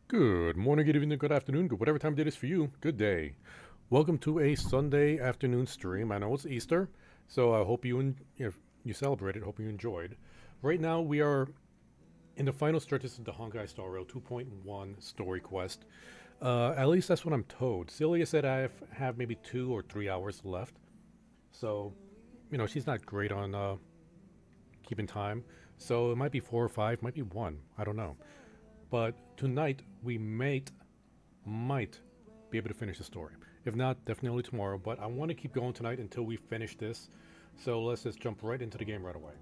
Good morning, good evening, good afternoon, good whatever time it is for you. Good day. Welcome to a Sunday afternoon stream. I know it's Easter, so I hope you celebrated. Hope you enjoyed. Right now, we are in the final stretches of the Honkai Star Rail 2.1 story quest. At least that's what I'm told. Celia said I have maybe 2 or 3 hours left, so she's not great on keeping time. So it might be 4 or 5, might be 1. I don't know. But tonight, we might be able to finish the story. If not, definitely tomorrow. But I want to keep going tonight until we finish this. So let's just jump right into the game right away.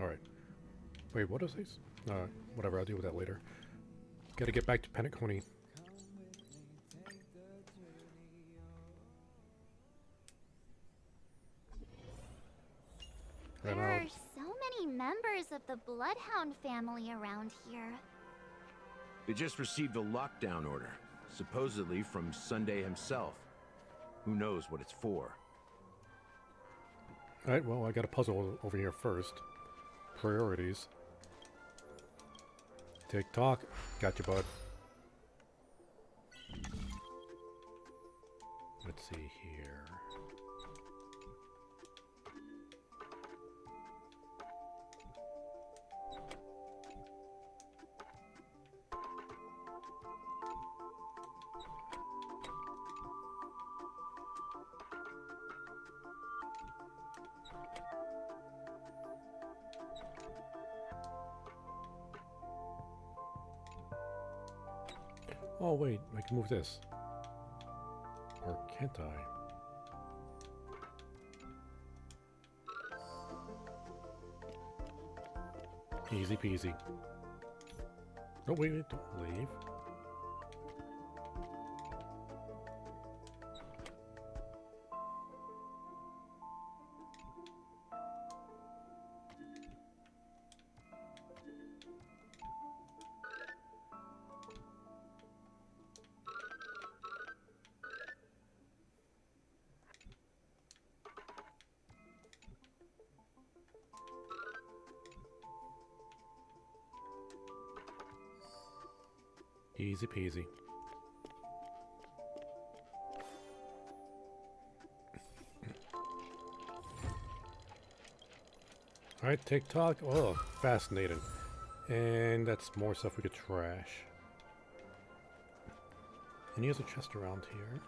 Alright. Wait, what is this? Whatever, I'll deal with that later. Gotta get back to Penacony. There are so many members of the Bloodhound family around here. They just received a lockdown order, supposedly from Sunday himself. Who knows what it's for? Alright, well, I got a puzzle over here first. Priorities. Tick-tock. Got you, bud. Let's see here. Oh wait, I can move this. Or can't I? Easy peasy. Oh wait, don't leave. Easy peasy. Alright, TikTok. Oh, fascinating. And that's more stuff we could trash. And here's a chest around here.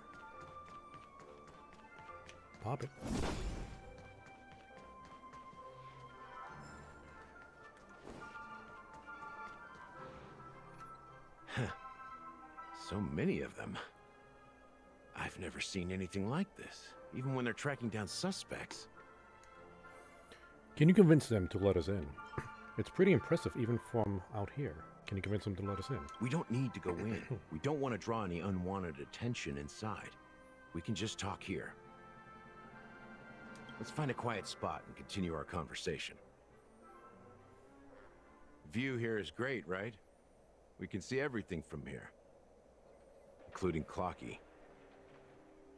Pop it. So many of them. I've never seen anything like this, even when they're tracking down suspects. Can you convince them to let us in? It's pretty impressive even from out here. Can you convince them to let us in? We don't need to go in. We don't want to draw any unwanted attention inside. We can just talk here. Let's find a quiet spot and continue our conversation. View here is great, right? We can see everything from here, including Clocky.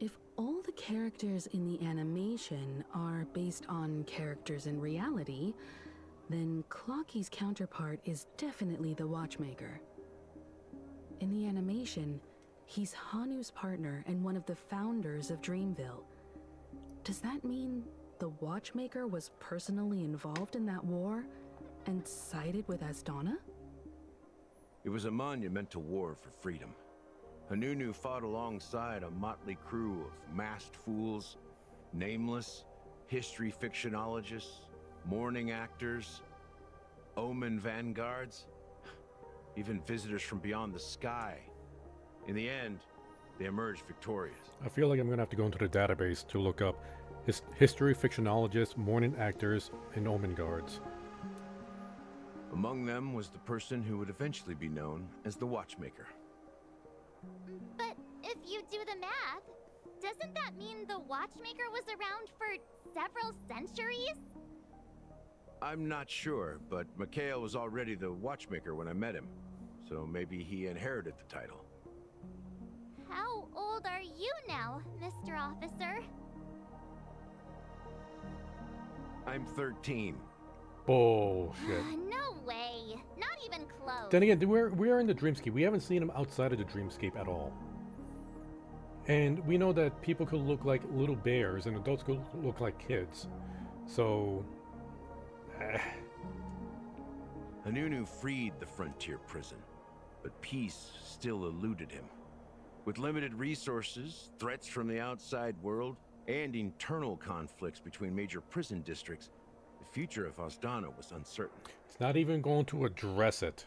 If all the characters in the animation are based on characters in reality, then Clocky's counterpart is definitely the Watchmaker. In the animation, he's Hanu's partner and one of the founders of Dreamville. Does that mean the Watchmaker was personally involved in that war and sided with Asdana? It was a monumental war for freedom. Hanunu fought alongside a motley crew of masked fools, nameless, history fictionologists, mourning actors, omen vanguards, even visitors from beyond the sky. In the end, they emerged victorious. I feel like I'm going to have to go into the database to look up history fictionologists, mourning actors, and omen guards. Among them was the person who would eventually be known as the Watchmaker. But if you do the math, doesn't that mean the Watchmaker was around for several centuries? I'm not sure, but Mikhail was already the Watchmaker when I met him, so maybe he inherited the title. How old are you now, Mr. Officer? I'm 13. Bullshit. No way. Not even close. Then again, we're in the dreamscape. We haven't seen him outside of the dreamscape at all. And we know that people could look like little bears and adults could look like kids. So... Hanunu freed the frontier prison, but peace still eluded him. With limited resources, threats from the outside world, and internal conflicts between major prison districts, the future of Asdana was uncertain. It's not even going to address it.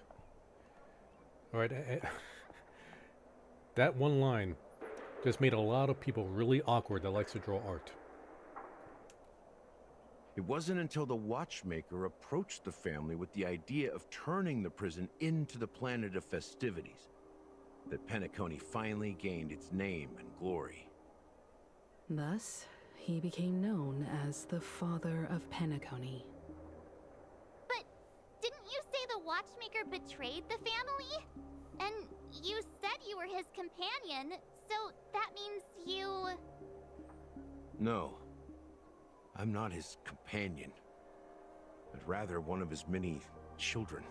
Alright, that one line just made a lot of people really awkward that likes to draw art. It wasn't until the Watchmaker approached the family with the idea of turning the prison into the planet of festivities that Penacony finally gained its name and glory. Thus, he became known as the Father of Penacony. But didn't you say the Watchmaker betrayed the family? And you said you were his companion, so that means you... No, I'm not his companion, but rather one of his many children.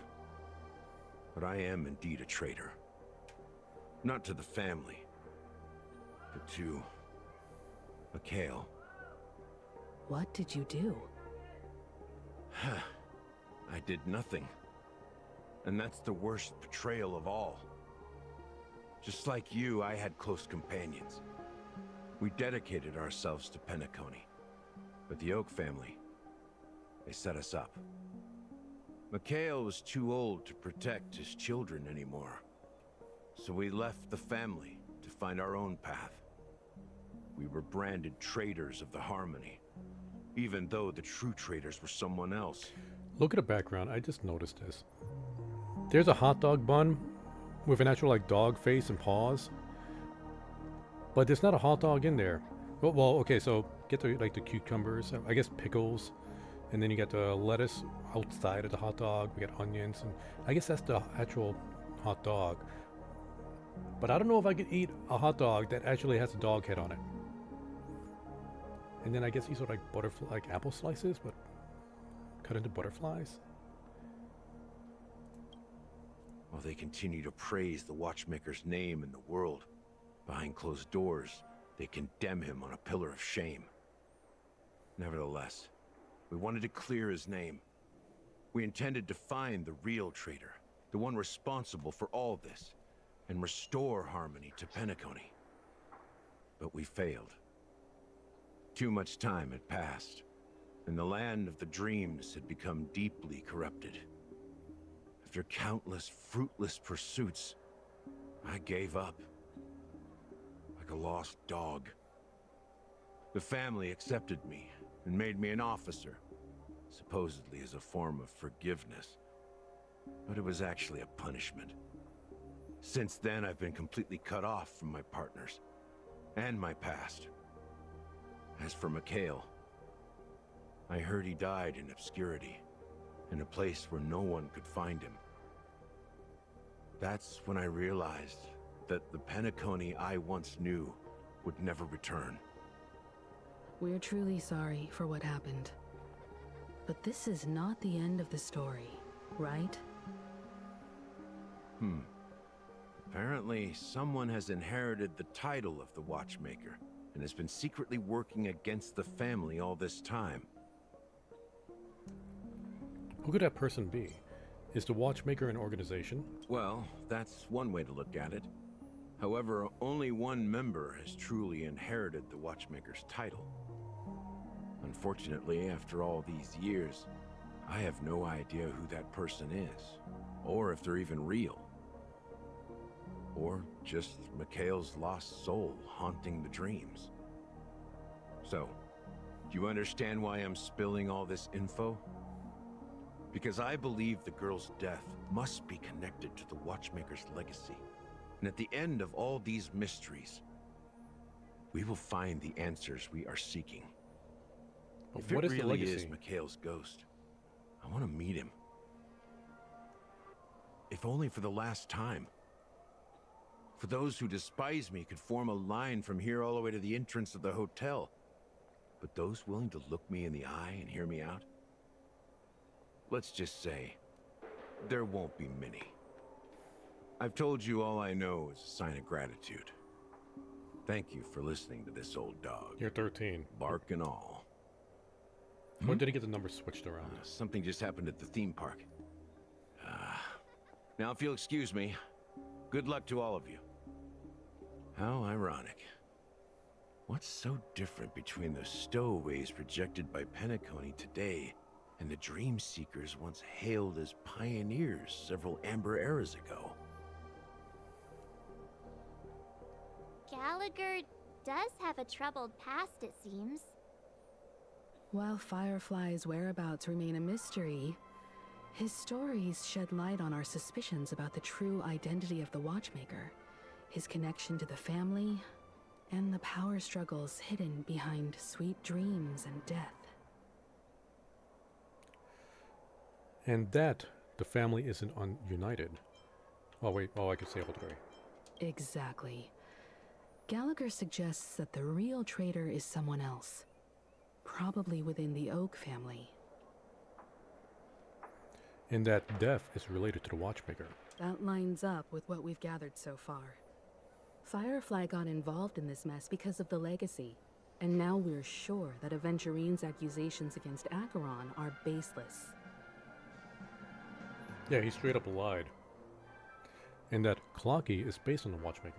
But I am indeed a traitor. Not to the family, but to Mikhail. What did you do? I did nothing. And that's the worst betrayal of all. Just like you, I had close companions. We dedicated ourselves to Penacony. But the Oak family, they set us up. Mikhail was too old to protect his children anymore. So we left the family to find our own path. We were branded traitors of the Harmony, even though the true traitors were someone else. Look at the background. I just noticed this. There's a hot dog bun with an actual like dog face and paws. But there's not a hot dog in there. Well, okay, so get the like the cucumbers, I guess pickles, and then you got the lettuce outside of the hot dog. We got onions, and I guess that's the actual hot dog. But I don't know if I could eat a hot dog that actually has a dog head on it. And then I guess these are like butterfly, like apple slices, but cut into butterflies. while they continue to praise the Watchmaker's name in the world. Behind closed doors, they condemn him on a pillar of shame. Nevertheless, we wanted to clear his name. We intended to find the real traitor, the one responsible for all this, and restore harmony to Penacony. But we failed. Too much time had passed, and the land of the dreams had become deeply corrupted. After countless fruitless pursuits, I gave up. Like a lost dog. The family accepted me and made me an officer, supposedly as a form of forgiveness. But it was actually a punishment. Since then, I've been completely cut off from my partners and my past. As for Mikhail, I heard he died in obscurity, in a place where no one could find him. That's when I realized that the Penacony I once knew would never return. We're truly sorry for what happened. But this is not the end of the story, right? Apparently, someone has inherited the title of the Watchmaker and has been secretly working against the family all this time. Who could that person be? Is the Watchmaker an organization? Well, that's one way to look at it. However, only one member has truly inherited the Watchmaker's title. Unfortunately, after all these years, I have no idea who that person is, or if they're even real. Or just Mikhail's lost soul haunting the dreams. So, do you understand why I'm spilling all this info? Because I believe the girl's death must be connected to the Watchmaker's legacy. And at the end of all these mysteries, we will find the answers we are seeking. But If what it is the really legacy? is Mikhail's ghost, I want to meet him. If only for the last time. For those who despise me could form a line from here all the way to the entrance of the hotel. But those willing to look me in the eye and hear me out? Let's just say, there won't be many. I've told you all I know is a sign of gratitude. Thank you for listening to this old dog. You're 13. Bark and all. When did he get the numbers switched around? Something just happened at the theme park. Now if you'll excuse me, good luck to all of you. How ironic. What's so different between the stowaways rejected by Penacony today and the dream seekers once hailed as pioneers several amber eras ago? Gallagher does have a troubled past, it seems. While Firefly's whereabouts remain a mystery, his stories shed light on our suspicions about the true identity of the Watchmaker, his connection to the family, and the power struggles hidden behind sweet dreams and death. And that the family isn't united. Oh wait, I could say all three. Exactly. Gallagher suggests that the real traitor is someone else, probably within the Oak family. And that death is related to the Watchmaker. That lines up with what we've gathered so far. Firefly got involved in this mess because of the legacy, and now we're sure that Aventurine's accusations against Acheron are baseless. Yeah, he straight up lied. And that Clocky is based on the Watchmaker.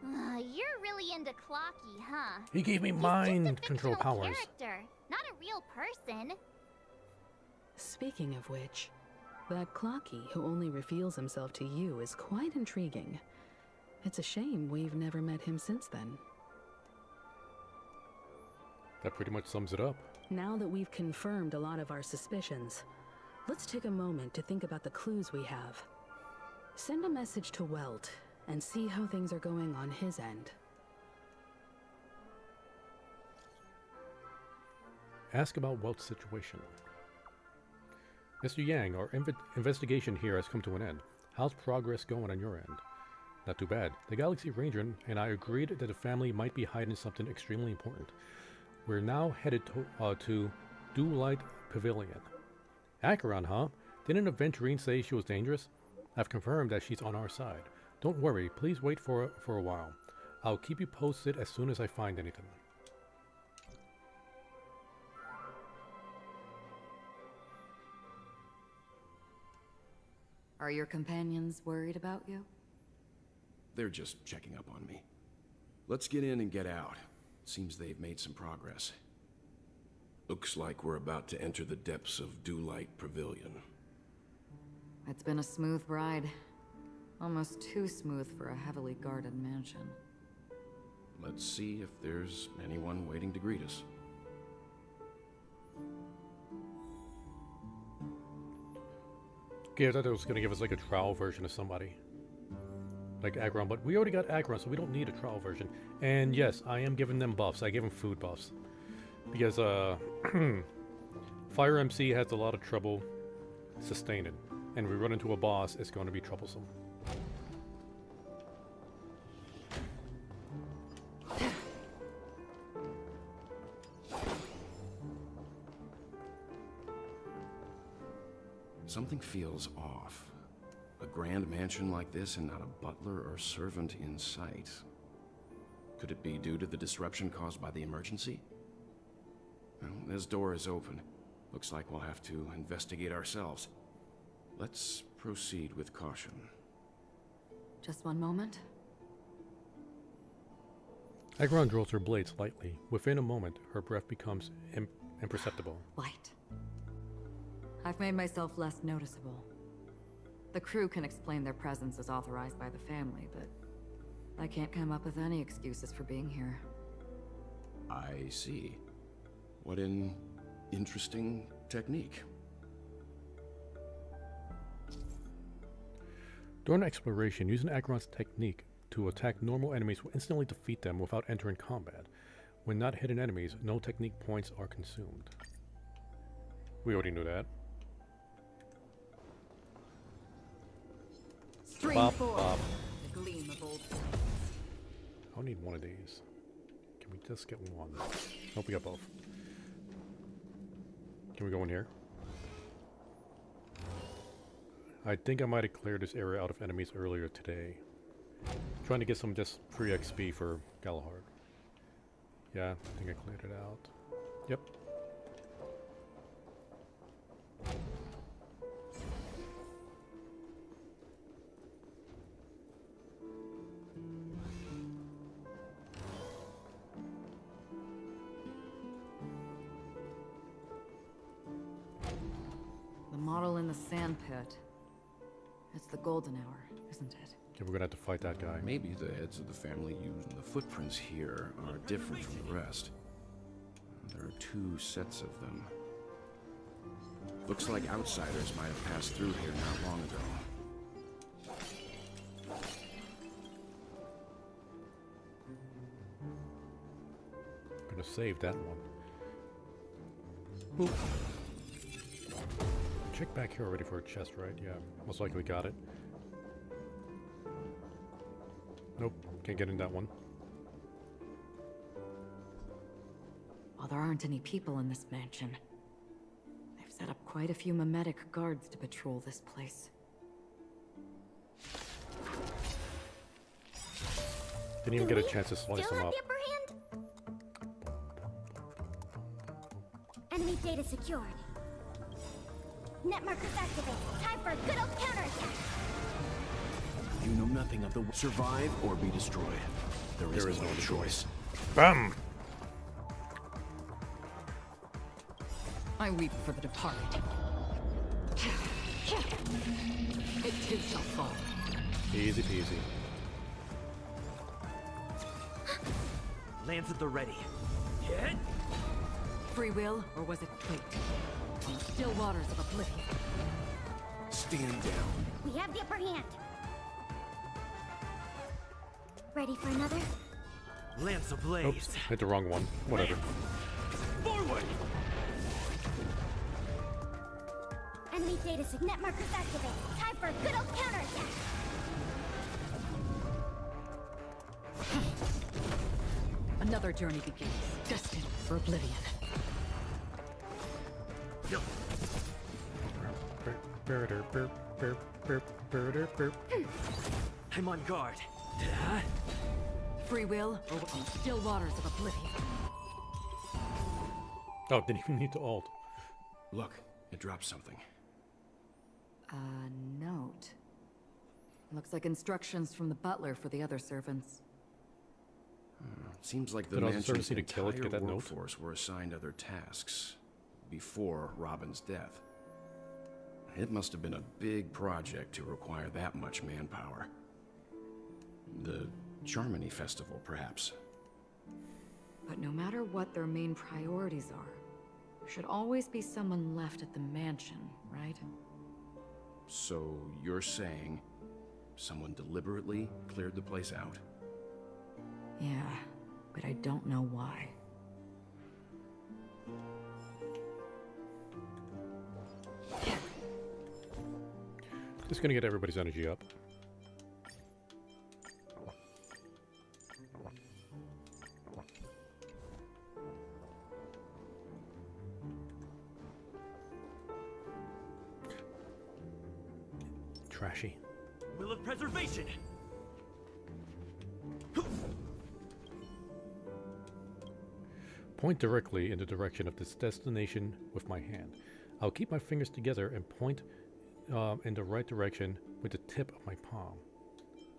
You're really into Clocky, huh? He gave me He's mind just a control fictional powers. character, not a real person. Speaking of which, that Clocky who only reveals himself to you is quite intriguing. It's a shame we've never met him since then. That pretty much sums it up. Now that we've confirmed a lot of our suspicions, let's take a moment to think about the clues we have. Send a message to Welt and see how things are going on his end. Ask about Welt's situation. Mr. Yang, our investigation here has come to an end. How's progress going on your end? Not too bad. The Galaxy Ranger and I agreed that the family might be hiding something extremely important. We're now headed to Light Pavilion. Acheron, huh? Didn't Aventurine say she was dangerous? I've confirmed that she's on our side. Don't worry, please wait for a while. I'll keep you posted as soon as I find anything. Are your companions worried about you? They're just checking up on me. Let's get in and get out. Seems they've made some progress. Looks like we're about to enter the depths of Dewlight Pavilion. It's been a smooth ride. Almost too smooth for a heavily guarded mansion. Let's see if there's anyone waiting to greet us. Okay, I thought it was going to give us like a trial version of somebody. Like Aggron, but we already got Aggron, so we don't need a trial version. And yes, I am giving them buffs. I gave them food buffs. Because Fire MC has a lot of trouble sustaining. And we run into a boss, it's going to be troublesome. Something feels off. A grand mansion like this and not a butler or servant in sight. Could it be due to the disruption caused by the emergency? Well, this door is open. Looks like we'll have to investigate ourselves. Let's proceed with caution. Just one moment. Aggron draws her blade slightly. Within a moment, her breath becomes imperceptible. Light. I've made myself less noticeable. The crew can explain their presence as authorized by the family, but I can't come up with any excuses for being here. I see. What an interesting technique. During exploration, using Aggron's technique to attack normal enemies will instantly defeat them without entering combat. When not hidden enemies, no technique points are consumed. We already knew that. Stream Bop, forward. bop. The gleam of old. I'll need one of these. Can we just get one? Nope, we got both. Can we go in here? I think I might have cleared this area out of enemies earlier today. Trying to get some just free XP for Galahad. Yeah, I think I cleared it out. Yep. The model in the sand pit. It's the golden hour, isn't it? Yeah, we're gonna have to fight that guy. Maybe the heads of the family used the footprints here are different from the rest. There are two sets of them. Looks like outsiders might have passed through here not long ago. Gonna save that one. Boop. Check back here already for a chest, right? Yeah, most likely got it. Nope, can't get in that one. While there aren't any people in this mansion, they've set up quite a few mimetic guards to patrol this place. Didn't even get a chance to slice Still him have up. the upper hand? Enemy data secured. Net markers activated. Time for a good old counterattack. You know nothing of the survive or be destroyed. There is no choice. Bam! I weep for the departed. It too shall fall. Easy peasy. Lance at the ready. Hit! Free will, or was it fate? On still waters of oblivion. Stand down. We have the upper hand. Ready for another? Lance ablaze. Oops, hit the wrong one. Whatever. Forward! Enemy data net markers activated. Time for a good old counterattack. Another journey begins, destined for oblivion. Yo, Burr, burr, burr. burp, burp, burp, burp. I'm on guard. Free will or on the still waters of oblivion. Oh, didn't even need to alt. Look, it dropped something. A note. Looks like instructions from the butler for the other servants. Seems like the Did all the mansion's servants need to kill it to entire get that note? workforce were assigned other tasks before Robin's death. It must have been a big project to require that much manpower. The Charmony Festival, perhaps. But no matter what their main priorities are, there should always be someone left at the mansion, right? So you're saying someone deliberately cleared the place out? Yeah, but I don't know why. Just gonna get everybody's energy up. Trashy. Will of preservation. Point directly in the direction of this destination with my hand. I'll keep my fingers together and point in the right direction with the tip of my palm.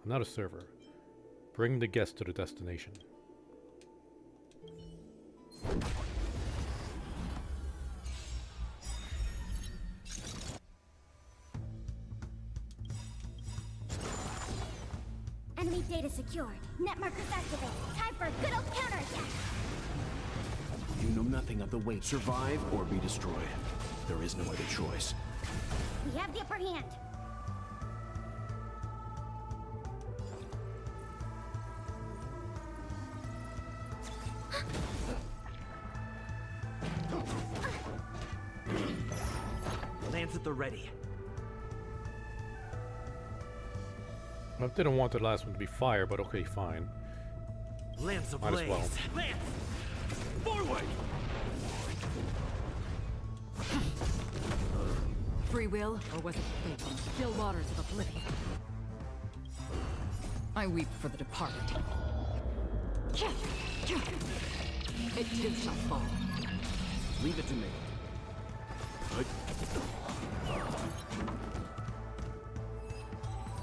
I'm not a server. Bring the guest to the destination. Enemy data secured. Net markers activated. Time for a good old counterattack. You know nothing of the way. Survive or be destroyed. There is no other choice. We have the upper hand. Lance at the ready. I didn't want the last one to be fire, but okay, fine. Lance Might as ablaze. well. Lance! Forward! Free will, or was it fate on the still waters of oblivion? I weep for the departed. It too shall fall. Leave it to me.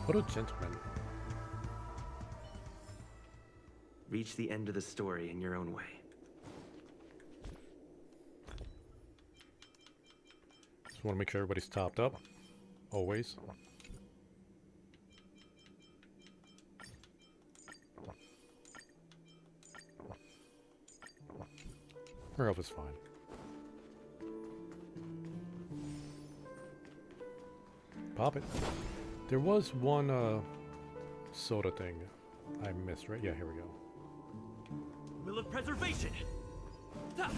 What a gentleman. Reach the end of the story in your own way. Just want to make sure everybody's topped up. Always. Her health is fine. Pop it. There was one soda thing I missed, right? Yeah, here we go. Will of preservation! Ha!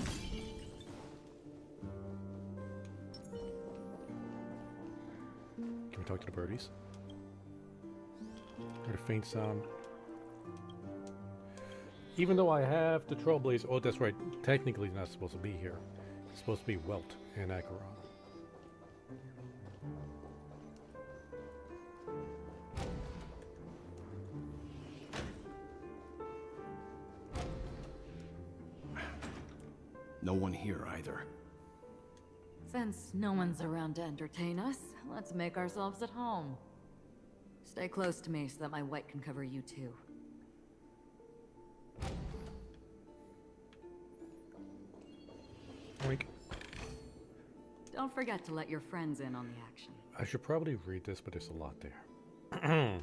Can we talk to the birdies? Heard a faint sound. Even though I have the Trailblaze, oh, that's right. Technically, he's not supposed to be here. It's supposed to be Welt and Acheron. No one here either. Since no one's around to entertain us, let's make ourselves at home. Stay close to me so that my white can cover you too. Oink. Don't forget to let your friends in on the action. I should probably read this, but there's a lot there.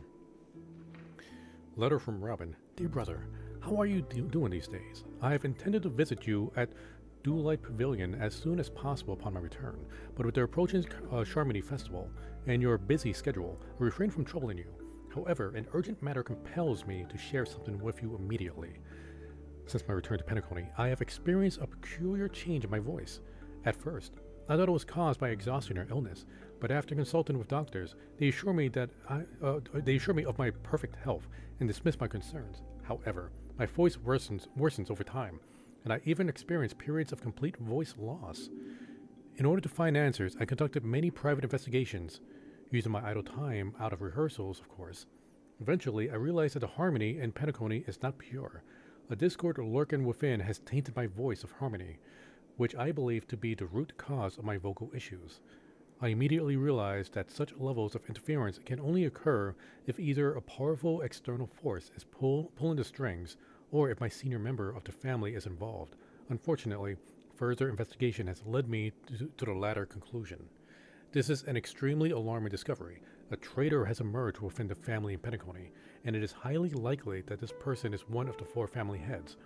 Letter from Robin. Dear brother, how are you doing these days? I have intended to visit you at Dewlight Pavilion as soon as possible upon my return, but with the approaching Charmony Festival and your busy schedule, I refrain from troubling you. However, an urgent matter compels me to share something with you immediately. Since my return to Penacony, I have experienced a peculiar change in my voice. At first, I thought it was caused by exhaustion or illness, but after consulting with doctors, they assure me of my perfect health and dismiss my concerns. However, my voice worsens over time, and I even experience periods of complete voice loss. In order to find answers, I conducted many private investigations using my idle time out of rehearsals, of course. Eventually, I realized that the harmony in Penacony is not pure. A discord lurking within has tainted my voice of harmony, which I believe to be the root cause of my vocal issues. I immediately realized that such levels of interference can only occur if either a powerful external force is pulling the strings, or if my senior member of the family is involved. Unfortunately, further investigation has led me to the latter conclusion. This is an extremely alarming discovery. A traitor has emerged within the family in Penacony, and it is highly likely that this person is one of the 4 family heads.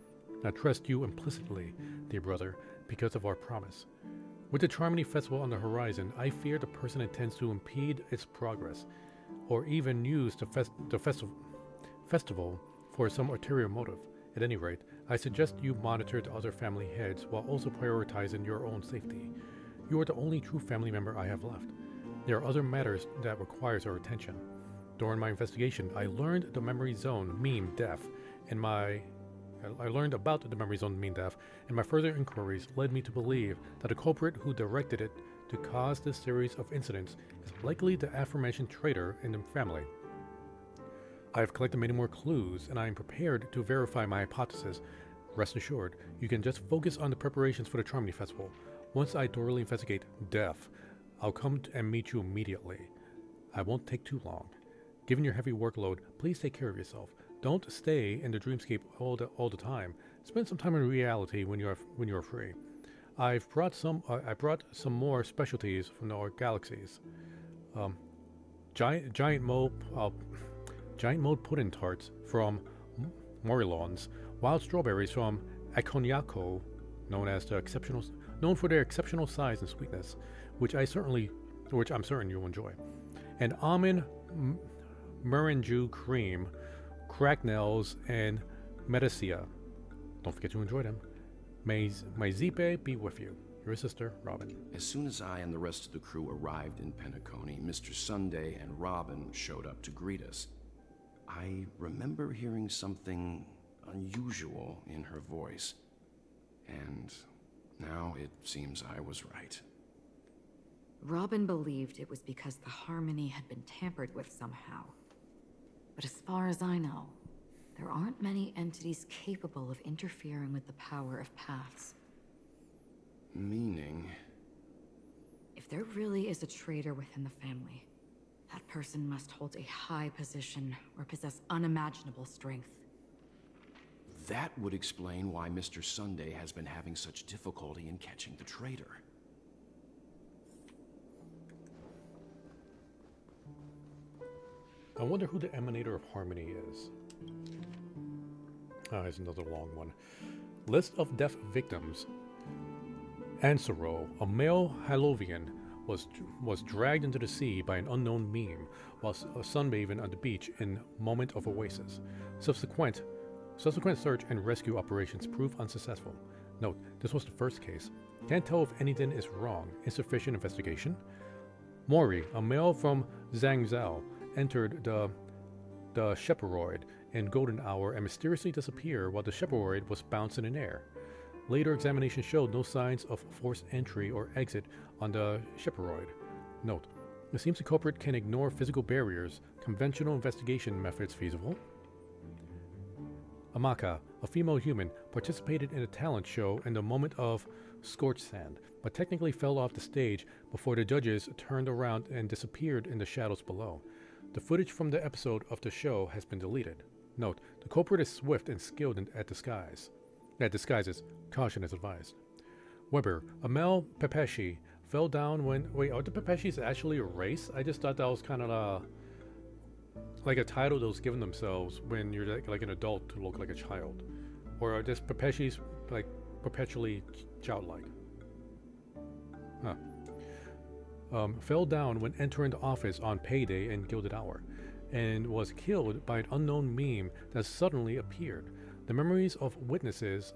I trust you implicitly, dear brother, because of our promise. With the Charmony Festival on the horizon, I fear the person intends to impede its progress, or even use the festival for some ulterior motive. At any rate, I suggest you monitor the other family heads while also prioritizing your own safety. You are the only true family member I have left. There are other matters that requires our attention. During my investigation, I learned the memory zone mean death, and I learned about the memory zone mean death, and my further inquiries led me to believe that the culprit who directed it to cause this series of incidents is likely the aforementioned traitor in the family. I have collected many more clues, and I am prepared to verify my hypothesis. Rest assured, you can just focus on the preparations for the Charmony Festival. Once I thoroughly investigate death, I'll come and meet you immediately. I won't take too long. Given your heavy workload, please take care of yourself. Don't stay in the dreamscape all the time. Spend some time in reality when you are free. I brought some more specialties from our galaxies. Giant mode pudding tarts from Morilons, wild strawberries from Aconiaco, known for their exceptional size and sweetness, which I'm certain you'll enjoy, and almond meringue cream, cracknels, and medicia. Don't forget to enjoy them. May Zipe be with you. Your sister, Robin. As soon as I and the rest of the crew arrived in Penacony, Mr. Sunday and Robin showed up to greet us. I remember hearing something unusual in her voice, and now it seems I was right. Robin believed it was because the harmony had been tampered with somehow. But as far as I know, there aren't many entities capable of interfering with the power of paths. Meaning? If there really is a traitor within the family, that person must hold a high position or possess unimaginable strength. That would explain why Mr. Sunday has been having such difficulty in catching the traitor. I wonder who the emanator of harmony is. Ah, here's another long one. List of death victims. Ansero, a male Halovian, was dragged into the sea by an unknown meme while sunbathing on the beach in moment of oasis. Subsequent search and rescue operations proved unsuccessful. Note, this was the first case. Can't tell if anything is wrong. Insufficient investigation. Mori, a male from Zhangzhou, entered the Shepherd in golden hour and mysteriously disappeared while the Shepherd was bouncing in air. Later examination showed no signs of forced entry or exit on the Shepherd. Note, it seems the culprit can ignore physical barriers. Conventional investigation methods feasible. Amaka, a female human, participated in a talent show in the moment of scorched sand, but technically fell off the stage before the judges turned around and disappeared in the shadows below. The footage from the episode of the show has been deleted. Note, the culprit is swift and skilled at disguises. Caution is advised. Weber, a male Pepeshi, fell down when... Wait, are the Pepeshis actually a race? I just thought that was kind of like a title those given themselves when you're like an adult to look like a child. Or are just Pepeshis like perpetually childlike? Huh. Fell down when entering the office on payday and gilded hour, and was killed by an unknown meme that suddenly appeared. The memories of witnesses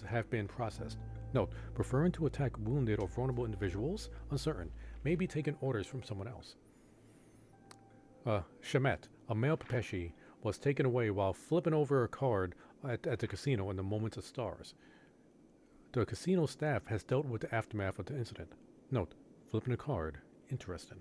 have been processed. Note, preferring to attack wounded or vulnerable individuals, uncertain, may be taking orders from someone else. Shemet, a male Pepeshi, was taken away while flipping over a card at the casino in the Moments of Stars. The casino staff has dealt with the aftermath of the incident. Note, flipping a card. Interesting.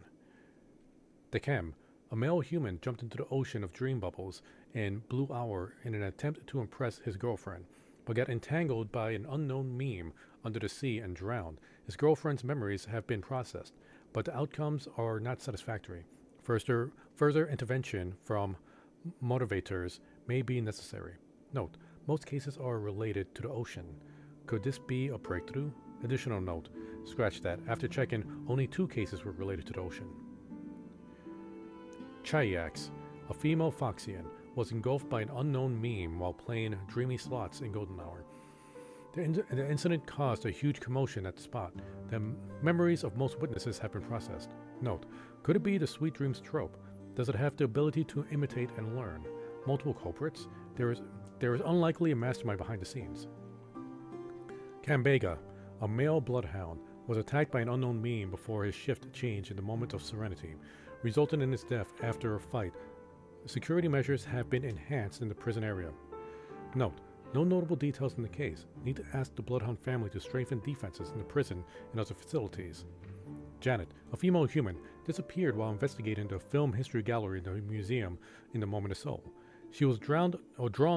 Decem, a male human jumped into the ocean of dream bubbles in Blue Hour in an attempt to impress his girlfriend, but got entangled by an unknown meme under the sea and drowned. His girlfriend's memories have been processed, but the outcomes are not satisfactory. Further intervention from motivators may be necessary. Note, most cases are related to the ocean. Could this be a breakthrough? Additional note, scratch that. After checking, only 2 cases were related to the ocean. Chaiax, a female Foxian, was engulfed by an unknown meme while playing Dreamy Slots in Golden Hour. The incident caused a huge commotion at the spot. The memories of most witnesses have been processed. Note, could it be the sweet dreams trope? Does it have the ability to imitate and learn? Multiple culprits? There is unlikely a mastermind behind the scenes. Kambega, a male bloodhound, was attacked by an unknown meme before his shift changed in the moment of serenity, resulting in his death after a fight. Security measures have been enhanced in the prison area. Note, no notable details in the case. Need to ask the Bloodhound family to strengthen defenses in the prison and other facilities. Janet, a female human, disappeared while investigating the film history gallery in the museum in the Moment of Soul. She was drawn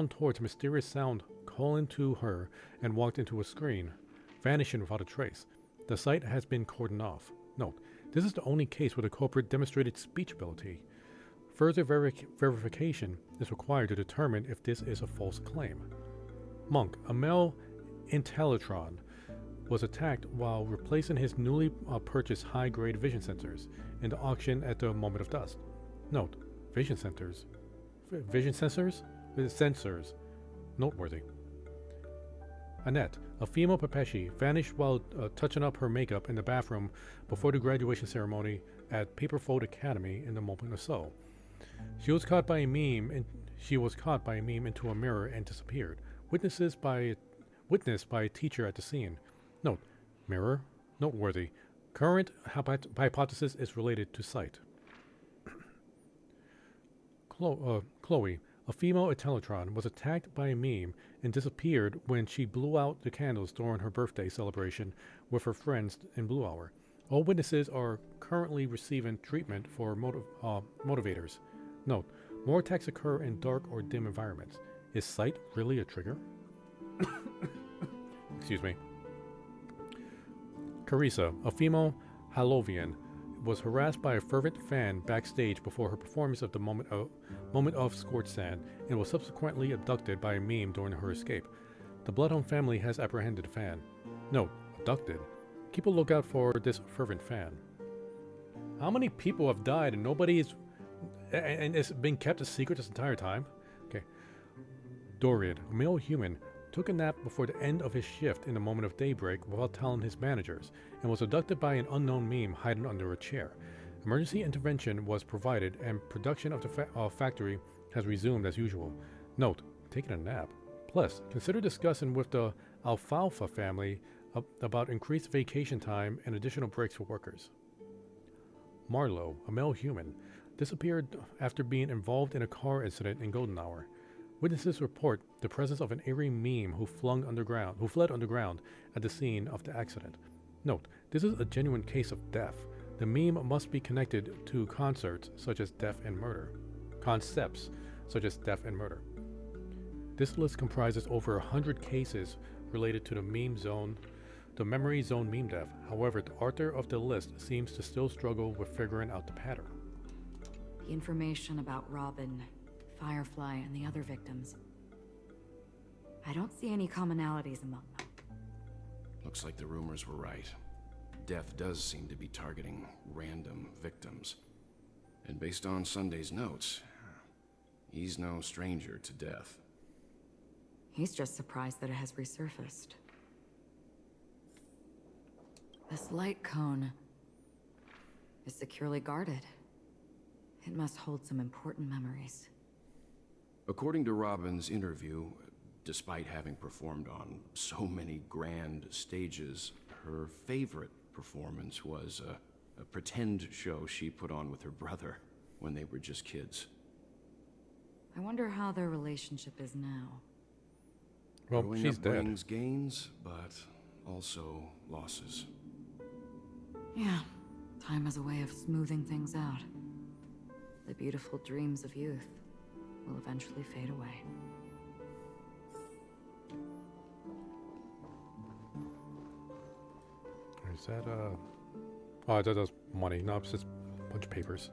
towards a mysterious sound calling to her and walked into a screen, vanishing without a trace. The site has been cordoned off. Note, this is the only case where the culprit demonstrated speech ability. Further verification is required to determine if this is a false claim. Monk, a male Intellitron, was attacked while replacing his newly purchased high-grade vision sensors in the auction at the Moment of Dust. Note, vision sensors? Vision sensors? Sensors. Noteworthy. Annette, a female Pepeshi, vanished while touching up her makeup in the bathroom before the graduation ceremony at Paperfold Academy in the Moment of Soul. She was caught by a meme into a mirror and disappeared. Witnessed by a teacher at the scene. Note, mirror, noteworthy. Current hypothesis is related to sight. Chloe, a female Intellitron, was attacked by a meme and disappeared when she blew out the candles during her birthday celebration with her friends in Blue Hour. All witnesses are currently receiving treatment for motivators. Note, more attacks occur in dark or dim environments. Is sight really a trigger? Excuse me. Carissa, a female Halovian, was harassed by a fervent fan backstage before her performance of the Moment of Scorched Sand and was subsequently abducted by a meme during her escape. The Bloodhound family has apprehended the fan. Note, abducted. Keep a lookout for this fervent fan. How many people have died and and it's been kept a secret this entire time? Okay. Dorian, a male human, took a nap before the end of his shift in the Moment of Daybreak without telling his managers, and was abducted by an unknown meme hiding under a chair. Emergency intervention was provided, and production of the factory has resumed as usual. Note, taking a nap. Plus, consider discussing with the Alfalfa family about increased vacation time and additional breaks for workers. Marlowe, a male human, disappeared after being involved in a car incident in Golden Hour. Witnesses report the presence of an eerie meme who fled underground at the scene of the accident. Note, this is a genuine case of death. The meme must be connected to concepts such as death and murder. This list comprises over 100 cases related to the memory zone meme death. However, the author of the list seems to still struggle with figuring out the pattern. The information about Robin, Firefly, and the other victims. I don't see any commonalities among them. Looks like the rumors were right. Death does seem to be targeting random victims. And based on Sunday's notes, he's no stranger to death. He's just surprised that it has resurfaced. This light cone is securely guarded. It must hold some important memories. According to Robin's interview, despite having performed on so many grand stages, her favorite performance was a pretend show she put on with her brother when they were just kids. I wonder how their relationship is now. Well, Growing she's up dead. brings gains, but also losses. Yeah, time has a way of smoothing things out. The beautiful dreams of youth will eventually fade away. Is that, oh, that's money. No, it's just a bunch of papers.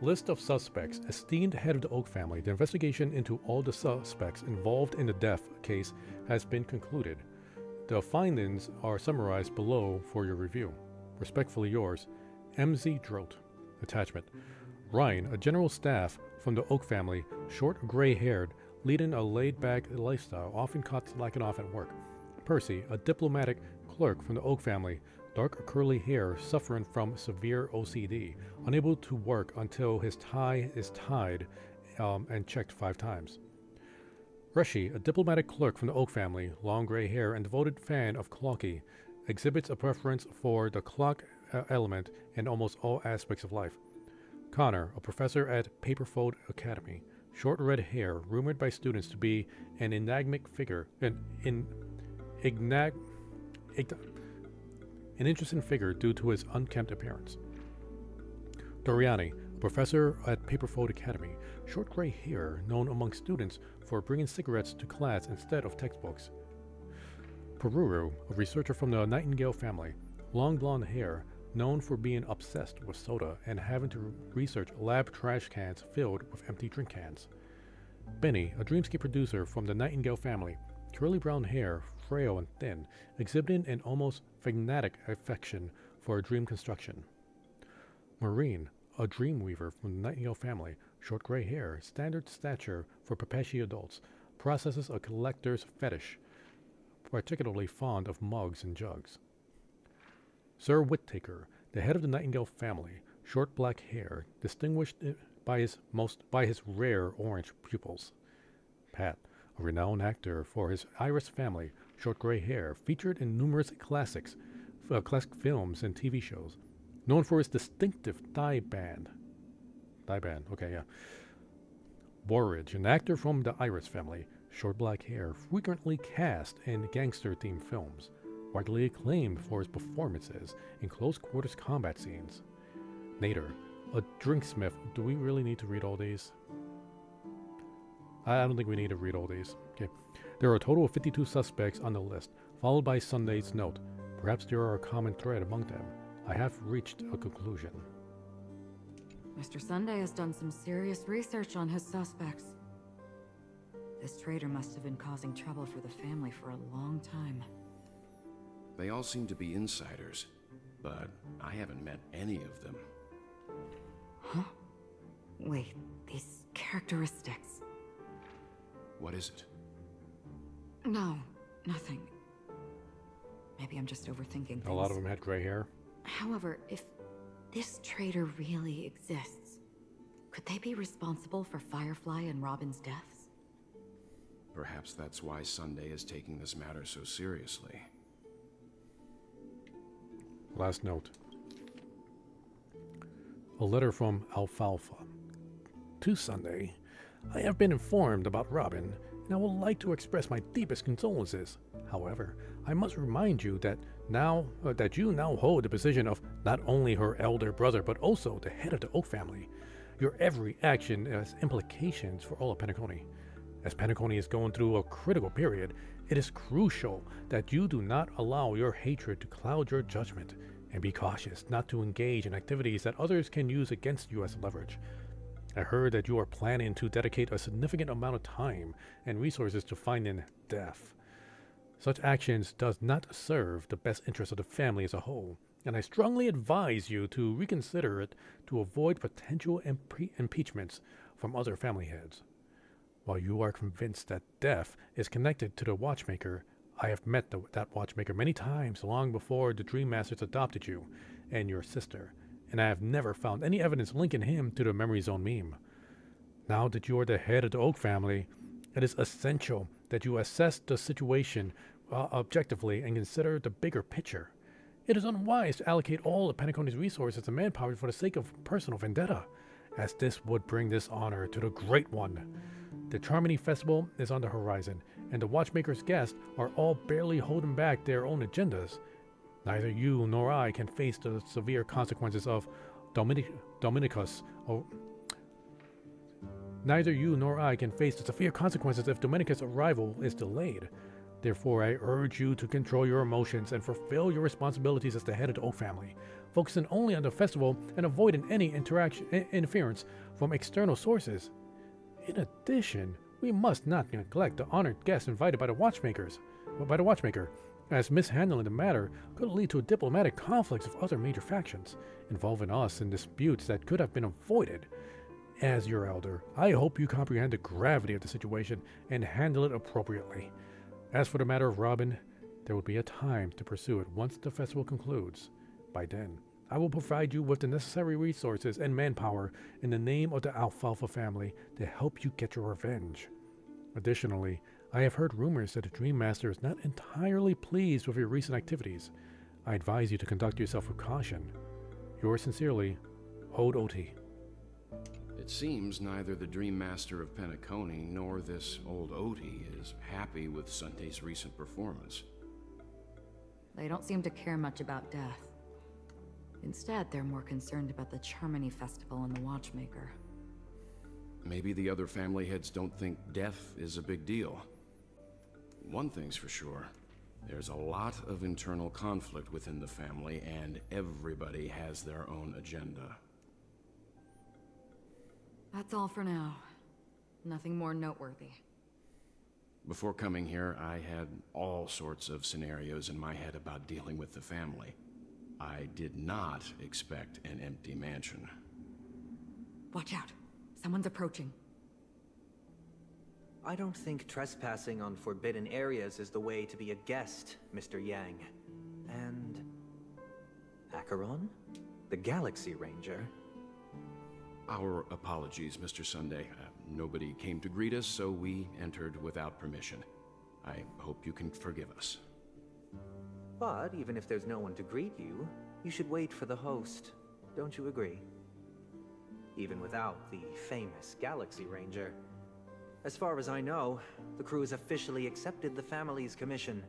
List of suspects. Esteemed head of the Oak family, the investigation into all the suspects involved in the death case has been concluded. The findings are summarized below for your review. Respectfully yours, MZ Drote. Attachment. Ryan, a general staff from the Oak family, short, gray-haired, leading a laid-back lifestyle, often caught slacking off at work. Percy, a diplomatic clerk from the Oak family, dark curly hair, suffering from severe OCD, unable to work until his tie is tied and checked 5 times. Reshi, a diplomatic clerk from the Oak family, long gray hair and devoted fan of Clocky, exhibits a preference for the clock element in almost all aspects of life. Connor, a professor at Paperfold Academy, short red hair, rumored by students to be an enigmatic figure, an interesting figure due to his unkempt appearance. Doriani, a professor at Paperfold Academy, short gray hair, known among students for bringing cigarettes to class instead of textbooks. Peruru, a researcher from the Nightingale family, long blonde hair, known for being obsessed with soda and having to research lab trash cans filled with empty drink cans. Benny, a dreamscape producer from the Nightingale family, curly brown hair, frail and thin, exhibiting an almost fanatic affection for dream construction. Maureen, a dream weaver from the Nightingale family, short gray hair, standard stature for perpetual adults, processes a collector's fetish, particularly fond of mugs and jugs. Sir Whittaker, the head of the Nightingale family, short black hair, distinguished by his rare orange pupils. Pat, a renowned actor for his Irish family, short gray hair, featured in numerous classic films and TV shows, known for his distinctive thigh band. Okay, yeah. Borridge, an actor from the Irish family, short black hair, frequently cast in gangster-themed films, widely acclaimed for his performances in close-quarters combat scenes. Nader, a drinksmith. Do we really need to read all these? I don't think we need to read all these. Okay. There are a total of 52 suspects on the list, followed by Sunday's note. Perhaps there are a common thread among them. I have reached a conclusion. Mr. Sunday has done some serious research on his suspects. This traitor must have been causing trouble for the family for a long time. They all seem to be insiders, but I haven't met any of them. Huh? Wait, these characteristics... What is it? No, nothing. Maybe I'm just overthinking things. A lot of them had gray hair. However, if this traitor really exists, could they be responsible for Firefly and Robin's deaths? Perhaps that's why Sunday is taking this matter so seriously. Last note. A letter from Alfalfa. To Sunday, I have been informed about Robin, and I would like to express my deepest condolences. However, I must remind you that you now hold the position of not only her elder brother, but also the head of the Oak family. Your every action has implications for all of Penacony. As Penacony is going through a critical period, it is crucial that you do not allow your hatred to cloud your judgment, and be cautious not to engage in activities that others can use against you as leverage. I heard that you are planning to dedicate a significant amount of time and resources to finding Death. Such actions does not serve the best interest of the family as a whole, and I strongly advise you to reconsider it to avoid potential impeachments from other family heads. While you are convinced that Death is connected to the Watchmaker, I have met that Watchmaker many times long before the Dream Masters adopted you and your sister, and I have never found any evidence linking him to the Memory Zone meme. Now that you are the head of the Oak family, it is essential that you assess the situation objectively and consider the bigger picture. It is unwise to allocate all of Penacony's resources and manpower for the sake of personal vendetta, as this would bring dishonor to the Great One. The Charmony Festival is on the horizon, and the Watchmaker's guests are all barely holding back their own agendas. Neither you nor I can face the severe consequences of Dominicus. Oh, neither you nor I can face the severe consequences if Dominicus' arrival is delayed. Therefore, I urge you to control your emotions and fulfill your responsibilities as the head of the Oak family, focusing only on the festival and avoiding any interference from external sources. In addition, we must not neglect the honored guests invited by the Watchmaker, as mishandling the matter could lead to diplomatic conflicts of other major factions, involving us in disputes that could have been avoided. As your elder, I hope you comprehend the gravity of the situation and handle it appropriately. As for the matter of Robin, there will be a time to pursue it once the festival concludes. By then, I will provide you with the necessary resources and manpower in the name of the Alfalfa family to help you get your revenge. Additionally, I have heard rumors that the Dream Master is not entirely pleased with your recent activities. I advise you to conduct yourself with caution. Yours sincerely, Ode Oti. It seems neither the Dream Master of Penacony nor this old Oti is happy with Sunday's recent performance. They don't seem to care much about death. Instead, they're more concerned about the Charmony Festival and the Watchmaker. Maybe the other family heads don't think death is a big deal. One thing's for sure. There's a lot of internal conflict within the family, and everybody has their own agenda. That's all for now. Nothing more noteworthy. Before coming here, I had all sorts of scenarios in my head about dealing with the family. I did not expect an empty mansion. Watch out. Someone's approaching. I don't think trespassing on forbidden areas is the way to be a guest, Mr. Yang. And... Acheron? The Galaxy Ranger? Our apologies, Mr. Sunday. Nobody came to greet us, so we entered without permission. I hope you can forgive us. But even if there's no one to greet you, you should wait for the host. Don't you agree? Even without the famous Galaxy Ranger. As far as I know, the crew has officially accepted the family's commission,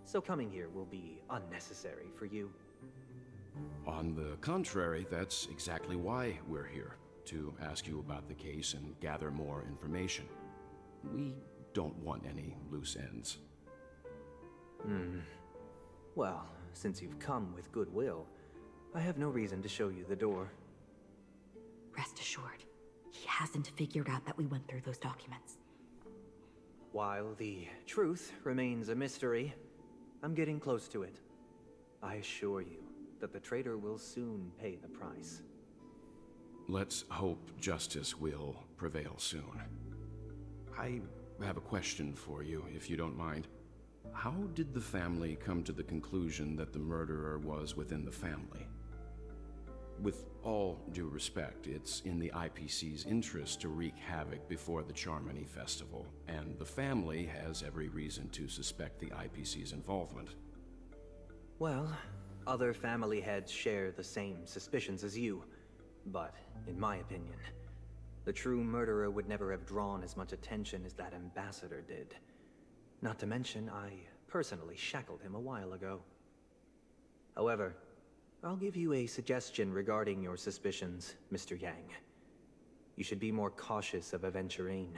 so coming here will be unnecessary for you. On the contrary, that's exactly why we're here. To ask you about the case and gather more information. We don't want any loose ends. Well, since you've come with goodwill, I have no reason to show you the door. Rest assured, he hasn't figured out that we went through those documents. While the truth remains a mystery, I'm getting close to it. I assure you that the traitor will soon pay the price. Let's hope justice will prevail soon. I have a question for you, if you don't mind. How did the family come to the conclusion that the murderer was within the family? With all due respect, it's in the IPC's interest to wreak havoc before the Charmony Festival, and the family has every reason to suspect the IPC's involvement. Well, other family heads share the same suspicions as you. But, in my opinion, the true murderer would never have drawn as much attention as that ambassador did. Not to mention, I personally shackled him a while ago. However, I'll give you a suggestion regarding your suspicions, Mr. Yang. You should be more cautious of Aventurine.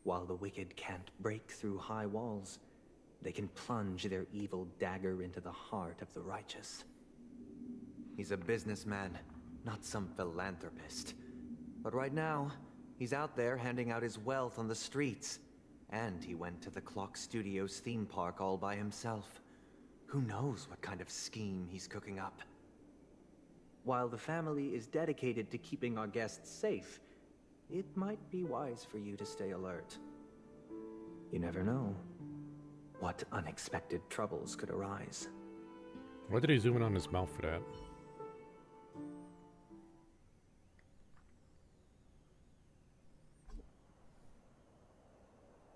While the wicked can't break through high walls, they can plunge their evil dagger into the heart of the righteous. He's a businessman, not some philanthropist. But right now, he's out there handing out his wealth on the streets. And he went to the Clock Studios theme park all by himself. Who knows what kind of scheme he's cooking up? While the family is dedicated to keeping our guests safe, it might be wise for you to stay alert. You never know what unexpected troubles could arise. Why did he zoom in on his mouth for that?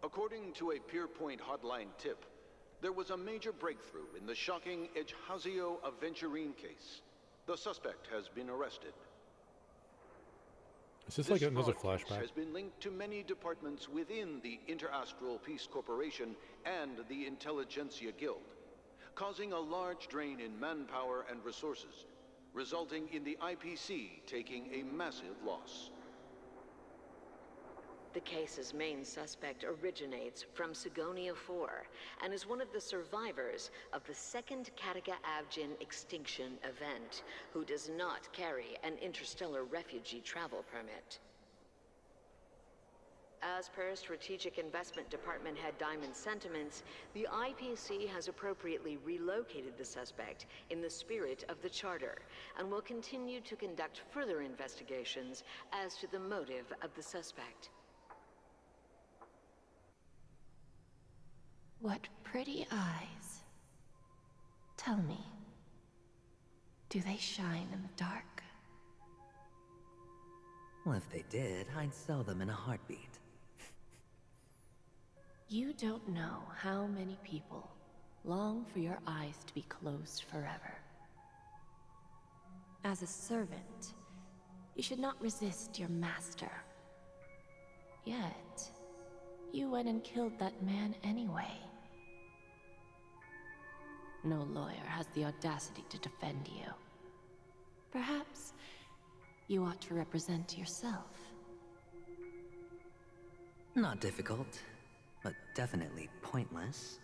According to a Pierpoint hotline tip, there was a major breakthrough in the shocking Ejhazio Aventurine case. The suspect has been arrested. Is this like another fraud case flashback? has been linked to many departments within the Interastral Peace Corporation and the Intelligentsia Guild, causing a large drain in manpower and resources. resulting in the IPC taking a massive loss. The case's main suspect originates from Sigonia 4 and is one of the survivors of the second Kataka Avgin extinction event, who does not carry an interstellar refugee travel permit. As per Strategic Investment Department Head Diamond's sentiments, the IPC has appropriately relocated the suspect in the spirit of the Charter and will continue to conduct further investigations as to the motive of the suspect. What pretty eyes. Tell me, do they shine in the dark? Well, if they did, I'd sell them in a heartbeat. You don't know how many people long for your eyes to be closed forever. As a servant, you should not resist your master. Yet, you went and killed that man anyway. No lawyer has the audacity to defend you. Perhaps you ought to represent yourself. Not difficult, but definitely pointless.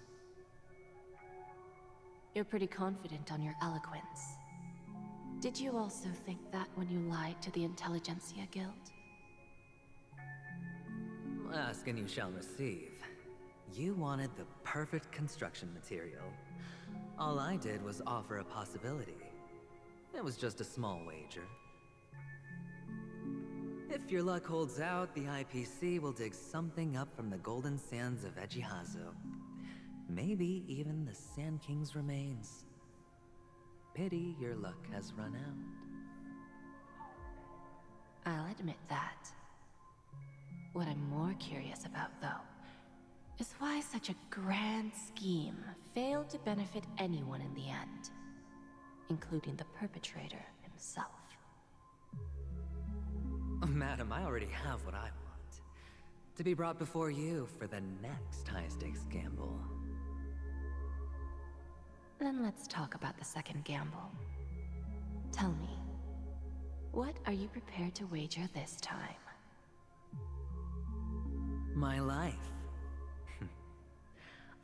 You're pretty confident on your eloquence. Did you also think that when you lied to the Intelligentsia Guild? Ask and you shall receive. You wanted the perfect construction material. All I did was offer a possibility. It was just a small wager. If your luck holds out, the IPC will dig something up from the golden sands of Ejihazo. Maybe even the Sand King's remains. Pity your luck has run out. I'll admit that. What I'm more curious about, though, is why such a grand scheme failed to benefit anyone in the end, including the perpetrator himself. Madam, I already have what I want. To be brought before you for the next high-stakes gamble. Then let's talk about the second gamble. Tell me, what are you prepared to wager this time? My life.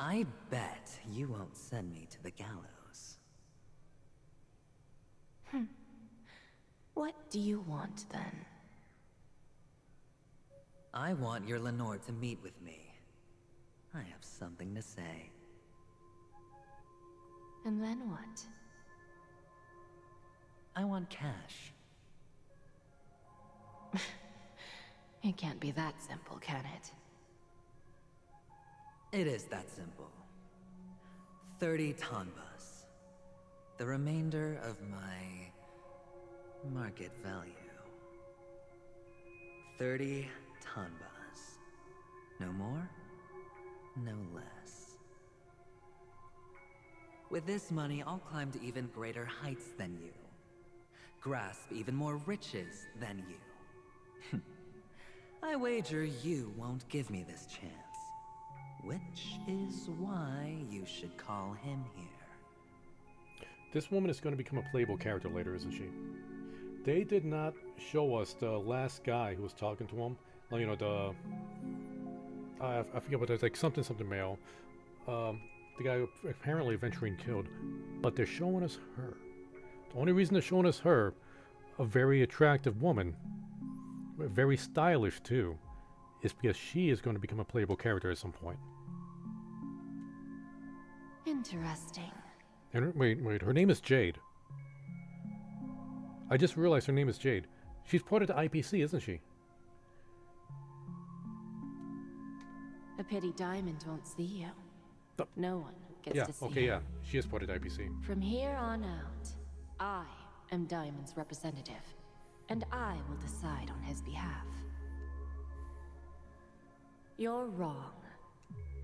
I bet you won't send me to the gallows. What do you want, then? I want your Lenore to meet with me. I have something to say. And then what? I want cash. It can't be that simple, can it? It is that simple. 30 tanbas. The remainder of my market value. 30 tanbas. No more, no less. With this money, I'll climb to even greater heights than you. Grasp even more riches than you. I wager you won't give me this chance. Which is why you should call him here. This woman is going to become a playable character later, isn't she? They did not show us the last guy who was talking to him. Well, you know, the... I forget what it's like, something male. The guy who apparently Venturine killed. But they're showing us her. The only reason they're showing us her, a very attractive woman, very stylish too, is because she is going to become a playable character at some point. Interesting. And wait, her name is Jade. I just realized her name is Jade. She's part of the IPC, isn't she? A pity Diamond won't see you. No one gets to see okay, him. yeah. She is part of the IPC. From here on out, I am Diamond's representative, and I will decide on his behalf. You're wrong.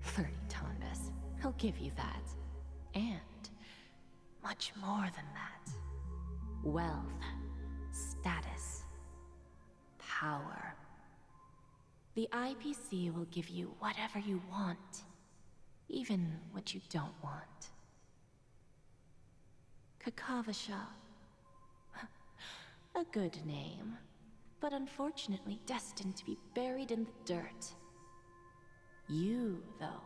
30 tanbas. I'll give you that. And much more than that. Wealth, status, power. The IPC will give you whatever you want, even what you don't want. Kakavasha, good name, but unfortunately destined to be buried in the dirt. You, though,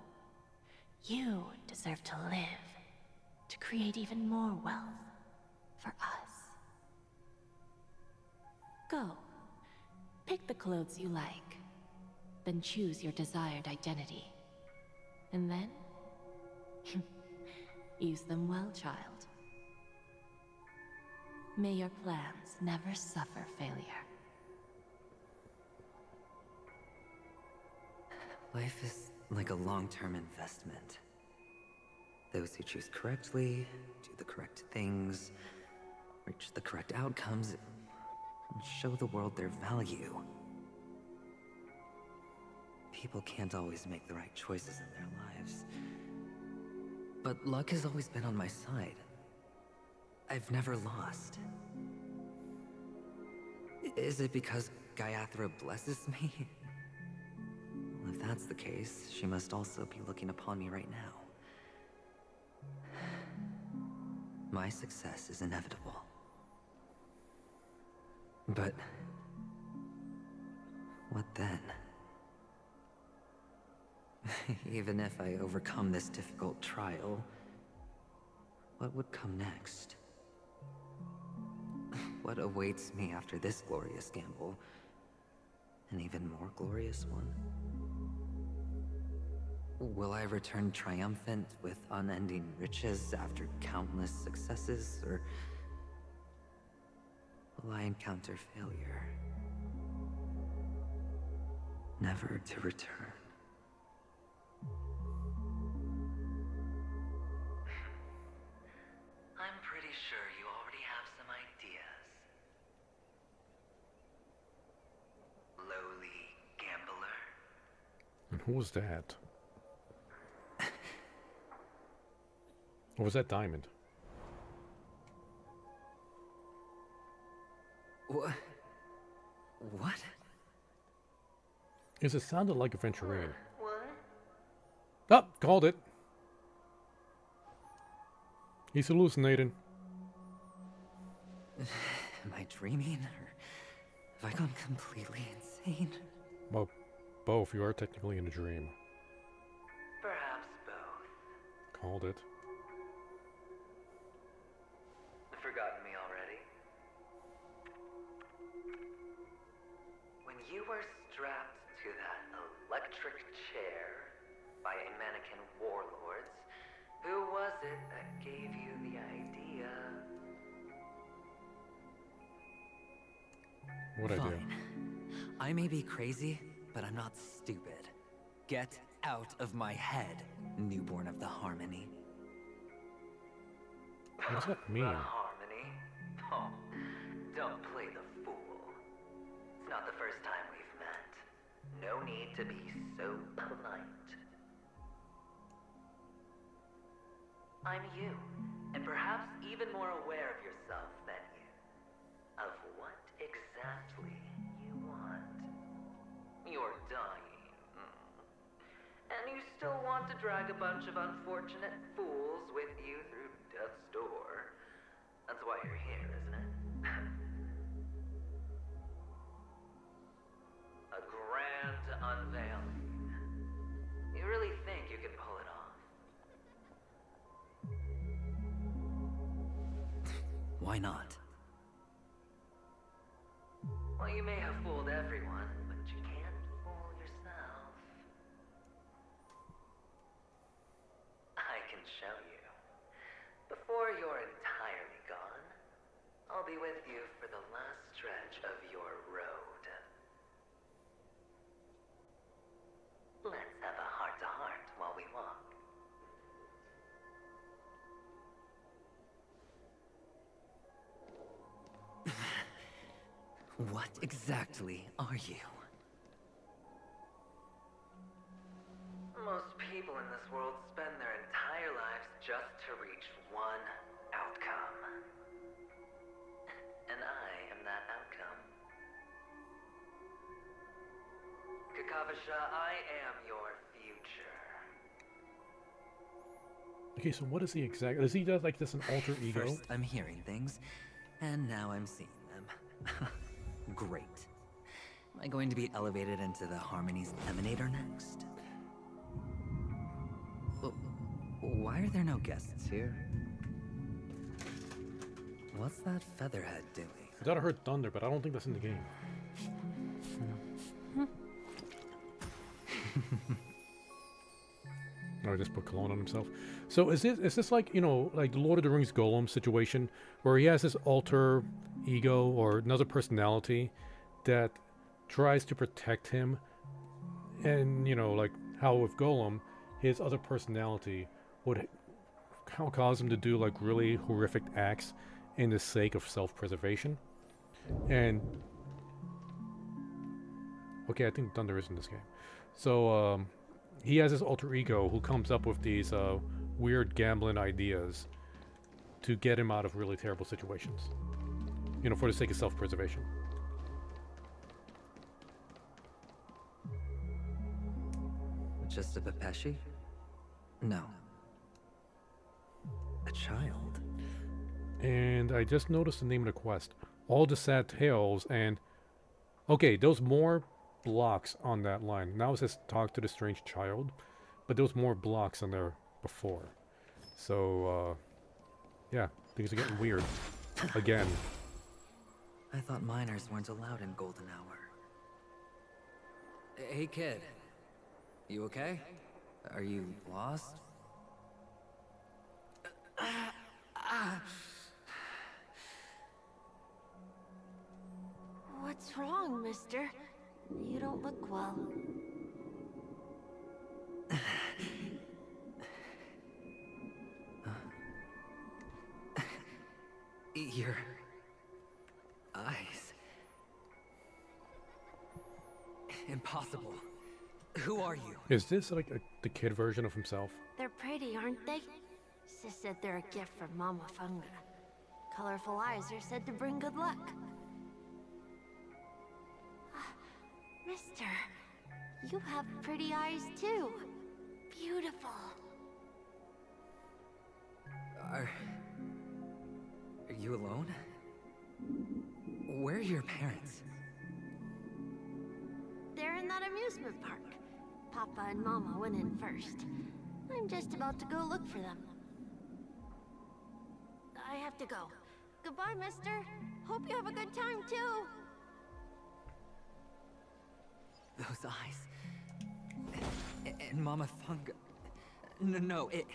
you deserve to live, to create even more wealth for us. Go. Pick the clothes you like, then choose your desired identity. And then, use them well, child. May your plans never suffer failure. Life is like a long-term investment. Those who choose correctly, do the correct things, reach the correct outcomes, and show the world their value. People can't always make the right choices in their lives. But luck has always been on my side. I've never lost. Is it because Gaiathra blesses me? Well, if that's the case, she must also be looking upon me right now. My success is inevitable. But what then? Even if I overcome this difficult trial, what would come next? What awaits me after this glorious gamble? An even more glorious one? Will I return triumphant with unending riches after countless successes, or will I encounter failure? Never to return. I'm pretty sure you already have some ideas. Lowly gambler. And who was that? Or was that Diamond? What? What? It sounded like a Venturine. What? Oh, called it. He's hallucinating. Am I dreaming, or have I gone completely insane? Well, both. You are technically in a dream. Perhaps both. Called it. Forgotten me already? When you were strapped to that electric chair by a mannequin warlords, who was it that gave you the idea? What idea? I may be crazy, but I'm not stupid. Get out of my head, newborn of the Harmony. What does that mean? The Harmony? Oh, don't play the fool. It's not the first time we've met. No need to be so polite. I'm you, and perhaps even more aware of yourself than you. Of what exactly you want. You're dying. And you still want to drag a bunch of unfortunate fools with you through death's door. That's why you're here, isn't it? A grand unveiling. You really think you can pull it off? Why not? Well, you may have fooled everyone, but you can't fool yourself. I can show you. Before you're entirely gone, I'll be with you for the last stretch of your road. Let's have a heart-to-heart while we walk. What exactly are you? Most people in this world spend their entire lives just to reach one outcome. And I am that outcome. Kakavasha, I am your future. Okay, so what is he exactly? Is he just like this an alter ego? First, I'm hearing things, and now I'm seeing them. Great. Am I going to be elevated into the Harmony's Emanator next? Why are there no guests here? What's that featherhead doing? I thought I heard thunder, but I don't think that's in the game. Oh, he just put cologne on himself. So is this like, you know, like the Lord of the Rings Golem situation where he has this alter ego or another personality that tries to protect him, and you know, like how with Golem, his other personality would cause him to do like really horrific acts in the sake of self-preservation. And okay, I think thunder is in this game. So he has this alter ego who comes up with these weird gambling ideas to get him out of really terrible situations, you know, for the sake of self-preservation. Just a Pepeshi? No. A child? And I just noticed the name of the quest. All the Sad Tales, and okay, those more blocks on that line. Now it says talk to the strange child, but there was more blocks on there before. So, yeah, things are getting weird. Again. I thought minors weren't allowed in Golden Hour. Hey kid, you okay? Are you lost? What's wrong, mister? You don't look well. Your eyes. Impossible. Who are you? Is this like the kid version of himself? They're pretty, aren't they? Sis said they're a gift from Mama Funga. Colorful eyes are said to bring good luck. Mister, you have pretty eyes too. Beautiful. Are you alone? Where are your parents? They're in that amusement park. Papa and Mama went in first. I'm just about to go look for them. I have to go. Goodbye, mister. Hope you have a good time, too. Those eyes. And Mama Funga. No, it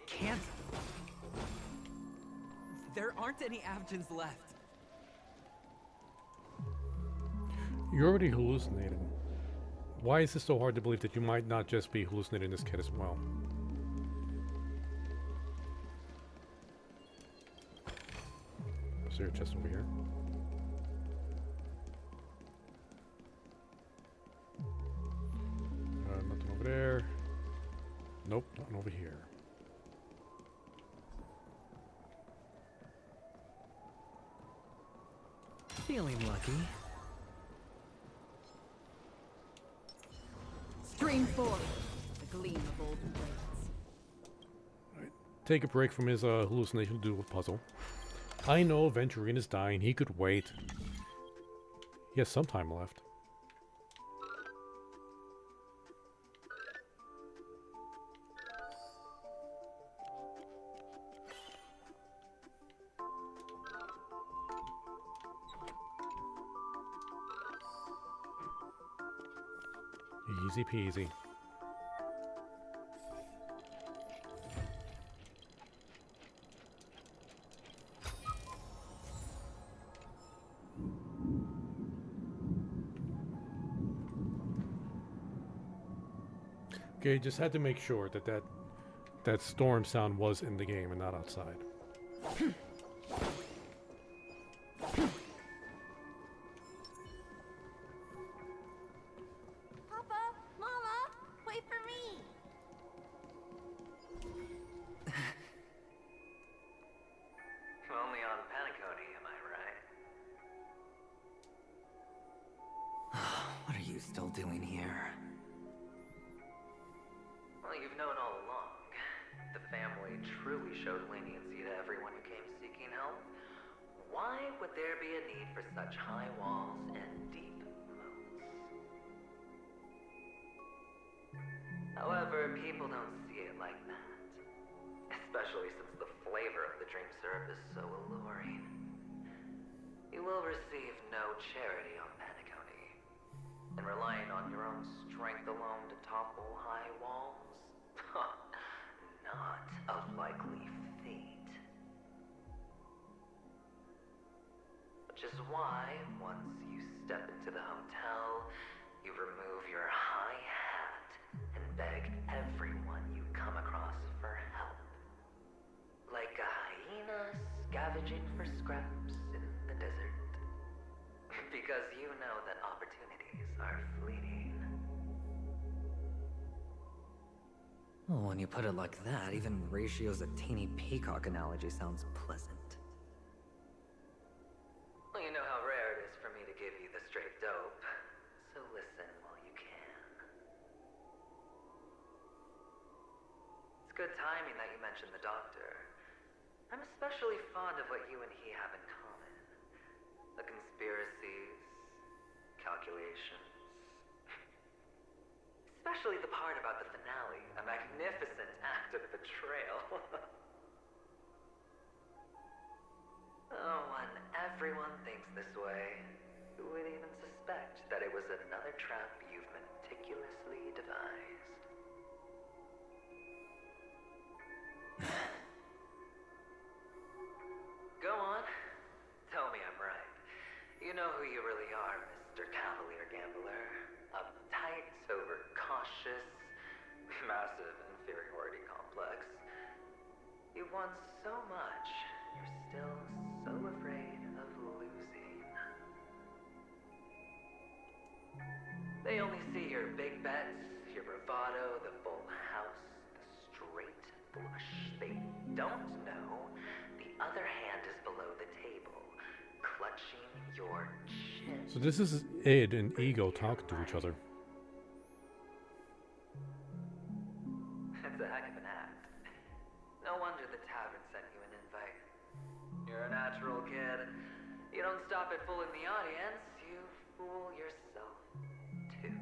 can't. There aren't any Avgens left. You're already hallucinating. Why is this so hard to believe that you might not just be hallucinating this kid as well? Is there a chest over here? Nothing over there. Nope, nothing over here. Feeling lucky. Stream forth, the gleam of old blades. Take a break from his hallucination to do a puzzle. I know Venturine is dying. He could wait. He has some time left. Easy peasy. Okay, just had to make sure that storm sound was in the game and not outside. Papa, Mama, wait for me. Only on Paniconi, am I right? What are you still doing here? Well, you've known all along. The family truly showed leniency to everyone who came seeking help. why would there be a need for such high walls and deep moats? However, people don't see it like that. Especially since the flavor of the dream syrup is so alluring. You will receive no charity on Paniconi. And relying on your own strength alone to topple high walls? Not a likely fate. Which is why, once you step into the hotel, you remove your high hat and beg everyone you come across for help. Like a hyena scavenging for scraps in the desert. Because you know that opportunities are fleeting. Oh, when you put it like that, even Ratio's a teeny peacock analogy sounds pleasant. Well, you know how rare it is for me to give you the straight dope, so listen while you can. It's good timing that you mentioned the doctor. I'm especially fond of what you and he have in common. The conspiracies, calculations. Especially the part about the finale, a magnificent act of betrayal. Oh, when everyone thinks this way, who would even suspect that it was another trap you've meticulously devised? Go on. Tell me I'm right. You know who you really are, Mr. Cavalier Gambler. Uptight, overcautious, massive inferiority complex. You want so much, you're still so afraid of losing. They only see your big bets, your bravado, the full house, the straight flush. They don't know the other hand is below the table, clutching your chin. So this is id and ego talking to each other. It's a heck of an act. No wonder the tavern sent you an invite. You're a natural kid. You don't stop at fooling the audience, you fool yourself, too.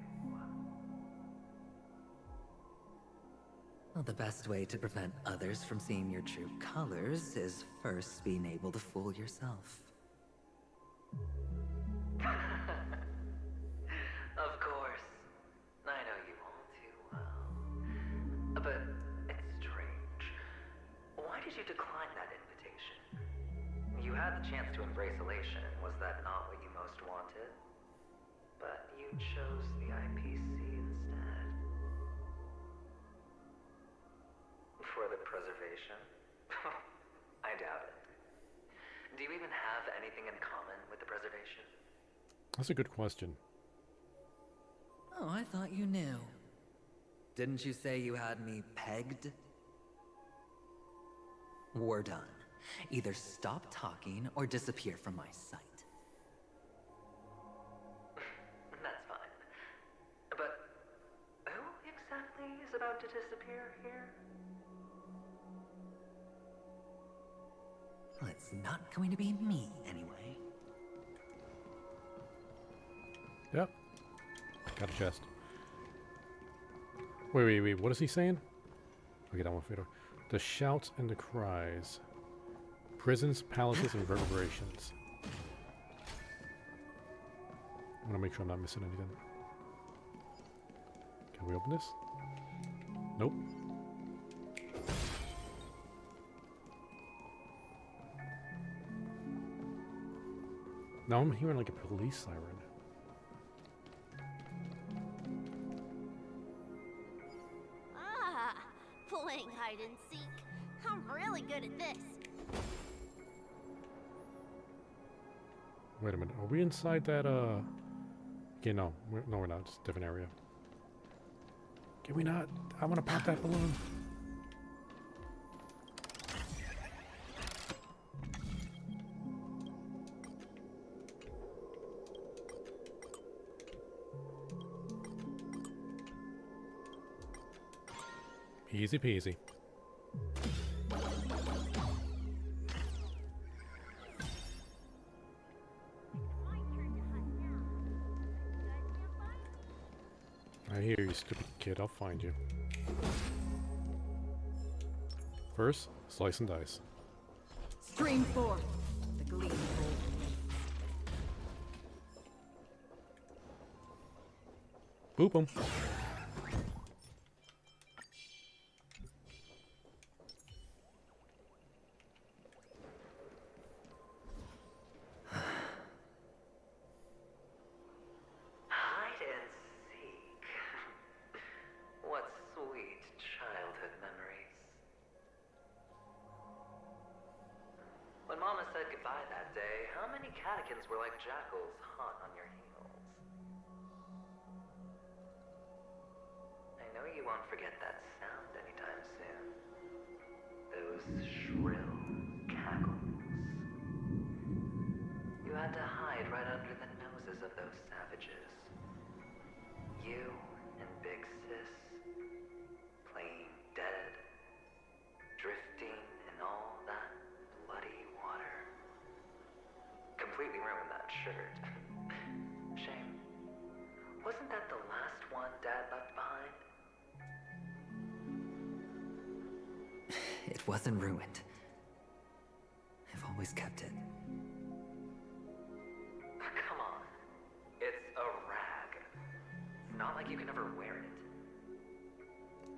Well, the best way to prevent others from seeing your true colors is first being able to fool yourself. Of course. I know you all too well. But it's strange. Why did you decline that invitation? You had the chance to embrace elation. Was that not what you most wanted? But you chose the IPC instead. For the preservation? I doubt it. Do you even have anything in common with the preservation? That's a good question. Oh, I thought you knew. Didn't you say you had me pegged? We're done. Either stop talking or disappear from my sight. That's fine. But who exactly is about to disappear here? Well, it's not going to be me, anyway. Yep. Got a chest. Wait. What is he saying? Okay, that one, Fedor. The shouts and the cries. Prisons, palaces, and reverberations. I want to make sure I'm not missing anything. Can we open this? Nope. Now I'm hearing like a police siren. Ah, playing hide and seek. I'm really good at this. Wait a minute. Are we inside that, Okay, no. We're not. It's a different area. Can we not? I want to pop that balloon. Easy peasy. I hear you, stupid kid. I'll find you. First, slice and dice. Stream forth the gleam. Boop 'em. Hide and seek. What sweet childhood memories. When Mama said goodbye that day, how many catechins were like jackals hot on your heels? I know you won't forget that sound anytime soon. Those shrill cackles. You had to hide right under the noses of those savages. You and Big Sis, playing dead, drifting in all that bloody water. Completely ruined that shirt. Shame. Wasn't that the last one Dad left behind? It wasn't ruined. I've always kept it. Come on. It's a rag. It's not like you can ever wear it.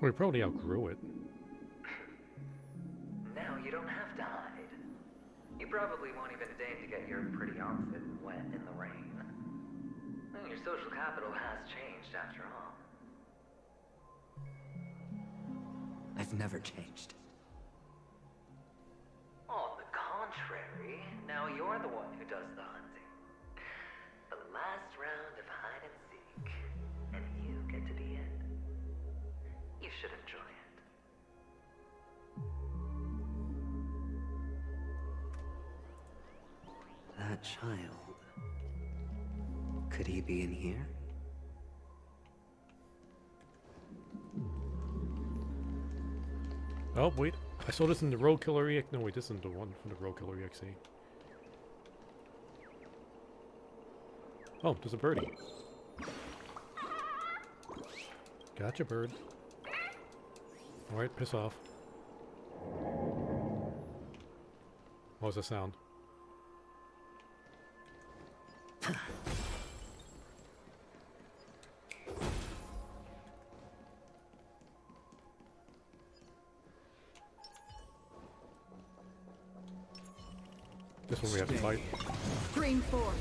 We probably outgrew it. Now you don't have to hide. You probably won't even deign to get your pretty outfit wet in the rain. Well, your social capital has changed after all. I've never changed. On the contrary, now you're the one who does the hunting. The last round of hide and seek, and you get to be it. You should enjoy it. That child. Could he be in here? Oh, wait. I saw this in the Road Killer EX. No, wait, this isn't the one from the Road Killer EXE. Oh, there's a birdie. Gotcha, bird. Alright, piss off. What was the sound? This one we have to fight. Stream forth.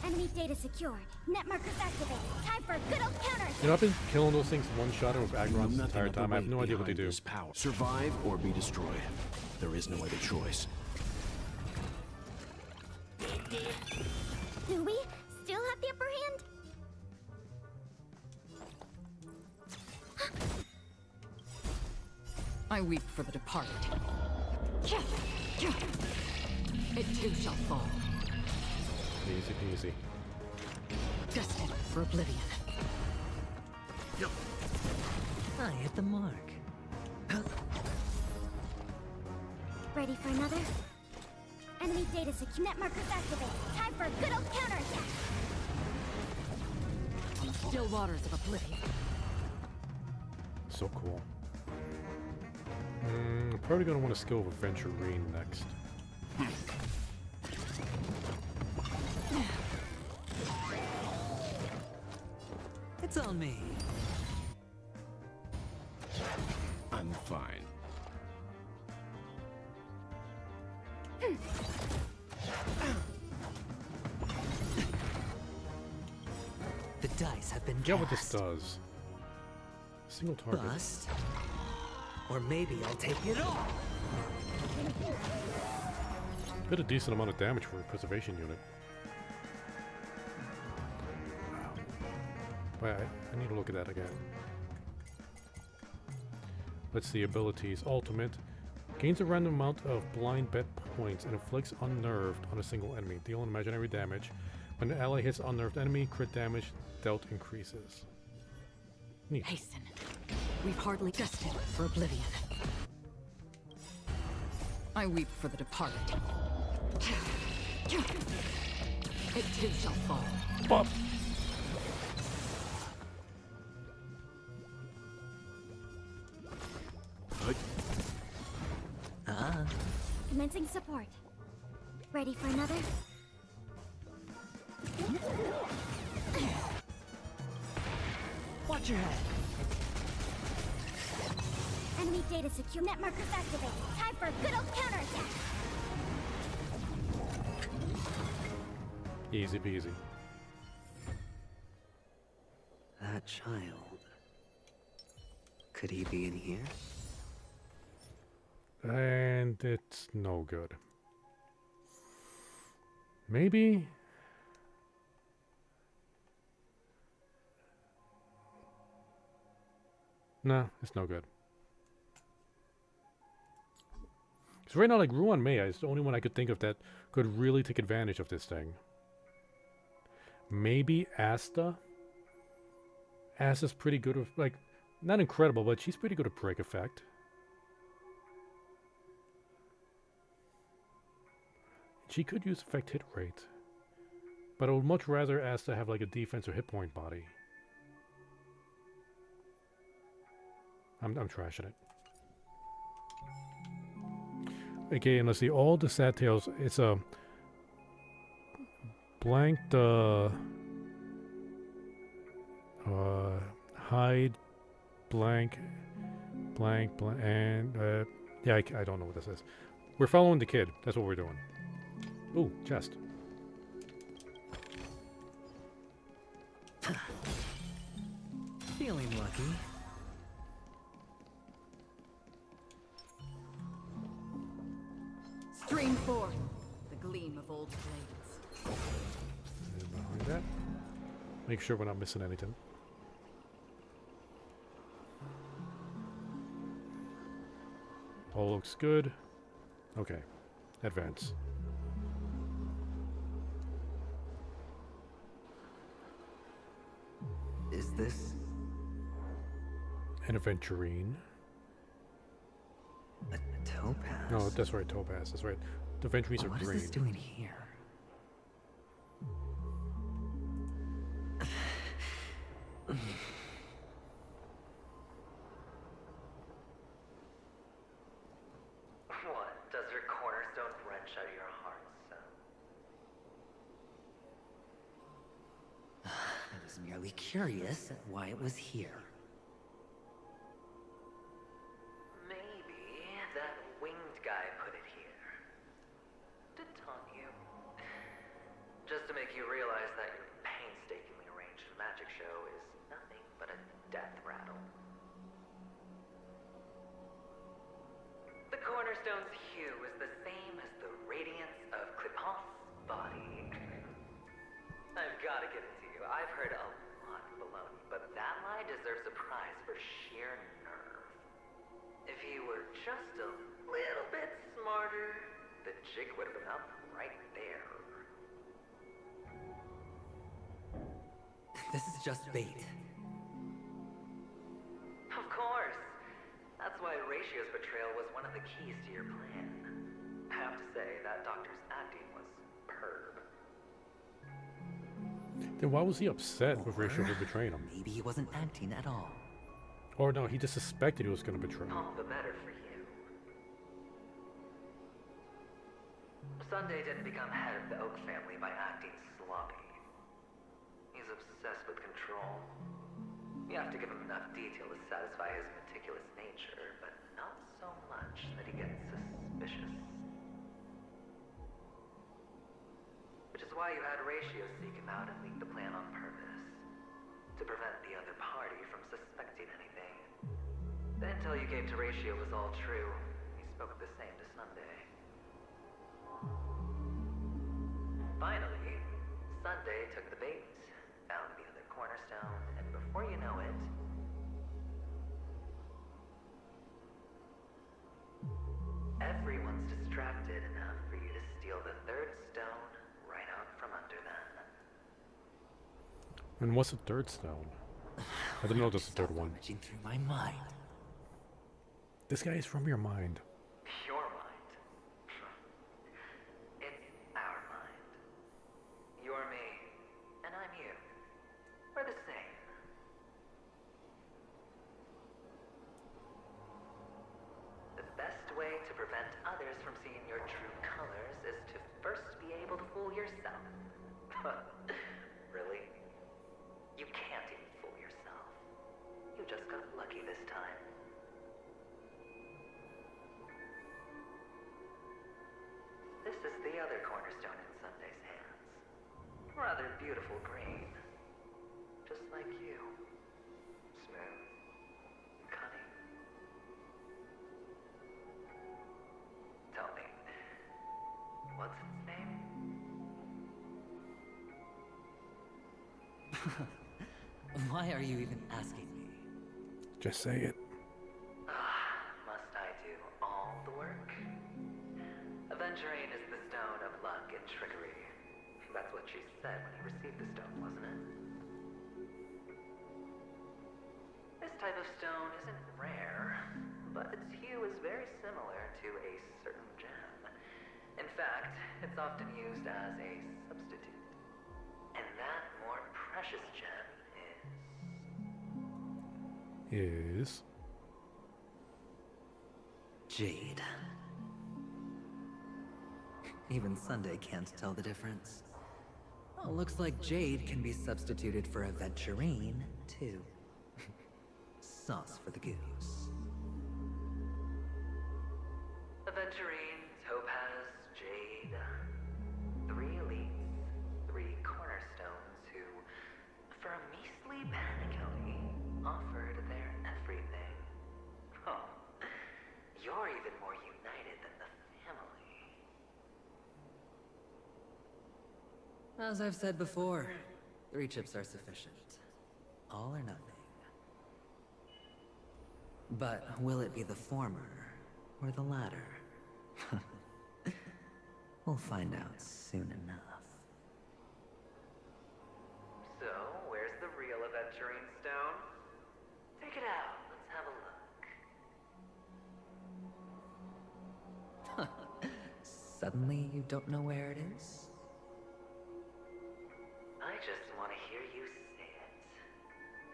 Enemy data secured. Net markers activated. Time for a good old counterattack. You know, I've been killing those things one-shotting with Agrons the entire time. I have no idea what they do. Power. Survive or be destroyed. There is no other choice. Do we still have the upper hand? I weep for the departed. It too shall fall. Easy peasy. Destined for oblivion. I hit the mark. Ready for another? Enemy data secure. Net markers activated. Time for a good old counterattack. On the still waters of oblivion. So cool. I'm probably going to want to skill of Aventurine next. It's on me. I'm fine. The dice have been cast. Yeah, what this does. Single target. Bust. Or maybe I'll take it all. Did a decent amount of damage for a preservation unit. Wow. Wait, I need to look at that again. Let's see, abilities. Ultimate. Gains a random amount of blind bet points and inflicts unnerved on a single enemy, dealing imaginary damage. When the ally hits unnerved enemy, crit damage dealt increases. Neat. Hasten. We've hardly destined for oblivion. I weep for the departed. It too shall fall. Bop. Commencing support. Ready for another? Watch your head. Enemy data secure. Net markers activated. Time for a good old counterattack. Easy peasy. That child. Could he be in here? And it's no good. Maybe? No, it's no good. So right now, like, Ruan Maya is the only one I could think of that could really take advantage of this thing. Maybe Asta? Asta's pretty good with, like, not incredible, but she's pretty good at break effect. She could use effect hit rate. But I would much rather Asta have, like, a defense or hit point body. I'm trashing it. Okay, and let's see, all the sad tales, it's a blank the hide blank and yeah, I don't know what this is. We're following the kid. That's what we're doing. Ooh, chest. Feeling lucky. Stream forth the gleam of old blades. And behind that, make sure we're not missing anything. All looks good. Okay, advance. Is this An aventurine. a topaz? No, that's right, topaz. That's right. The aventurines are What green. is this doing here? What? Does your cornerstone wrench out your heart, son? I was merely curious at why it was here. Maybe that winged guy put it here. To taunt you. Just to make you realize that your painstakingly arranged magic show is nothing but a death rattle. The cornerstone's hue is the same as the radiance of Cliphoff's body. I've got to give it to you. I've heard a lot of baloney, but that lie deserves a prize for sheer nerve. If you were just a little bit smarter, the jig would have been up right there. This is just bait. Of course. That's why Ratio's betrayal was one of the keys to your plan. I have to say, that doctor's acting was superb. Then why was he upset with Ratio for betraying him? Maybe he wasn't acting at all. Or no, he just suspected he was going to betray him. All the better for you. Sunday didn't become head of the Oak family by acting sloppy. He's obsessed with control. You have to give him enough detail to satisfy his meticulous nature, but not so much that he gets suspicious. Which is why you had Ratio seek him out and leak the plan on purpose. To prevent the other party from suspecting anything. The intel you gave to Ratio was all true. He spoke the same to Sunday. Finally, Sunday took the bait, found the other cornerstone, and before you know it, everyone's distracted enough for you to steal the third stone right out from under them. And what's the third stone? I didn't know there's a third one. Rummaging through my mind. This guy is from your mind. Your mind. way to prevent others from seeing your true colors is to first be able to fool yourself. Really? You can't even fool yourself. You just got lucky this time. This is the other cornerstone in Sunday's hands. Rather beautiful green. Just like you. Smooth. Cunning. Tell me, what's its name? Why are you even asking me? Just say it. Must I do all the work? Aventurine is the stone of luck and trickery. That's what she said when you received the stone, wasn't it? This type of stone isn't rare, but its hue is very similar to a certain gem. In fact, it's often used as a substitute. And that more precious gem Is Jade. Even Sunday can't tell the difference. Oh, looks like Jade can be substituted for Aventurine, too. Sauce for the goose. Aventurine, Topaz, Jade. 3 elites, 3 cornerstones who, for a measly penny, offered their everything. Oh, you're even more united than the family. As I've said before, 3 chips are sufficient. All or nothing. But will it be the former or the latter? We'll find out soon enough. So, where's the real Aventurine stone? Take it out. Let's have a look. Suddenly you don't know where it is? I just want to hear you say it.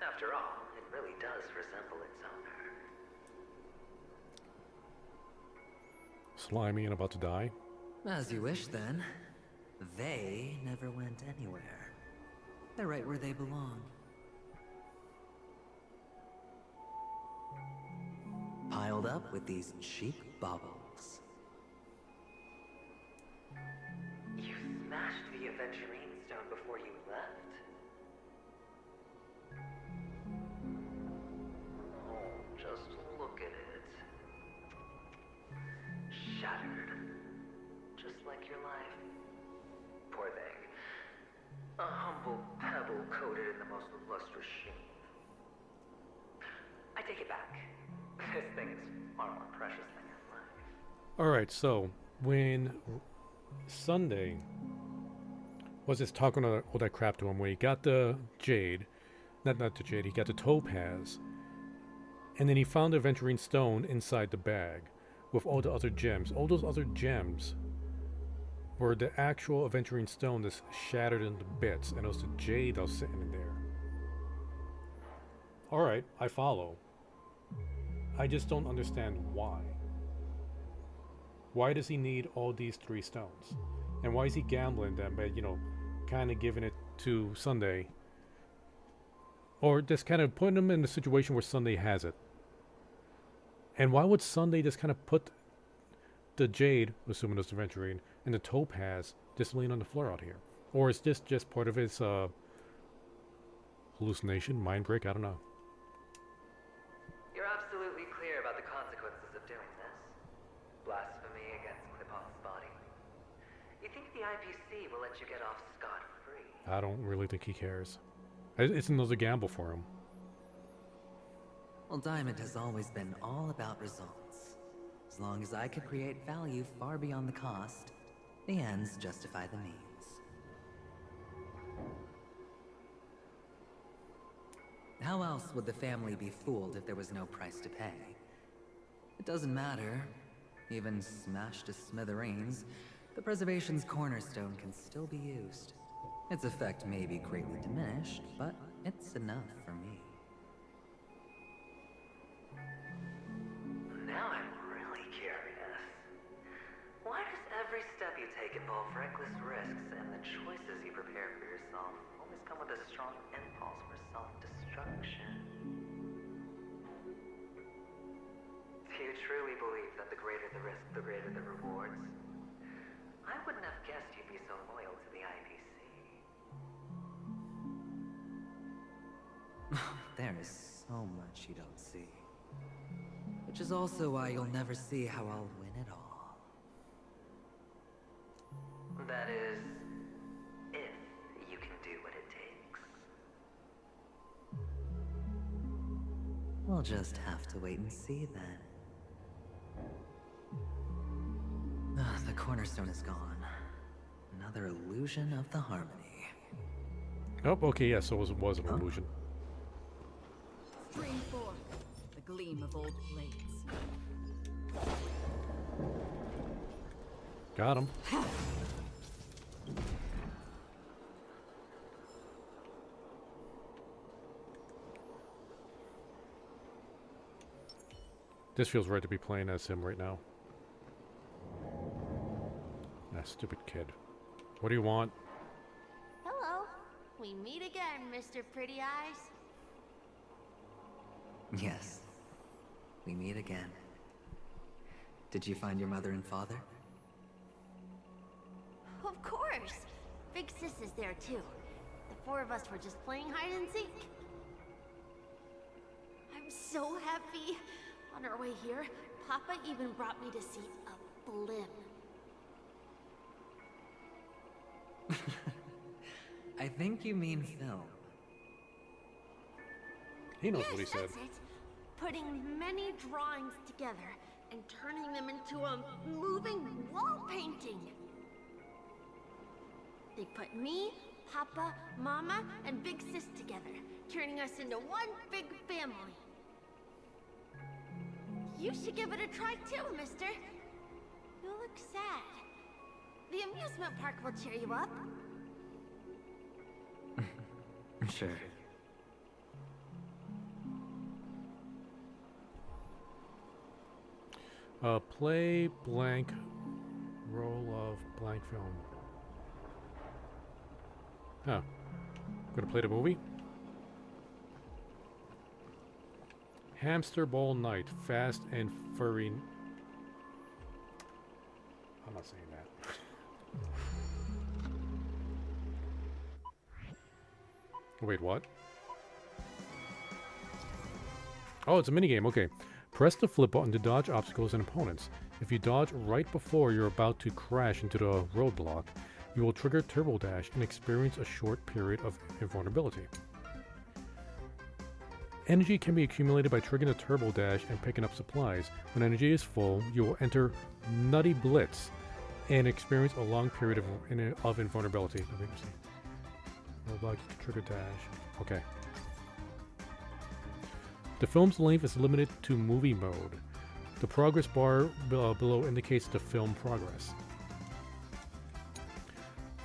After all, it really does resemble its owner. slimy and about to die? As you wish, then. They never went anywhere. They're right where they belong. Piled up with these cheap baubles. You smashed the Aventurine stone before you left? Oh, just look at it. Shattered. Just like your life. Poor thing. A humble pebble coated in the most lustrous sheen. I take it back. This thing is far more precious than your life. Alright, so when Sunday was just talking all that crap to him, when he got the jade, not the jade, he got the topaz, and then he found the aventurine stone inside the bag with all the other gems. All those other gems were the actual aventurine stone that's shattered into bits, and it was the jade that was sitting in there. Alright, I follow. I just don't understand why. Why does he need all these 3 stones? And why is he gambling them by, kind of giving it to Sunday? Or just kind of putting him in a situation where Sunday has it? And why would Sunday just kind of put the jade, assuming it's aventurine, and the topaz just laying on the floor out here? Or is this just part of his hallucination, mind break? I don't know. You're absolutely clear about the consequences of doing this. Blasphemy against Clipon's body. You think the IPC will let you get off scot-free? I don't really think he cares. It's another gamble for him. Well, Diamond has always been all about results. As long as I could create value far beyond the cost, the ends justify the means. How else would the family be fooled if there was no price to pay? It doesn't matter. Even smashed to smithereens, the preservation's cornerstone can still be used. Its effect may be greatly diminished, but it's enough for me. Now I'm really curious. you take involve reckless risks, and the choices you prepare for yourself always come with a strong impulse for self-destruction. Do you truly believe that the greater the risk, the greater the rewards? I wouldn't have guessed you'd be so loyal to the IPC. There is so much you don't see. Which is also why you'll never see how I'll win it all. That is, if you can do what it takes. We'll just have to wait and see then. The cornerstone is gone. Another illusion of the harmony. Oh, okay, yes, so it was an illusion. Spring forth, the gleam of old blades. Got him. This feels right to be playing as him right now. That stupid kid. What do you want? Hello. We meet again, Mr. Pretty Eyes. Yes. We meet again. Did you find your mother and father? Of course. Big Sis is there too. The four of us were just playing hide and seek. I'm so happy. On our way here, Papa even brought me to see a blimp. I think you mean film. He knows Yes, what he said. that's it. Putting many drawings together and turning them into a moving wall painting. They put me, Papa, Mama, and Big Sis together, turning us into one big family. You should give it a try too, mister. You look sad. The amusement park will cheer you up. Sure. Play blank roll of blank film. Huh. Gonna play the movie? Hamster Ball Night, Fast and Furry. I'm not saying that. Wait, what? Oh, it's a minigame. Okay. Press the flip button to dodge obstacles and opponents. If you dodge right before you're about to crash into the roadblock, you will trigger Turbo Dash and experience a short period of invulnerability. Energy can be accumulated by triggering the Turbo Dash and picking up supplies. When energy is full, you will enter Nutty Blitz and experience a long period of invulnerability. Let me see. Roadblock, trigger dash. Okay. The film's length is limited to movie mode. The progress bar below indicates the film progress.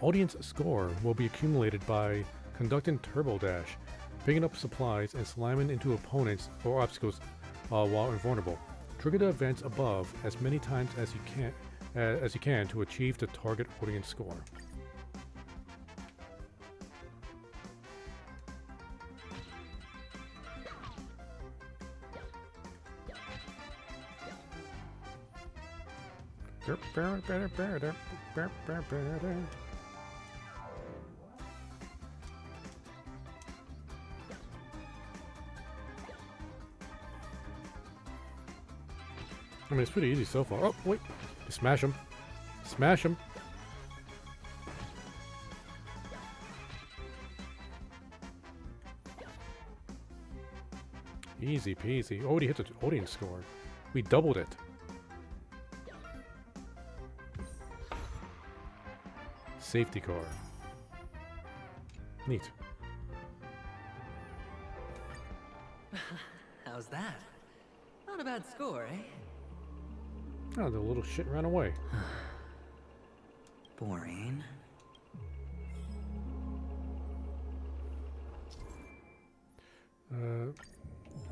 Audience score will be accumulated by conducting Turbo Dash, picking up supplies, and slamming into opponents or obstacles while invulnerable. Trigger the events above as many times as you can to achieve the target audience score. I mean, it's pretty easy so far. Oh, wait. Smash him. Smash him. Easy peasy. Oh, he hit the audience score. We doubled it. Safety car. Neat. How's that? Not a bad score, eh? Oh, the little shit ran away. Boring.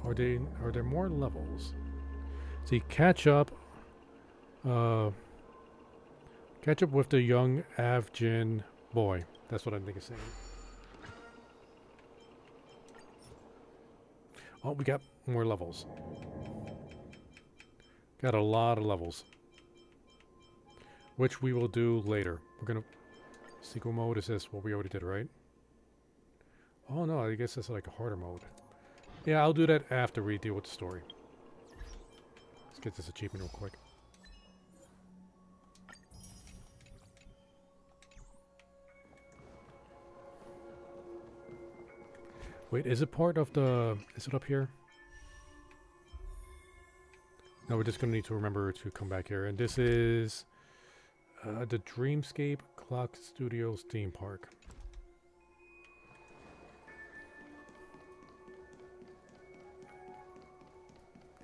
Are there more levels? See, catch up Catch up with the young Avjin boy. That's what I think it's saying. Oh, we got more levels. Got a lot of levels. Which we will do later. We're gonna... Sequel mode is this what we already did, right? Oh no, I guess that's like a harder mode. Yeah, I'll do that after we deal with the story. Let's get this achievement real quick. Wait, is it part of the... Is it up here? No, we're just going to need to remember to come back here. And this is... the Dreamscape Clock Studios theme park.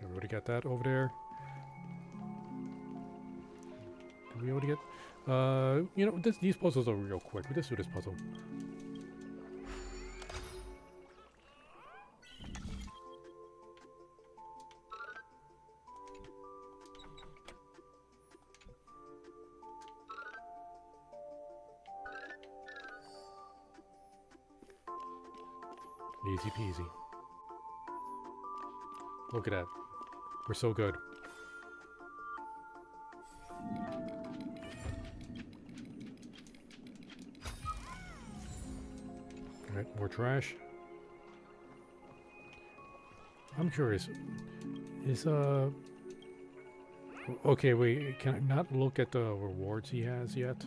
Everybody got that over there? Did we already get... you know, these puzzles are real quick. We just do this puzzle. Easy peasy. Look at that. We're so good. Alright, more trash. I'm curious. Is, okay, wait. Can I not look at the rewards he has yet?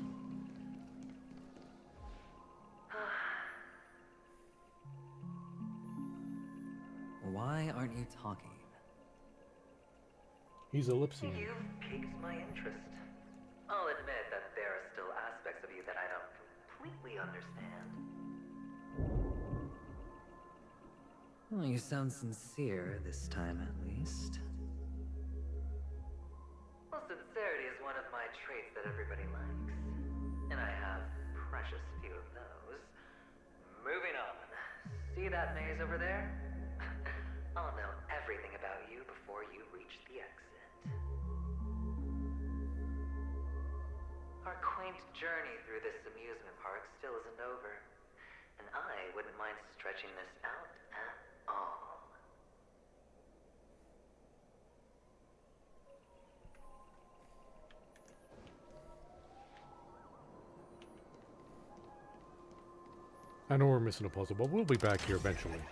Why aren't you talking? He's ellipsing. You've piqued my interest. I'll admit that there are still aspects of you that I don't completely understand. Well, you sound sincere this time, at least. Well, sincerity is one of my traits that everybody likes. And I have precious few of those. Moving on. See that maze over there? I'll know everything about you before you reach the exit. Our quaint journey through this amusement park still isn't over. And I wouldn't mind stretching this out at all. I know we're missing a puzzle, but we'll be back here eventually.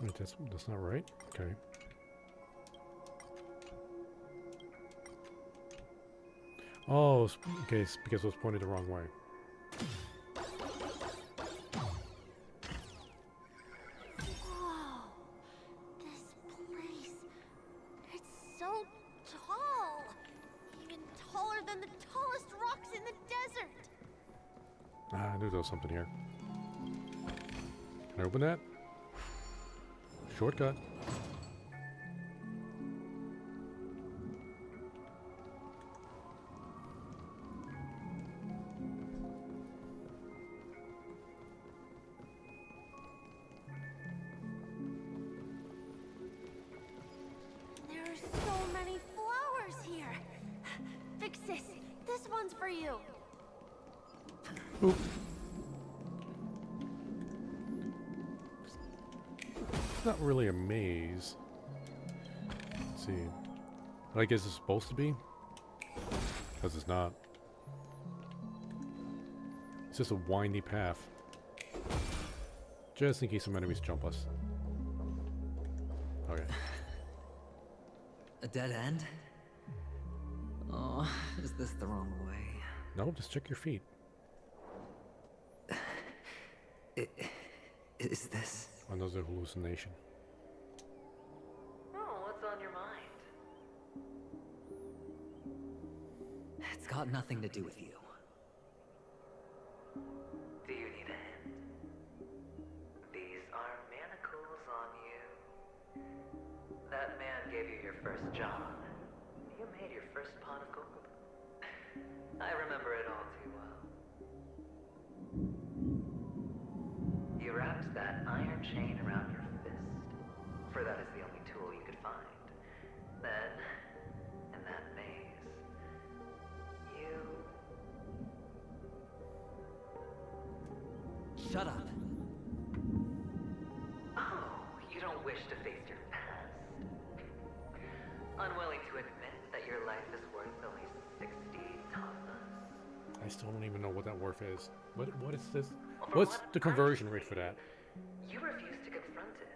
Wait, that's not right? Okay. Oh, okay, it's because it was pointed the wrong way. Whoa. This place. It's so tall. Even taller than the tallest rocks in the desert. Ah, I knew there was something here. Can I open that? Shortcut. There are so many flowers here. Fix this. This one's for you. Oop. It's not really a maze. Let's see. I guess it's supposed to be. Because it's not. It's just a windy path. Just in case some enemies jump us. Okay. A dead end? Oh, is this the wrong way? No, just check your feet. Is this... Another hallucination. Oh, what's on your mind? It's got nothing to do with you. Do you need a hint? These are manacles on you. That man gave you your first job. You made your first pot of gold. I remember it all too well. wrapped that iron chain around your fist, for that is the only tool you could find. Then, in that maze, you... Shut up. Oh, you don't wish to face your past? Unwilling to admit that your life is worth only 60 tamas? I still don't even know what that worth is. What is this? Well, from What's what the I conversion can rate for see, that? You refuse to confront it,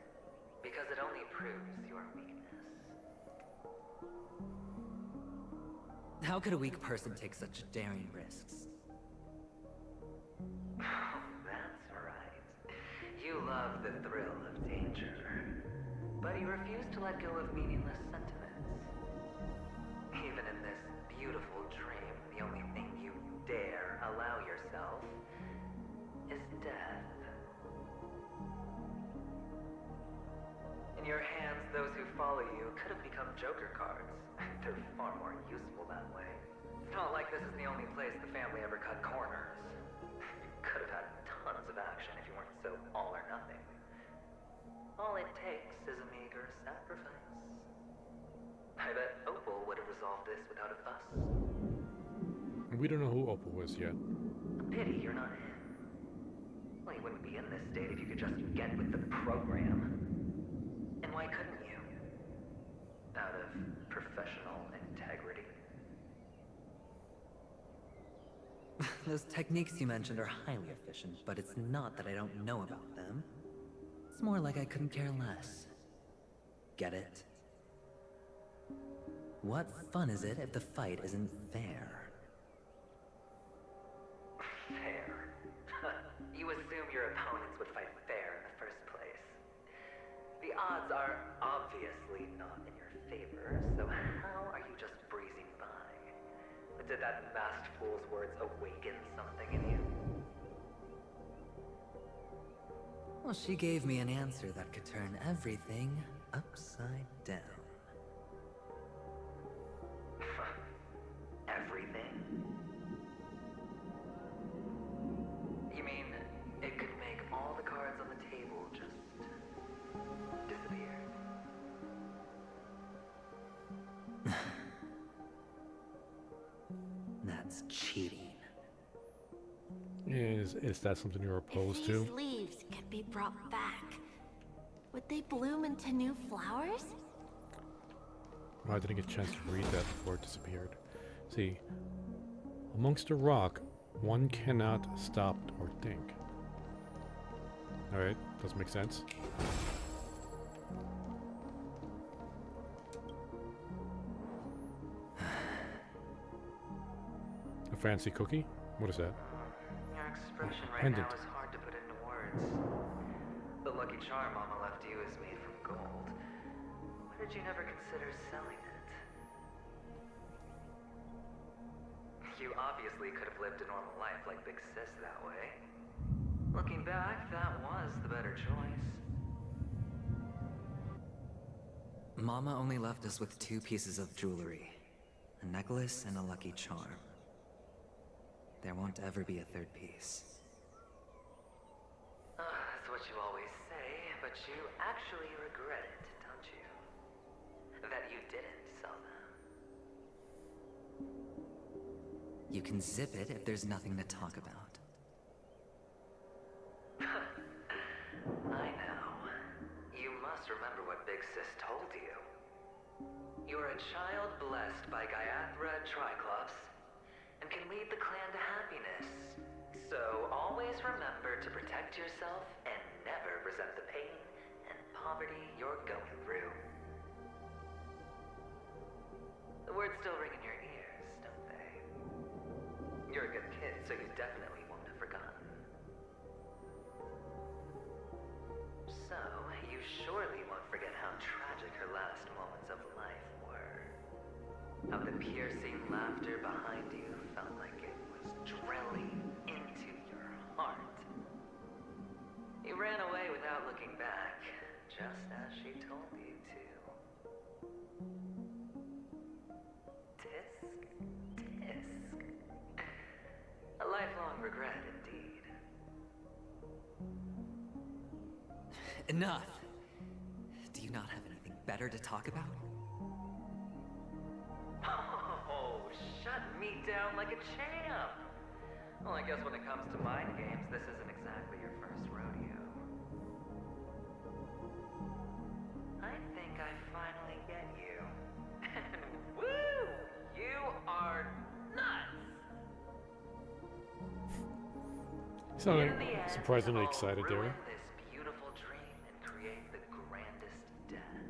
because it only proves your weakness. How could a weak person take such daring risks? That's right. You love the thrill of danger. But you refuse to let go of meaningless sentiments. Even in this beautiful dream, the only thing you dare allow yourself is death. In your hands, those who follow you could have become Joker cards. They're far more useful that way. It's not like this is the only place the family ever cut corners. You could have had tons of action if you weren't so all or nothing. All it takes is a meager sacrifice. I bet Opal would have resolved this without a fuss. We don't know who Opal is yet. A pity you're not him. Well, you wouldn't be in this state if you could just get with the program. And why couldn't you? Out of professional integrity. Those techniques you mentioned are highly efficient, but it's not that I don't know about them. It's more like I couldn't care less. Get it? What fun is it if the fight isn't fair? Fair? You assume your opponents would fight fair in the first place. The odds are obviously not in your favor, so how are you just breezing by? Did that masked fool's words awaken something in you? Well, she gave me an answer that could turn everything upside down. Everything? You mean it could make all the cards on the table just disappear? That's cheating. Is that something you're opposed If to? these leaves could be brought back, would they bloom into new flowers? Oh, I didn't get a chance to read that before it disappeared. See, amongst the rock, one cannot stop or think. Alright, does make sense. A fancy cookie? What is that? Your expression right Pendant. now is hard to put into words. The lucky charm Mama left you is made from gold. Why did you never consider selling it? You obviously could have lived a normal life like Big Sis that way. Looking back, that was the better choice. Mama only left us with 2 pieces of jewelry. A necklace and a lucky charm. There won't ever be a 3rd piece. That's what you always say, but you actually regret it, don't you? That you didn't sell them. You can zip it if there's nothing to talk about. I know. You must remember what Big Sis told you. You're a child blessed by Gaiathra Triclops, and can lead the clan to happiness. So always remember to protect yourself and never resent the pain and poverty you're going through. The words still ring in your ears, don't they? You're a good kid, so you definitely won't have forgotten. So, you surely won't forget how tragic her last moments of life were. How the piercing laughter behind you felt like it was drilling into your heart. You ran away without looking back, just as she told you to. Tisk, tisk. A lifelong regret indeed. enough. Do you not have anything better to talk about? Oh, shut me down like a champ. Well, I guess when it comes to mind games, this isn't exactly your first rodeo. I think I finally get you. And woo! You are nuts! You sound In the end, surprisingly I'll excited there. ruin this beautiful dream and create the grandest death.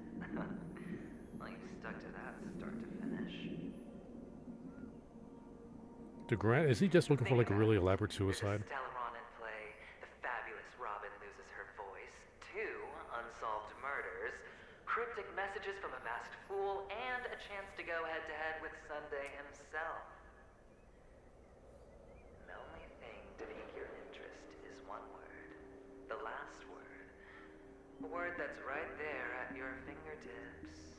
Well, you stuck to that start to finish. Is he just looking for like a really elaborate suicide? Stellaron in play, the fabulous Robin loses her voice, 2 unsolved murders, cryptic messages from a masked fool, and a chance to go head-to-head with Sunday himself. The only thing to pique your interest is one word. The last word. A word that's right there at your fingertips.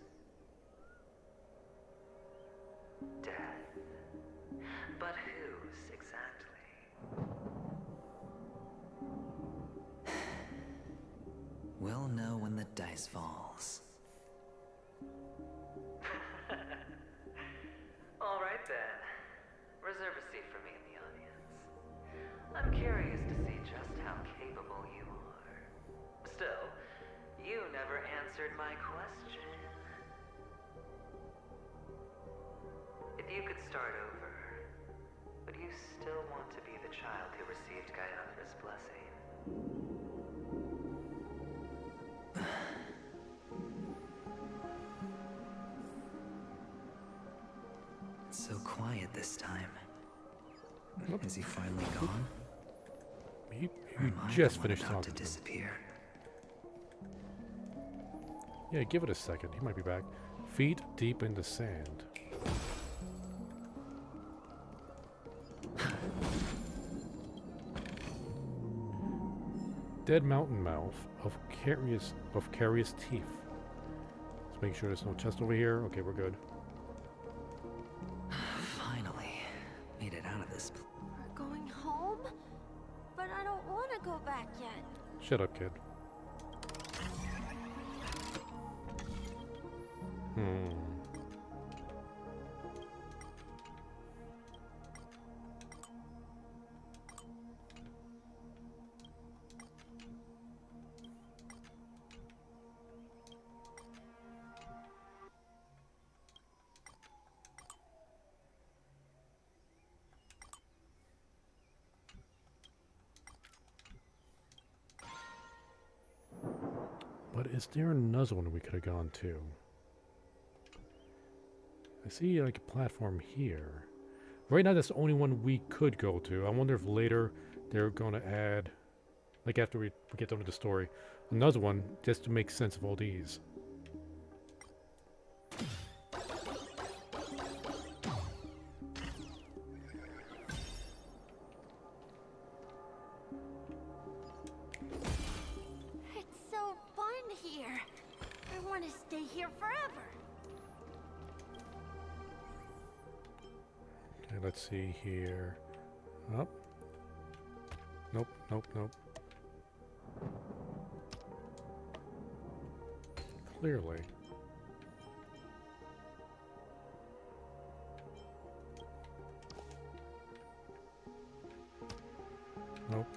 Death. But whose exactly? We'll know when the dice falls. All right then. Reserve a seat for me in the audience. I'm curious to see just how capable you are. Still, you never answered my question. If you could start over, would you still want to be the child who received Gaiathra's blessing? It's so quiet this time. Is he finally gone? He Or am I just the one finished about talking. to disappear. Yeah, give it a second. He might be back. Feet deep in the sand. Dead mountain mouth of carious teeth. Let's make sure there's no chest over here. Okay, we're good. Finally, made it out of this. We're going home? But I don't want to go back yet. Shut up, kid. But is there another one we could have gone to? I see like a platform here. Right now that's the only one we could go to. I wonder if later they're going to add, like after we get done with the story, another one just to make sense of all these. It's so fun here. I want to stay here forever. Okay, let's see here. Up. Nope, nope, nope. Clearly. Nope.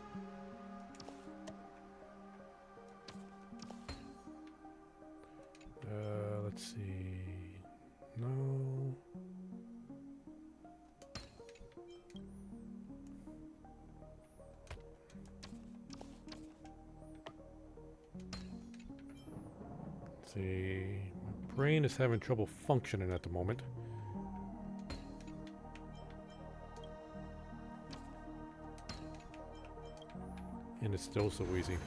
Let's see. No. Let's see. My brain is having trouble functioning at the moment. And it's still so easy.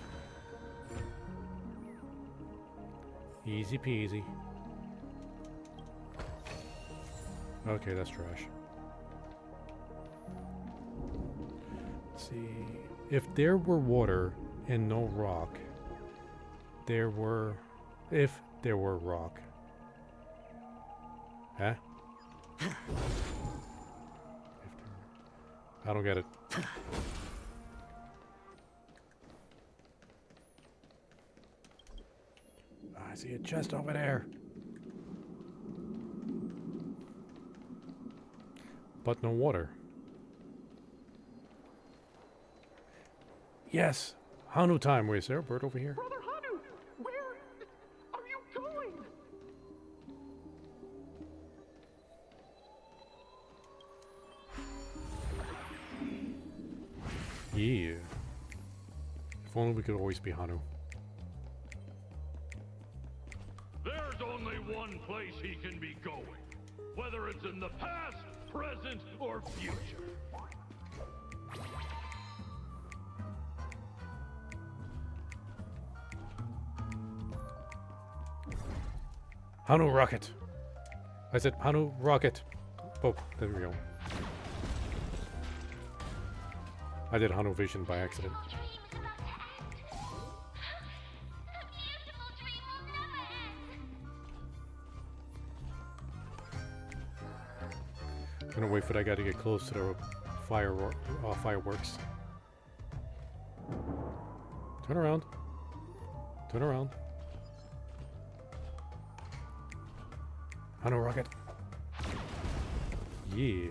Easy peasy. Okay, that's trash. Let's see. If there were water and no rock, there were... If there were rock. Huh? If there were... I don't get it. see a chest over there. But no water. Yes! Hanu time. Wait, is there a bird over here? Brother Hanu, where are you going? Yeah. If only we could always be Hanu. There's only one place he can be going. Whether it's in the past, present, or future. Hanu rocket. I said Hanu rocket. Oh, there we go. I did Hanu vision by accident. I'm gonna wait for that guy to get close to the fireworks. Turn around. Turn around. Hanu rocket. Yeah.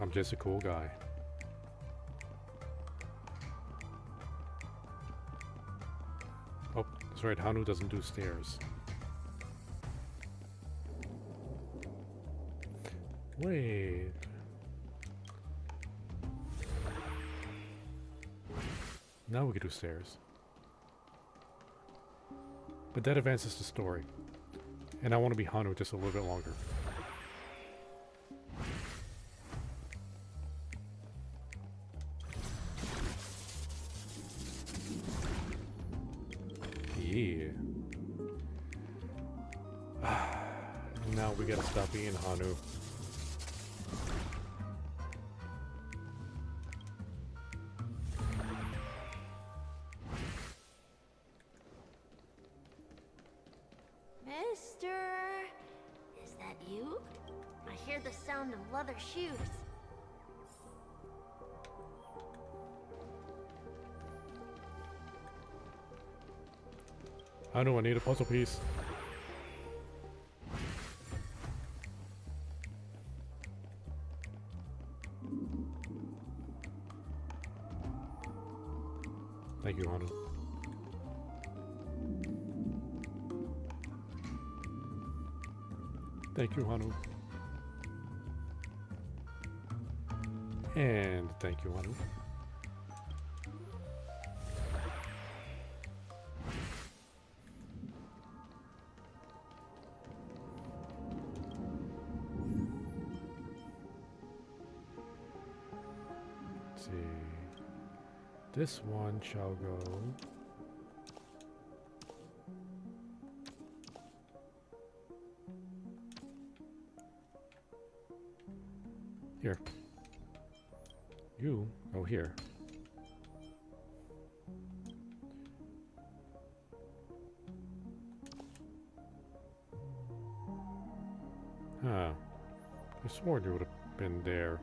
I'm just a cool guy. Oh, that's right. Hanu doesn't do stairs. Wait. Now we can do stairs. But that advances the story. And I want to be Hanu just a little bit longer. Yeah. Now we gotta stop being Hanu. Mister, is that you? I hear the sound of leather shoes. Hanu, I need a puzzle piece. Thank you, Hanu. Thank you, Hanu. And thank you, Hanu. Let's see. This one shall go. Here. You go here. Huh. I swore it would have been there.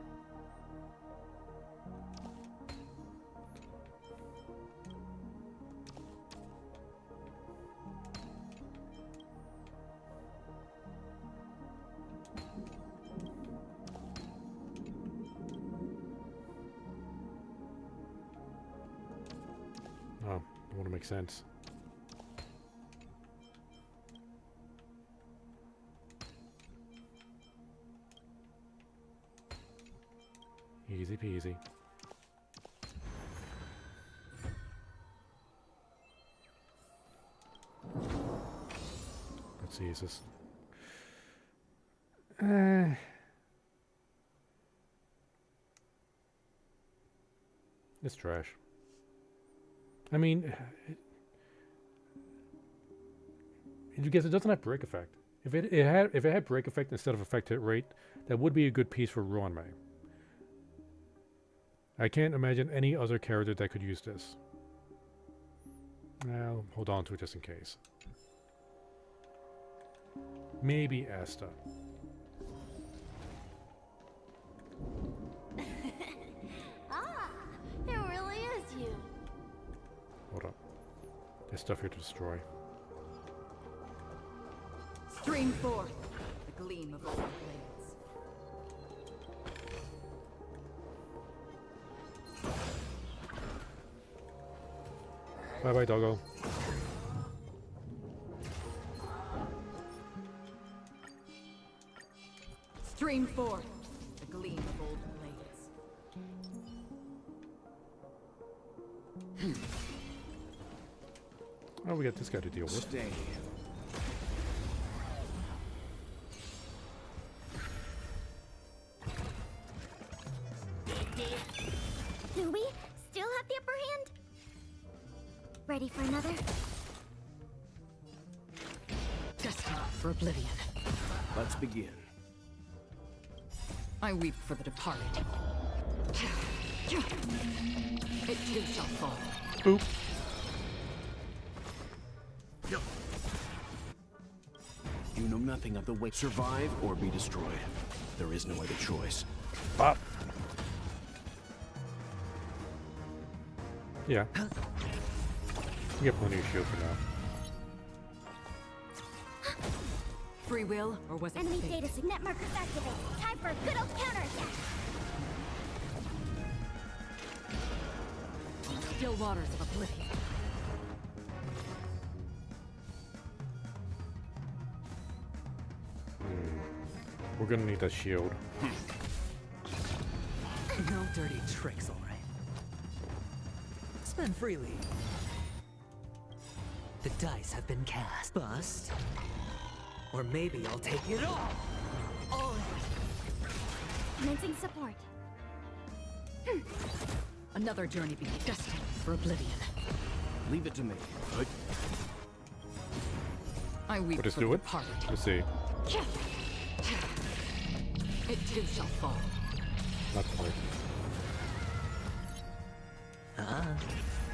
Oh, that wouldn't make sense. Easy peasy. Let's see, is this... It's trash. I mean, you guess it doesn't have break effect. If it had break effect instead of effect hit rate, that would be a good piece for Ruanmei. I can't imagine any other character that could use this. I'll hold on to it just in case. Maybe Asta. Ah, it really is you. stuff here to destroy. Stream forth the gleam of old blades. Bye bye, doggo. Stream forth the gleam of old blades. Oh, we got this guy to deal with. Stay. Do we still have the upper hand? Ready for another? Destined for oblivion. Let's begin. I weep for the departed. It too shall fall. Boop. You know nothing of the way. Survive or be destroyed. There is no other choice. Bop. Yeah. We get plenty of shield for now. Free will, or was it Enemy fate? data signet markers activated. Time for a good old counterattack. On the still waters of oblivion. We're gonna need that shield. No dirty tricks, all right. Spend freely. The dice have been cast. Bust. Or maybe I'll take it all. All in. Commencing support. Another journey being destined for oblivion. Leave it to me. Good. I weep What is for do the it? departed. Let's see. It too shall fall. Not quite.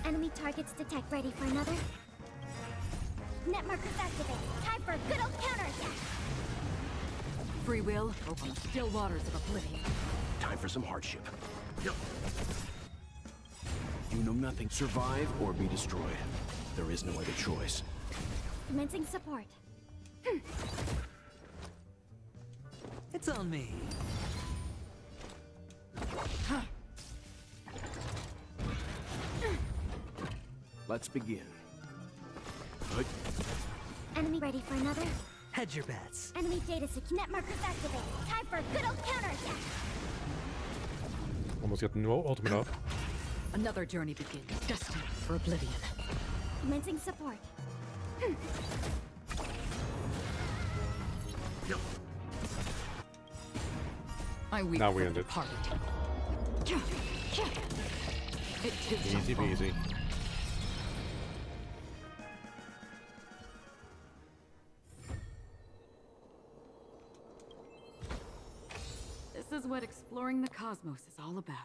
Enemy targets detect. Ready for another? Net markers activated. Time for a good old counterattack. Free will, or on the still waters of oblivion. Time for some hardship. You know nothing. Survive or be destroyed. There is no other choice. Commencing support. It's on me. Let's begin. Good. Enemy ready for another? Hedge your bets. Enemy data signet markers activated. Time for a good old counterattack. Almost got the new ultimate up. Another journey begins, destined for oblivion. Commencing support. I weep Now we for end the it. departed. It too shall Easy fall. peasy. This is what exploring the cosmos is all about.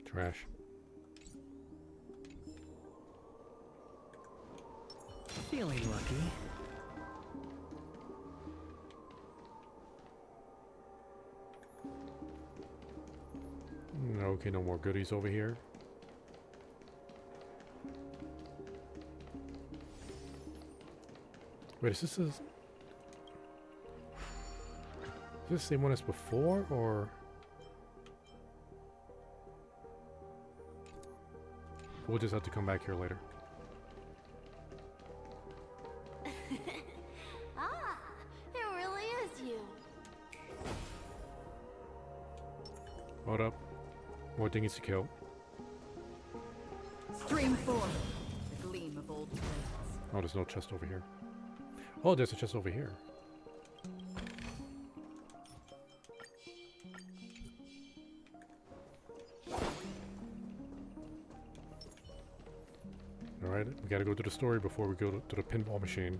Trash. Feeling lucky. Okay, no more goodies over here. Wait, is this the same one as before, or we'll just have to come back here later? Ah, it really is you. Hold up. More things to kill. Stream forth the gleam of old blades. Oh, there's no chest over here. Oh, there's a chest over here. Alright, we gotta go to the story before we go to the pinball machine.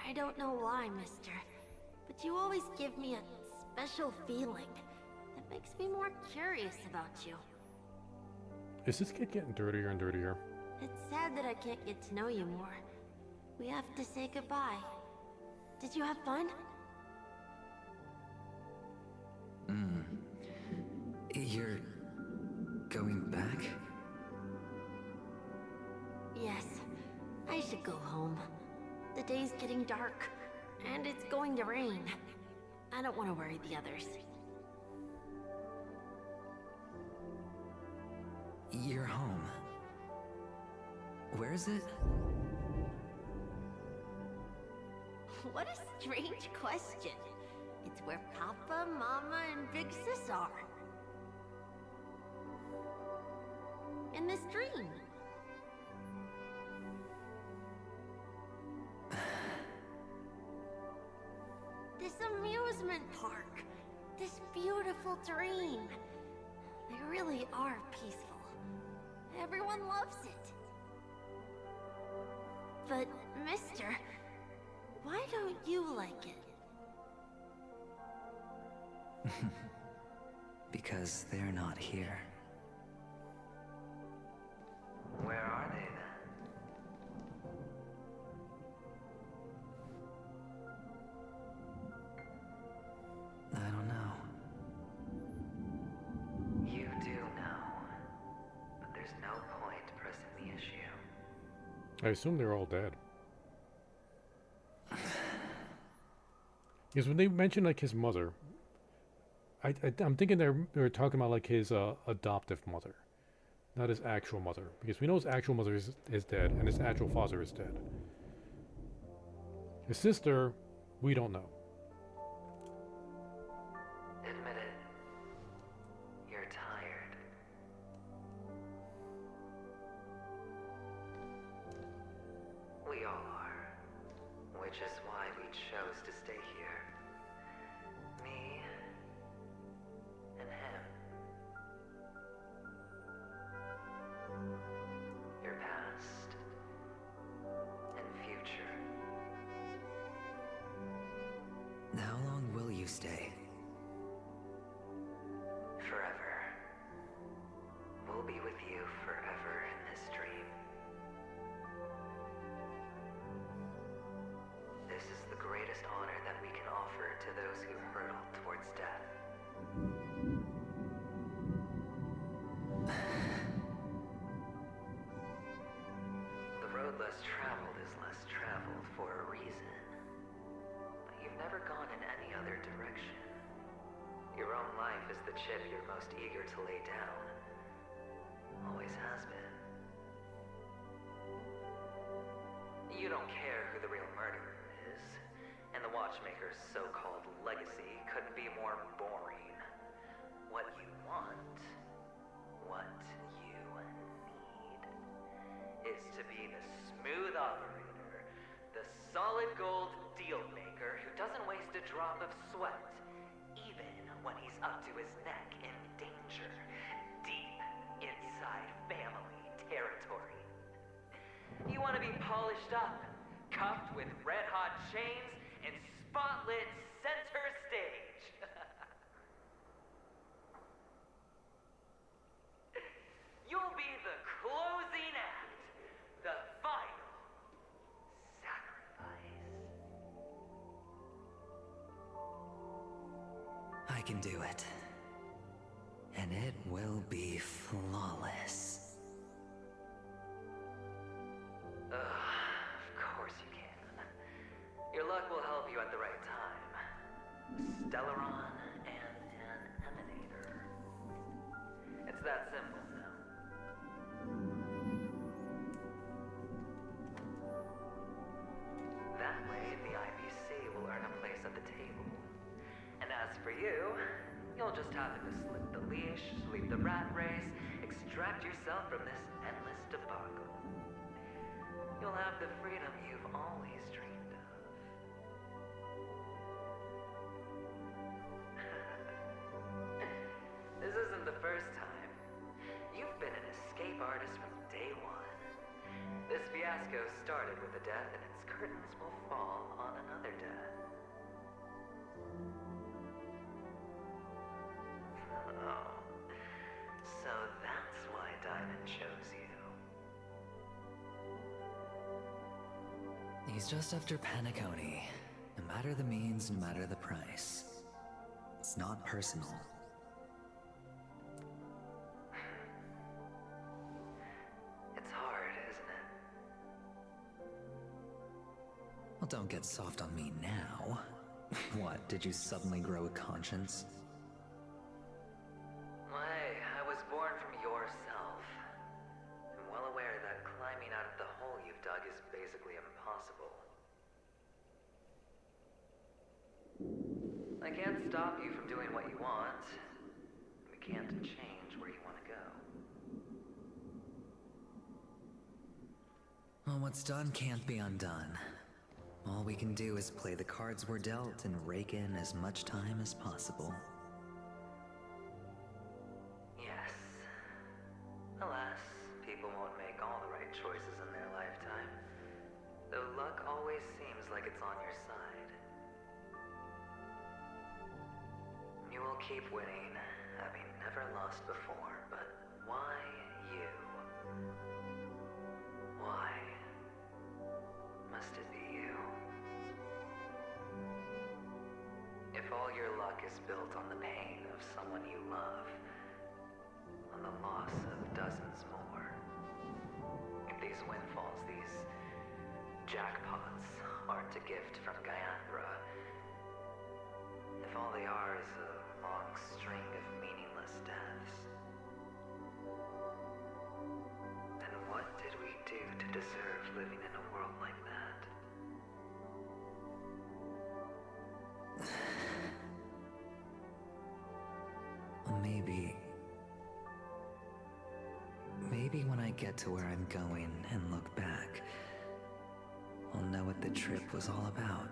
I don't know why, mister, but you always give me a special feeling that makes me more curious about you. Is this kid getting dirtier and dirtier? It's sad that I can't get to know you more. We have to say goodbye. Did you have fun? You're going back? Yes, I should go home. The day's getting dark, and it's going to rain. I don't want to worry the others. You're home. Where is it? What a strange question. It's where Papa, Mama, and Big Sis are. In this dream. This amusement park. This beautiful dream. They really are peaceful. Everyone loves it. But, mister, why don't you like it? Because they're not here. Where are they then? I don't know. You do know. But there's no point pressing the issue. I assume they're all dead. Because when they mentioned like his mother, I'm thinking they're talking about like his adoptive mother, not his actual mother. Because we know his actual mother is dead, and his actual father is dead. His sister, we don't know. Admit it. You're tired. We all are. Which is why we chose to stay here. Me and him. Your past and future. How long will you stay? Forever. We'll be with you forever in this dream. This is the greatest honor that we can offer to those who hurtle towards death. The road less traveled is less traveled for a reason. But you've never gone in any other direction. Your own life is the chip you're most eager to lay down. Always has been. You don't care who the real murderer is, and the Watchmaker's so-called legacy couldn't be more boring. What you want, what you need, is to be the smooth operator, the solid gold deal maker who doesn't waste a drop of sweat, even when he's up to his neck in danger, deep inside family territory. You want to be polished up, cuffed with red-hot chains, and spotlit center stage. You'll be the closing act, the final sacrifice. I can do it. And it will be flawless. Of course you can. Your luck will help you at the right time. Stellaron and an emanator. It's that simple now. That way, the IPC will earn a place at the table. And as for you, you'll just happen to slip the leash, sweep the rat race, extract yourself from this endless debacle. You'll have the freedom you've always dreamed of. This isn't the first time. You've been an escape artist from day one. This fiasco started with a death, and its curtains will fall on another death. Oh. So that's why Diamond chose you. He's just after Penacony. No matter the means, no matter the price. It's not personal. Well, don't get soft on me now. What, did you suddenly grow a conscience? Why, I was born from yourself. I'm well aware that climbing out of the hole you've dug is basically impossible. I can't stop you from doing what you want. We can't change where you want to go. Well, what's done can't be undone. All we can do is play the cards we're dealt and rake in as much time as possible. Yes. Alas, people won't make all the right choices in their lifetime. Though luck always seems like it's on your side. You will keep winning, having never lost before, but why you? Why must it be you? If all your luck is built on the pain of someone you love, on the loss of dozens more, if these windfalls, these jackpots, aren't a gift from Gaiandra, if all they are is a long string of meaningless deaths, then what did we do to deserve living in a world like that? Maybe when I get to where I'm going and look back, I'll know what the trip was all about.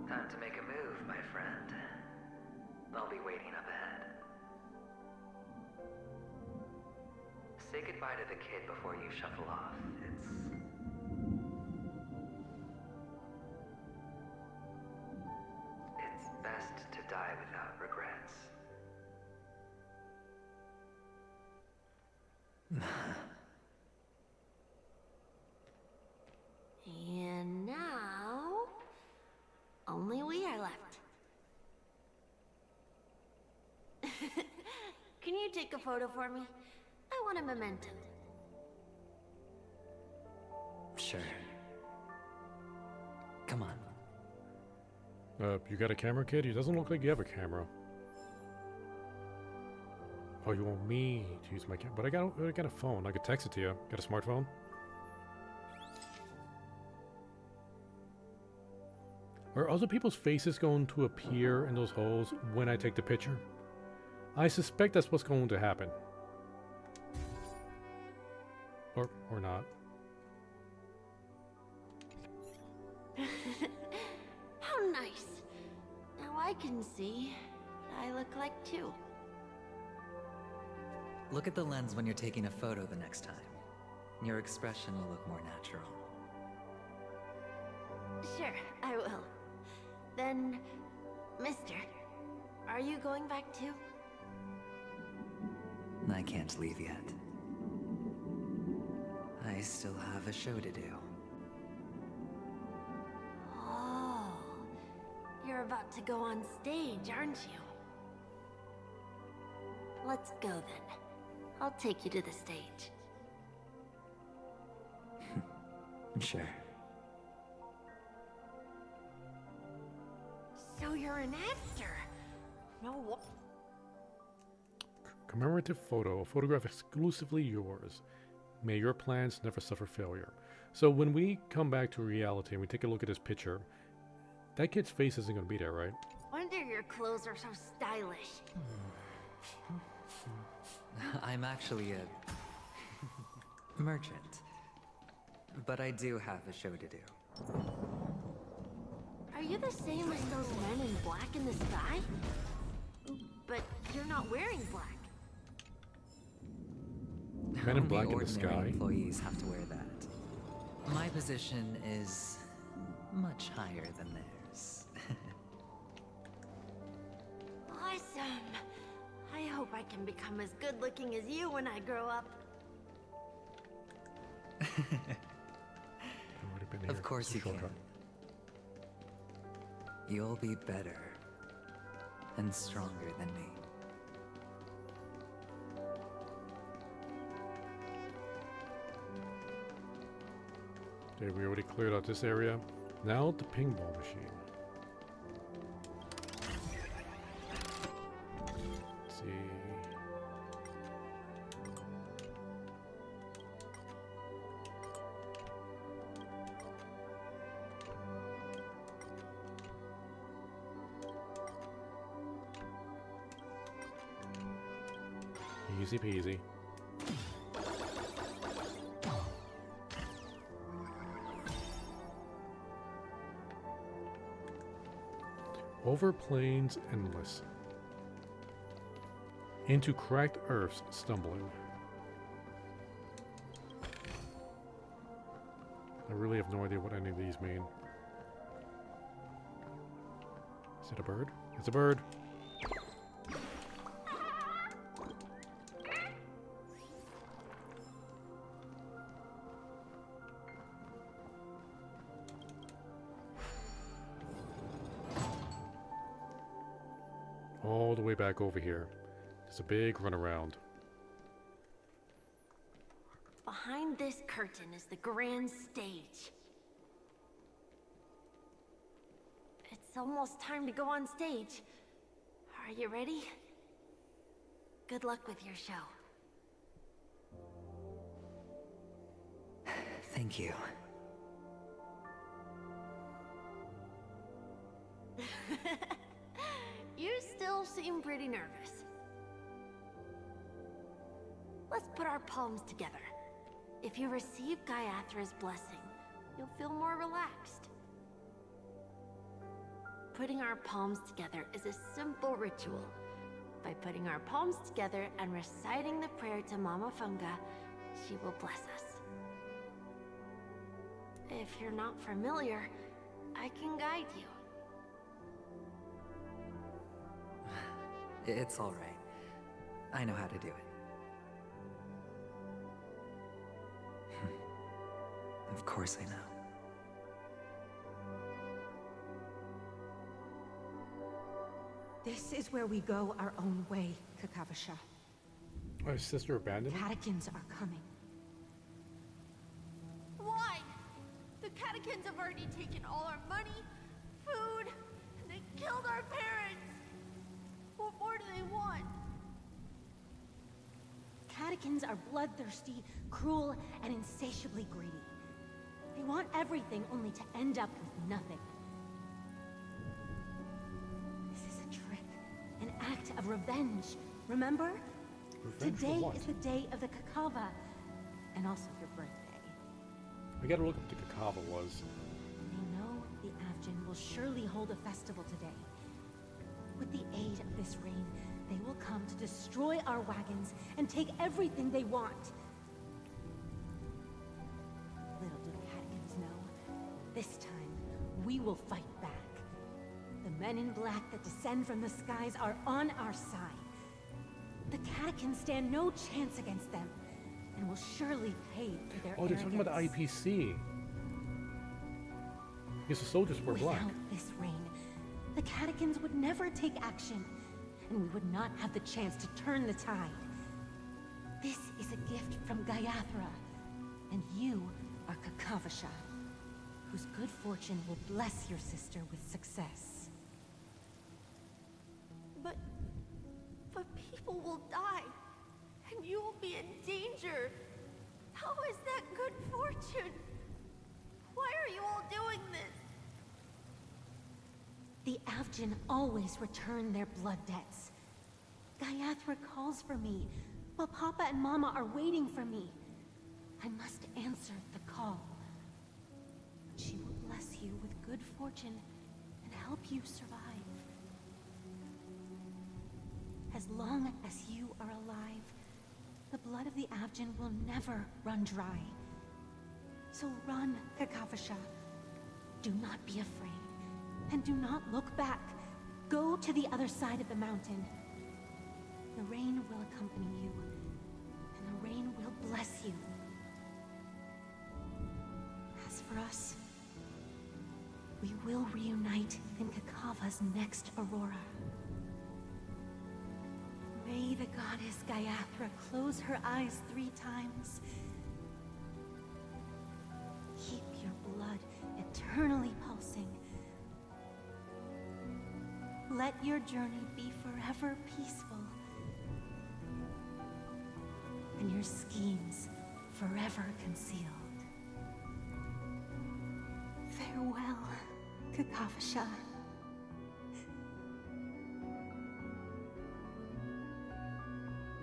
Time to make a move, my friend. I'll be waiting up ahead. Say goodbye to the kid before you shuffle off. It's best to die without regrets. And now, only we are left. Can you take a photo for me? I want a memento. Sure. Come on. You got a camera, kid? It doesn't look like you have a camera. Oh, you want me to use my camera? But I got a phone. I could text it to you. Got a smartphone? Are other people's faces going to appear in those holes when I take the picture? I suspect that's what's going to happen. Or not. How nice. Now I can see what I look like too. Look at the lens when you're taking a photo the next time. Your expression will look more natural. Sure, I will. Then, mister, are you going back too? I can't leave yet. I still have a show to do. Oh, you're about to go on stage, aren't you? Let's go then. I'll take you to the stage. Sure. So you're an actor? No. Commemorative photo. A photograph exclusively yours. May your plans never suffer failure. So when we come back to reality and we take a look at this picture, that kid's face isn't going to be there, right? Wonder your clothes are so stylish. I'm actually a merchant. But I do have a show to do. Are you the same as those men in black in the sky? But you're not wearing black. Men in black Only in the ordinary sky? employees have to wear that. My position is much higher than theirs. Awesome. I hope I can become as good looking as you when I grow up. Of course you can. You'll be better and stronger than me. Okay, we already cleared out this area. Now the ping-pong machine. Let's see. Easy peasy. Over plains endless. Into cracked earths stumbling. I really have no idea what any of these mean. Is it a bird? It's a bird. All the way back over here. There's a big runaround. Behind this curtain is the grand stage. It's almost time to go on stage. Are you ready? Good luck with your show. Thank you. You still seem pretty nervous. Let's put our palms together. If you receive Gaiathra's blessing, you'll feel more relaxed. Putting our palms together is a simple ritual. By putting our palms together and reciting the prayer to Mama Funga, she will bless us. If you're not familiar, I can guide you. It's all right. I know how to do it. Of course I know. This is where we go our own way, Kakavasha. My sister abandoned me? Catechins are coming. Why? The catechins have already taken all our money, food, and they killed our parents. What more do they want? Catechins are bloodthirsty, cruel, and insatiably greedy. They want everything only to end up with nothing. This is a trick, an act of revenge. Remember? Revenge for Today what? is the day of the Kakava, and also your birthday. I gotta look up what the Kakava was. They know the Avgin will surely hold a festival today. With the aid of this rain, they will come to destroy our wagons and take everything they want. Little do the Hatkins know, this time we will fight back. The men in black that descend from the skies are on our side. The Catechins stand no chance against them, and will surely pay for their Oh, they're talking about the arrogance. IPC. Because the soldiers were black. Without this rain, the Catechins would never take action, and we would not have the chance to turn the tide. This is a gift from Gaiathra, and you are Kakavasha, whose good fortune will bless your sister with success. But people will die, and you will be in danger. How is that good fortune? Why are you all doing this? The Avgin always return their blood debts. Gaiathra calls for me, while Papa and Mama are waiting for me. I must answer the call. She will bless you with good fortune and help you survive. As long as you are alive, the blood of the Avgin will never run dry. So run, Kakavasha. Do not be afraid. And do not look back. Go to the other side of the mountain. The rain will accompany you, and the rain will bless you. As for us, we will reunite in Kakava's next aurora. May the goddess Gaiathra close her eyes 3 times. Keep your eternally pulsing. Let your journey be forever peaceful, and your schemes forever concealed. Farewell, Kakavasha.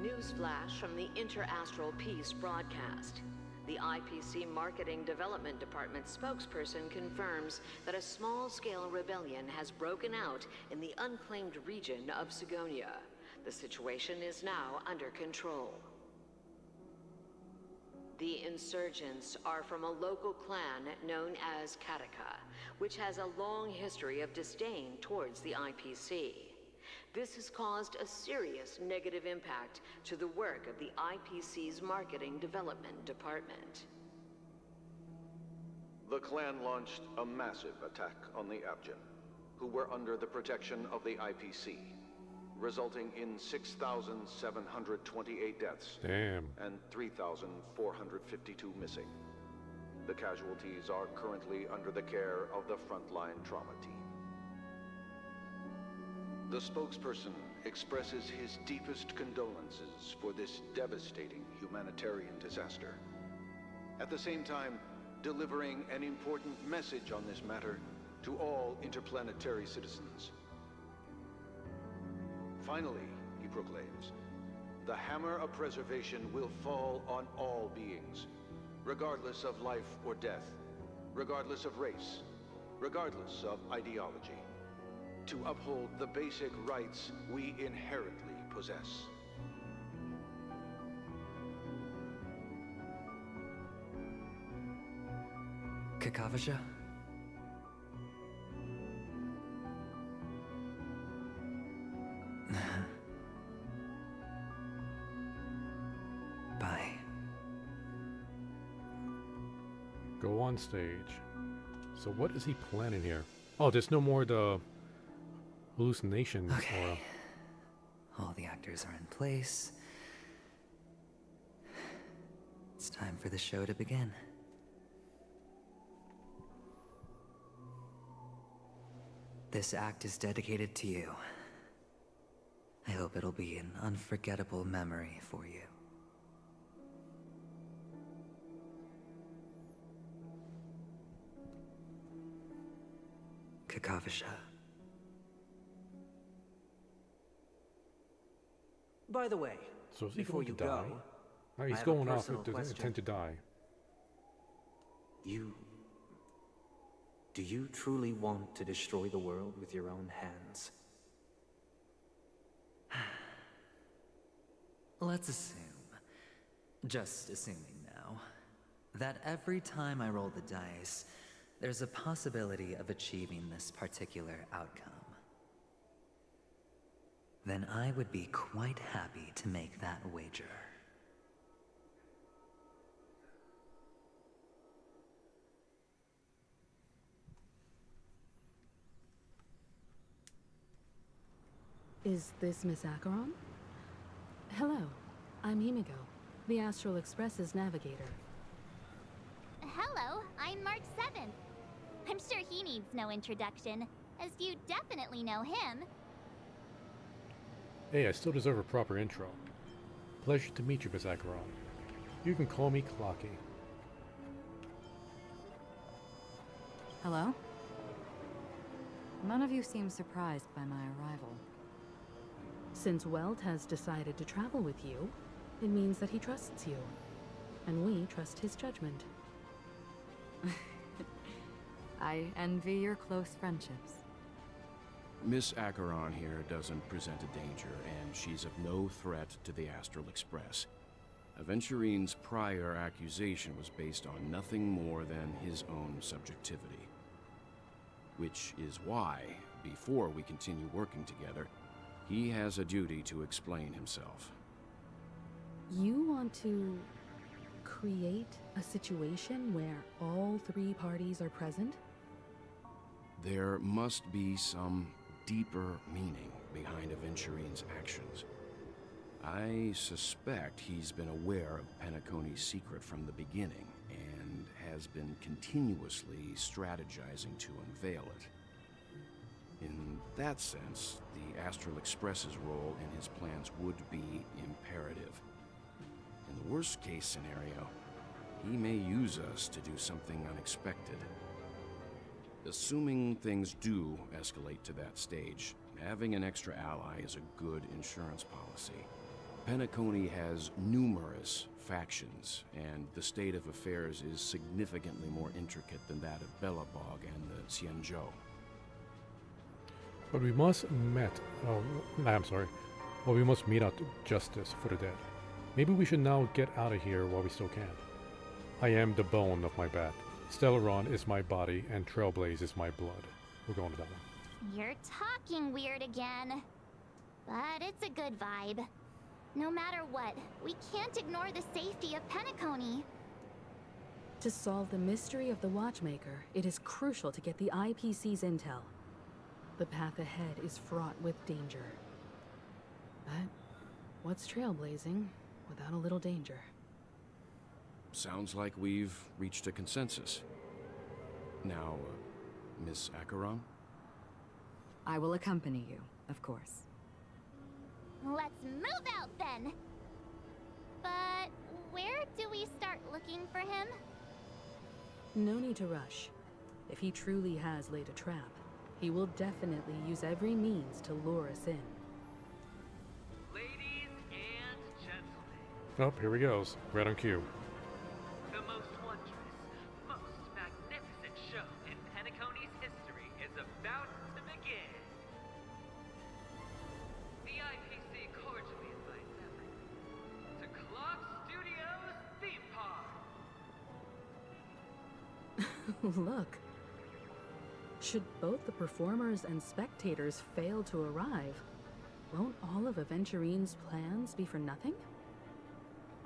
Newsflash from the Interastral Peace broadcast. The IPC Marketing Development Department spokesperson confirms that a small-scale rebellion has broken out in the unclaimed region of Sigonia. The situation is now under control. The insurgents are from a local clan known as Kataka, which has a long history of disdain towards the IPC. This has caused a serious negative impact to the work of the IPC's Marketing Development Department. The clan launched a massive attack on the Abjin, who were under the protection of the IPC, resulting in 6,728 deaths. Damn. And 3,452 missing. The casualties are currently under the care of the frontline trauma team. The spokesperson expresses his deepest condolences for this devastating humanitarian disaster. At the same time, delivering an important message on this matter to all interplanetary citizens. Finally, he proclaims, the hammer of preservation will fall on all beings, regardless of life or death, regardless of race, regardless of ideology, to uphold the basic rights we inherently possess. Kakavasha? Bye. Go on stage. So what is he planning here? Oh, there's no more the hallucinations. Okay. All the actors are in place. It's time for the show to begin. This act is dedicated to you. I hope it'll be an unforgettable memory for you. Kakavasha. By the way, So is he before going to you die? go, No, I he's have a going off personal to question. intend to die. Do you truly want to destroy the world with your own hands? Let's assume, just assuming now, that every time I roll the dice, there's a possibility of achieving this particular outcome. Then I would be quite happy to make that wager. Is this Miss Acheron? Hello, I'm Himiko, the Astral Express's navigator. Hello, I'm March 7th. I'm sure he needs no introduction, as you definitely know him. Hey, I still deserve a proper intro. Pleasure to meet you, Miss Acheron. You can call me Clocky. Hello? None of you seem surprised by my arrival. Since Welt has decided to travel with you, it means that he trusts you. And we trust his judgment. I envy your close friendships. Miss Acheron here doesn't present a danger, and she's of no threat to the Astral Express. Aventurine's prior accusation was based on nothing more than his own subjectivity. Which is why, before we continue working together, he has a duty to explain himself. You want to create a situation where all three parties are present? There must be some deeper meaning behind Aventurine's actions. I suspect he's been aware of Penacony's secret from the beginning, and has been continuously strategizing to unveil it. In that sense, the Astral Express's role in his plans would be imperative. In the worst-case scenario, he may use us to do something unexpected. Assuming things do escalate to that stage, having an extra ally is a good insurance policy. Penacony has numerous factions, and the state of affairs is significantly more intricate than that of Bellabog and the Xianzhou. But we must we must mete out justice for the dead. Maybe we should now get out of here while we still can. I am the bone of my bat. Stellaron is my body, and Trailblaze is my blood. We're going to that one. You're talking weird again. But it's a good vibe. No matter what, we can't ignore the safety of Penacony. To solve the mystery of the Watchmaker, it is crucial to get the IPC's intel. The path ahead is fraught with danger. But what's trailblazing without a little danger? Sounds like we've reached a consensus. Now, Miss Acheron? I will accompany you, of course. Let's move out then! But where do we start looking for him? No need to rush. If he truly has laid a trap, he will definitely use every means to lure us in. Ladies and gentlemen, Oh, here he goes. Right on cue. the most wondrous, most magnificent show in Penacony's history is about to begin. The IPC cordially invites everyone to Clock Studios Theme Park. Look. Should both the performers and spectators fail to arrive, won't all of Aventurine's plans be for nothing?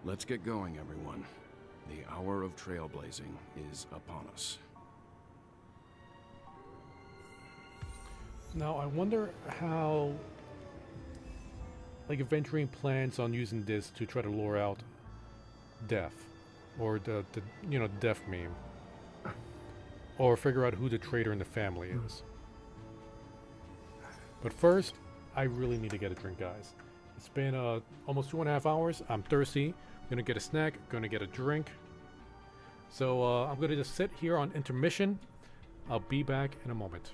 Let's get going, everyone. The hour of trailblazing is upon us. Now, I wonder how, like, Aventurine plans on using this to try to lure out Death, or the Death meme, or figure out who the traitor in the family is. But first, I really need to get a drink, guys. It's been almost 2.5 hours. I'm thirsty. I'm gonna get a snack. Gonna get a drink. So I'm gonna just sit here on intermission. I'll be back in a moment.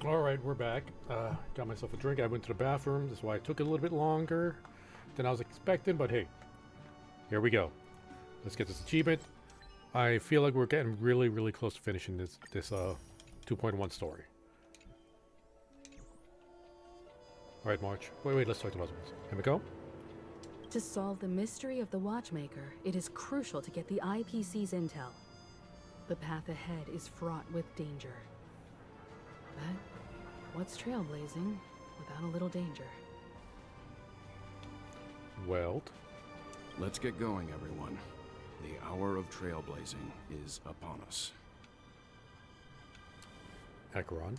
Alright, we're back. Got myself a drink. I went to the bathroom. That's why it took a little bit longer than I was expecting, but hey, here we go. Let's get this achievement. I feel like we're getting really, really close to finishing this 2.1 story. Alright, March. Wait, let's talk to husbands. Here we go. To solve the mystery of the Watchmaker, it is crucial to get the IPC's intel. The path ahead is fraught with danger. But what's trailblazing without a little danger? Well, let's get going, everyone. The hour of trailblazing is upon us. Acheron.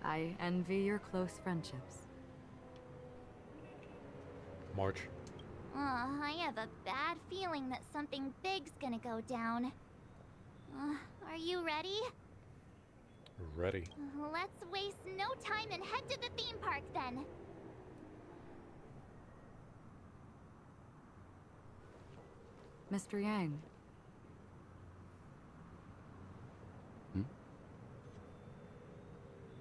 I envy your close friendships. March. I have a bad feeling that something big's gonna go down. Are you ready? Ready. Let's waste no time and head to the theme park then. Mr. Yang.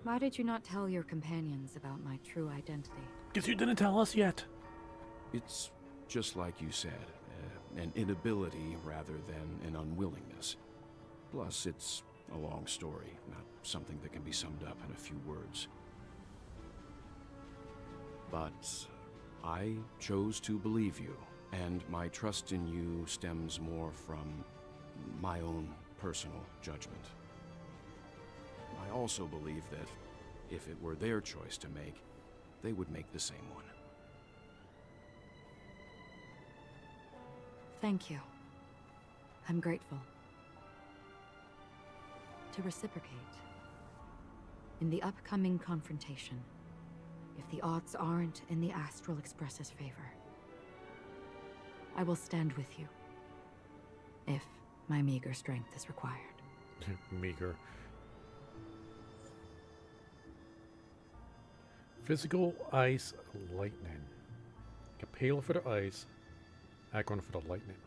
Why did you not tell your companions about my true identity? Because you didn't tell us yet. It's just like you said, an inability rather than an unwillingness. Plus, it's a long story, not something that can be summed up in a few words. But I chose to believe you, and my trust in you stems more from my own personal judgment. I also believe that if it were their choice to make, they would make the same one. Thank you. I'm grateful. To reciprocate, in the upcoming confrontation, if the odds aren't in the Astral Express's favor, I will stand with you, if my meager strength is required. Meager. Physical ice lightning. Capella for the ice, Acheron for the lightning.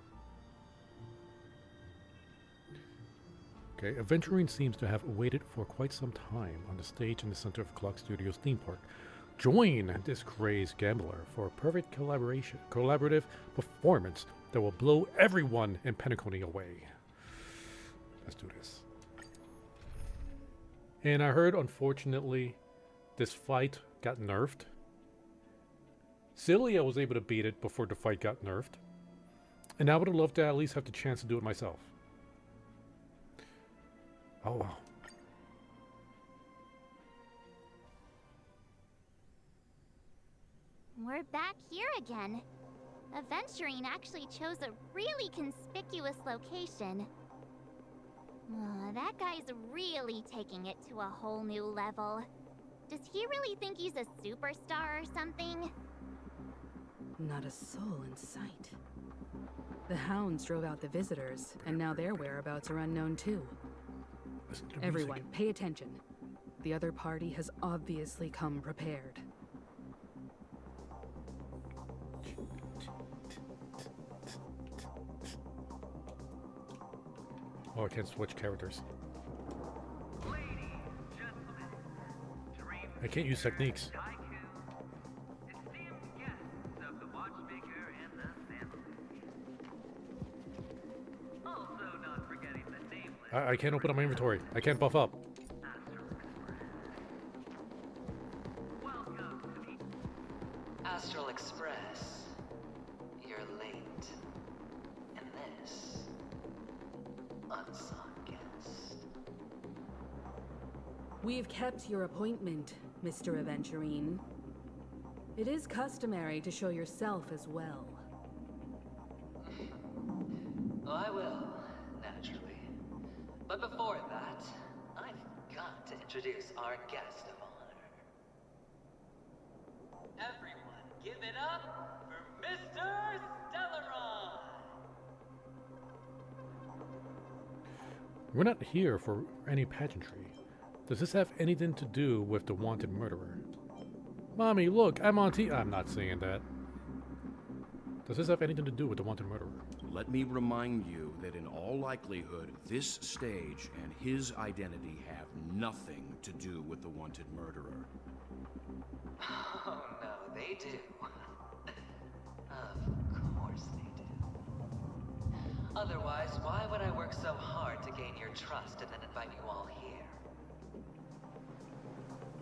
Okay, Aventurine seems to have waited for quite some time on the stage in the center of Clock Studios theme park. Join this crazed gambler for a perfect collaborative performance that will blow everyone in Penacony away. Let's do this. And I heard, unfortunately, this fight got nerfed. Cilia was able to beat it before the fight got nerfed. And I would have loved to at least have the chance to do it myself. Oh wow. We're back here again. Aventurine actually chose a really conspicuous location. That guy's really taking it to a whole new level. Does he really think he's a superstar or something? Not a soul in sight. The hounds drove out the visitors, and now their whereabouts are unknown too. Everyone, pay attention. The other party has obviously come prepared. Oh, I can't switch characters. I can't use techniques. I can't open up my inventory. I can't buff up. Astral Express. You're late. And this unsung guest. We've kept your appointment, Mr. Aventurine. It is customary to show yourself as well. Oh, I will, naturally. But before that, I've got to introduce our guest of honor. Everyone, give it up for Mr. Stellaron! We're not here for any pageantry. Does this have anything to do with the wanted murderer? Mommy, look, I'm on I'm not saying that. Does this have anything to do with the wanted murderer? Let me remind you that in all likelihood, this stage and his identity have nothing to do with the wanted murderer. Oh no, they do. Of course they do. Otherwise, why would I work so hard to gain your trust and then invite you all here?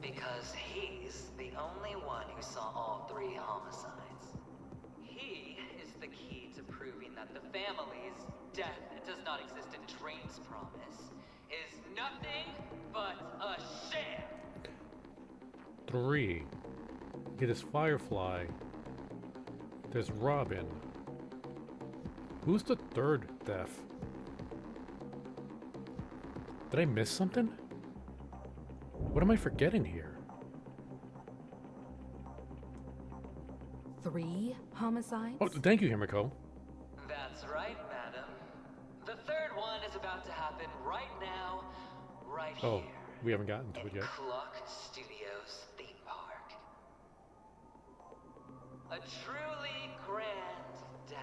Because he's the only one who saw all 3 homicides. He is the key to proving that the family's death does not exist in Drain's promise, is nothing but a sham! 3. It is Firefly. There's Robin. Who's the 3rd death? Did I miss something? What am I forgetting here? 3 homicides? Oh, thank you, Himiko. That's right, madam. The 3rd one is about to happen right now, right Oh, here. we haven't gotten to it yet. Clock Studios theme park. A truly grand death.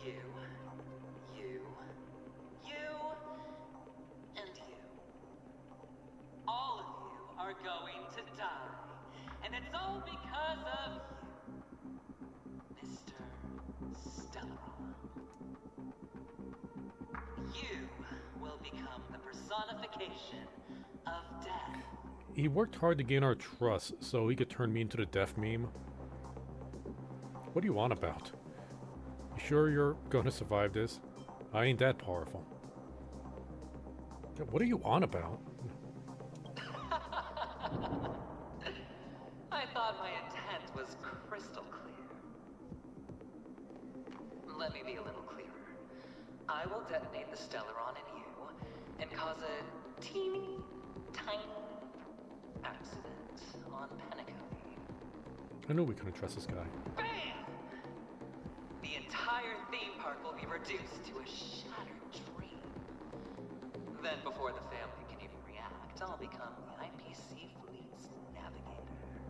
You, and you. All of you are going to die. And it's all because of you, Mr. Stellaron. You will become the personification of death. He worked hard to gain our trust so he could turn me into the death meme. What do you want about? You sure you're gonna survive this? I ain't that powerful. What are you on about? I thought my intent was crystal clear. Let me be a little clearer. I will detonate the Stellaron in you and cause a teeny, tiny accident on Penacony. I knew we couldn't trust this guy. Bam! The entire theme park will be reduced to a shattered dream. Then before the family can even react, I'll become the IPC fleet's navigator.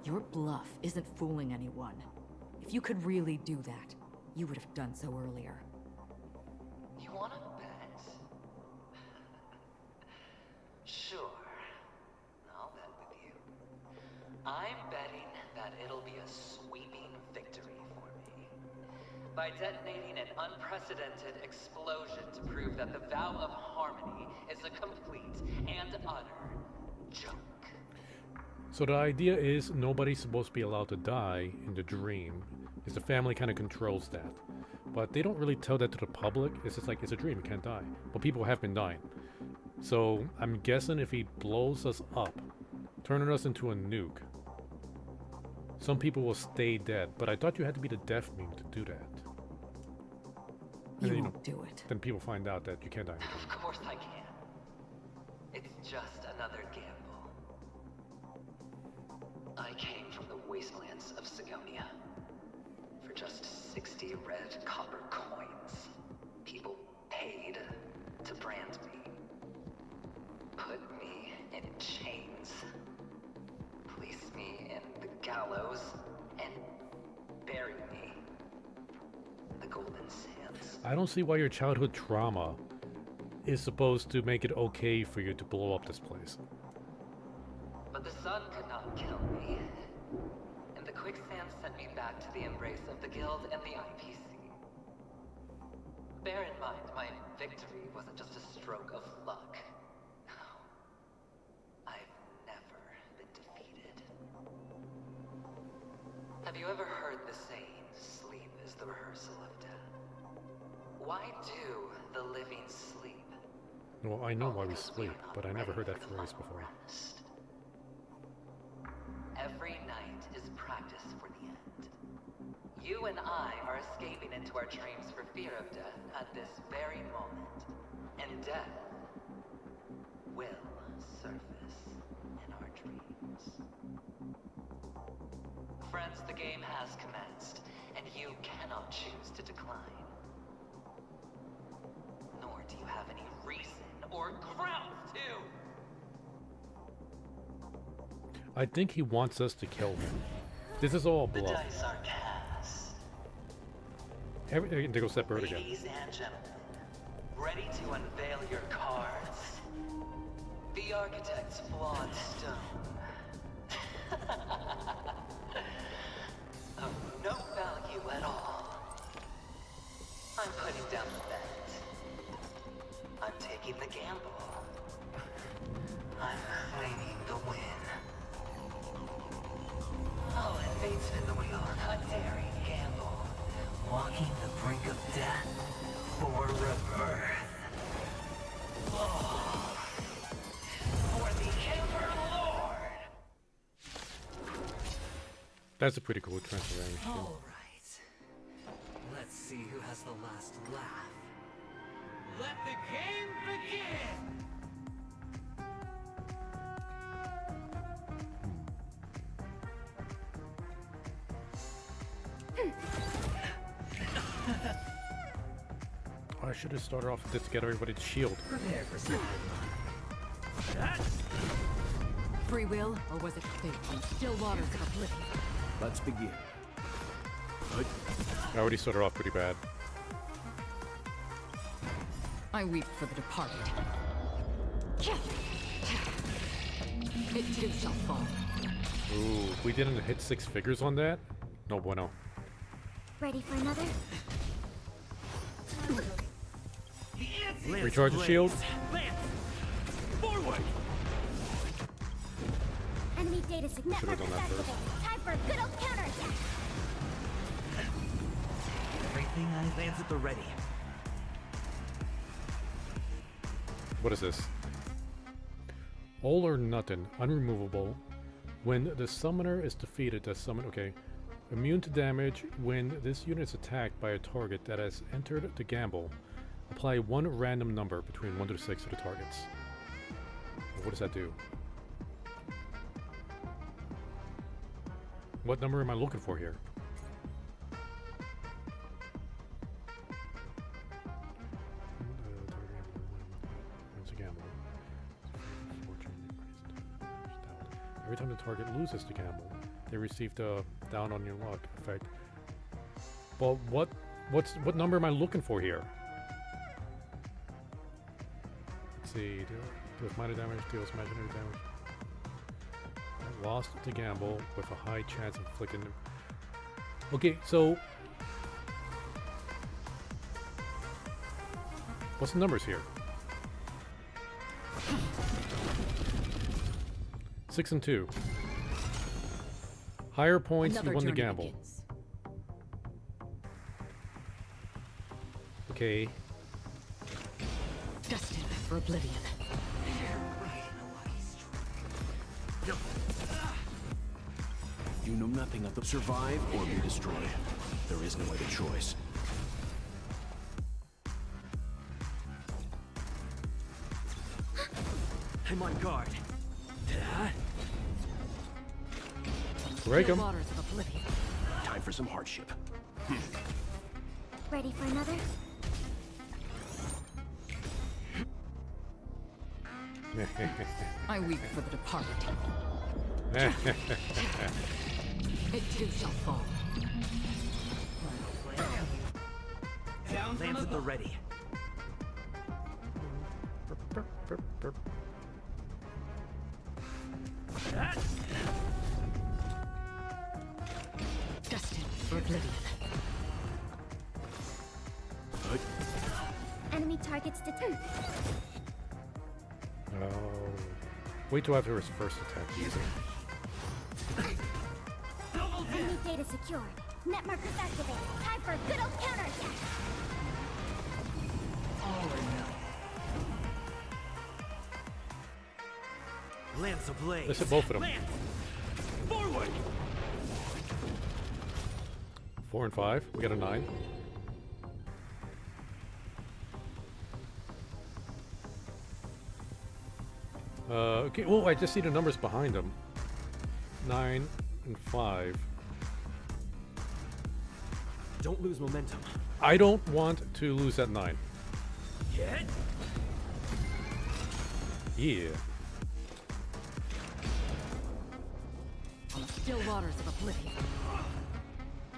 Your bluff isn't fooling anyone. If you could really do that, you would have done so earlier. You wanna bet? Sure. I'll bet with you. I'm betting that it'll be a sweeping victory for me. By detonating an unprecedented explosion to prove that the vow of harmony is a complete and utter joke. So the idea is nobody's supposed to be allowed to die in the dream, because the family kind of controls that. But they don't really tell that to the public. It's just like, it's a dream, you can't die. But people have been dying. So I'm guessing if he blows us up, turning us into a nuke, some people will stay dead. But I thought you had to be the death meme to do that. And You then, won't do it. Then people find out that you can't die in the dream. Of course I can. It's just another gamble. I came from the wastelands of Sigonia. For just 60 red copper coins, people paid to brand me. Put me in chains. Place me in the gallows and bury me in the golden sands. I don't see why your childhood trauma is supposed to make it okay for you to blow up this place. But the sun could not kill me. And the quicksand sent me back to the embrace of the Guild and the IPC. Bear in mind, my victory wasn't just a stroke of luck. No. I've never been defeated. Have you ever heard the saying, sleep is the rehearsal of death? Why do the living sleep? Well, I know why we sleep, but I never heard that phrase before. Every night is practice for the end. You and I are escaping into our dreams for fear of death at this very moment. And death will surface in our dreams. Friends, the game has commenced, and you cannot choose to decline. Nor do you have any reason or grounds to! I think he wants us to kill him. This is all The bluff. dice are cast. Everything to go set bird again. Ladies and gentlemen, ready to unveil your cards? The architect's flawed stone. Of no value at all. I'm putting down the bet. I'm taking the gamble. I'm claiming the win. I'll invade spin the wheel, a daring gamble. Walking the brink of death for rebirth. Oh, for the Emperor Lord! That's a pretty cool transformation. All right. Let's see who has the last laugh. Let the game begin! I should have started off with this to get everybody's shield. Prepare for something. Free will, or was it fate? Still waters of oblivion. Let's begin. I already started off pretty bad. I weep for the departed. It too shall fall. Ooh, we didn't hit 6 figures on that? No bueno. Ready for another? Recharge the shield. Forward! Enemy data signal. Should've done that first. Time for a good old counterattack. Everything I lands at the ready. What is this? All or nothing. Unremovable. When the summoner is defeated, the summon... Okay. Immune to damage when this unit is attacked by a target that has entered the gamble. Apply one random number between 1 to 6 to the targets. What does that do? What number am I looking for here? Every time the target loses the gamble, they receive the down on your luck effect. But what number am I looking for here? Let's see. Deals minor damage, deals imaginary damage. I lost the gamble with a high chance of inflicting. Okay, so what's the numbers here? 6 and 2. Higher points, you won the gamble. Begins. Okay. Destined for oblivion. You know nothing of the survive or be destroyed. There is no other choice. I'm on guard. Break him. Waters of oblivion. Time for some hardship. Ready for another? I weep for the departed. It too shall fall. Lands at the ready. Destined for oblivion. Enemy targets detected. Oh. Wait till after his first attack. Easy. Enemy data secured. Net markers activated. Time for a good old counterattack. Lance ablaze. Let's hit both of them. Forward! 4 and 5. We got a 9. Okay, well, I just see the numbers behind them. 9 and 5. Don't lose momentum. I don't want to lose that 9. Get. Yeah. On a Still waters of oblivion.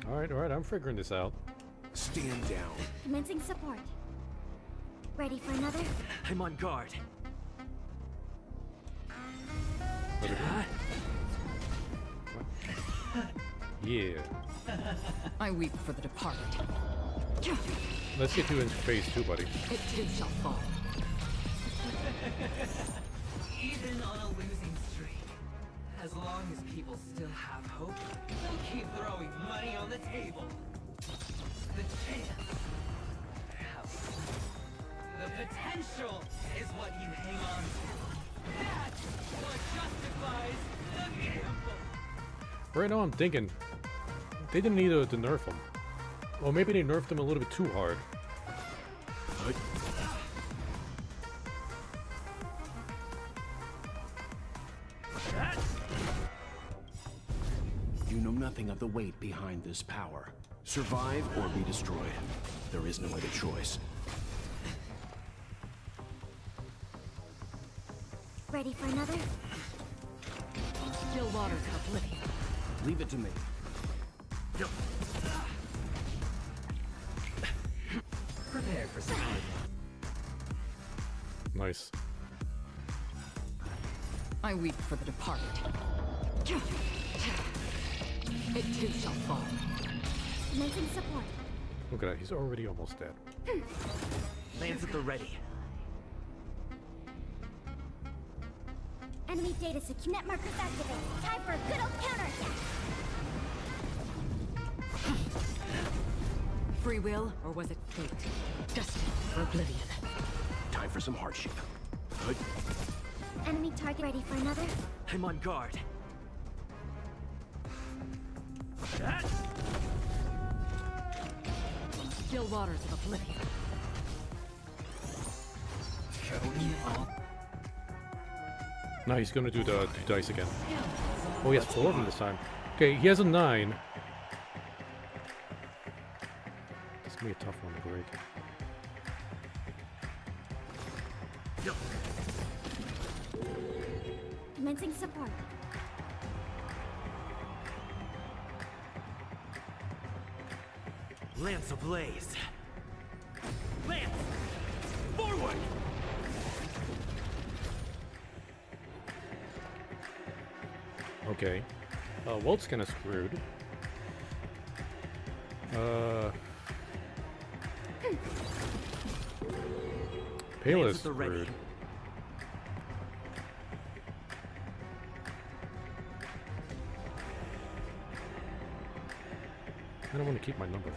All right, I'm figuring this out. Stand down. Commencing support. Ready for another? I'm on guard. Yeah. I weep for the departed. Let's get you in phase 2, buddy. It too shall fall. Even on a losing streak, as long as people still have hope, they'll keep throwing money on the table. The chance, the potential is what you hang on to. That's what justifies the gamble. Right now, I'm thinking they didn't need to nerf him. Or maybe they nerfed him a little bit too hard. You know nothing of the weight behind this power. Survive or be destroyed. There is no other choice. Ready for another? Still waters of oblivion. Leave it to me. Prepare for some hard. Nice. I weep for the departed. It too shall fall. Commencing support. Look at that, he's already almost dead. Lands at the ready. Enemy data secure. Net markers activated. Time for a good old counterattack. Free will, or was it fate? Destined for oblivion. Time for some hardship. Enemy target ready for another? I'm on guard. Still waters of oblivion. No, he's gonna do the 2 dice again. Oh, he has 4 of them this time. Okay, he has a 9. This is gonna be a tough one to break. Commencing support. Lance ablaze. Lance! Forward! Okay. Walt's kinda screwed. Payla's screwed. I don't want to keep my number.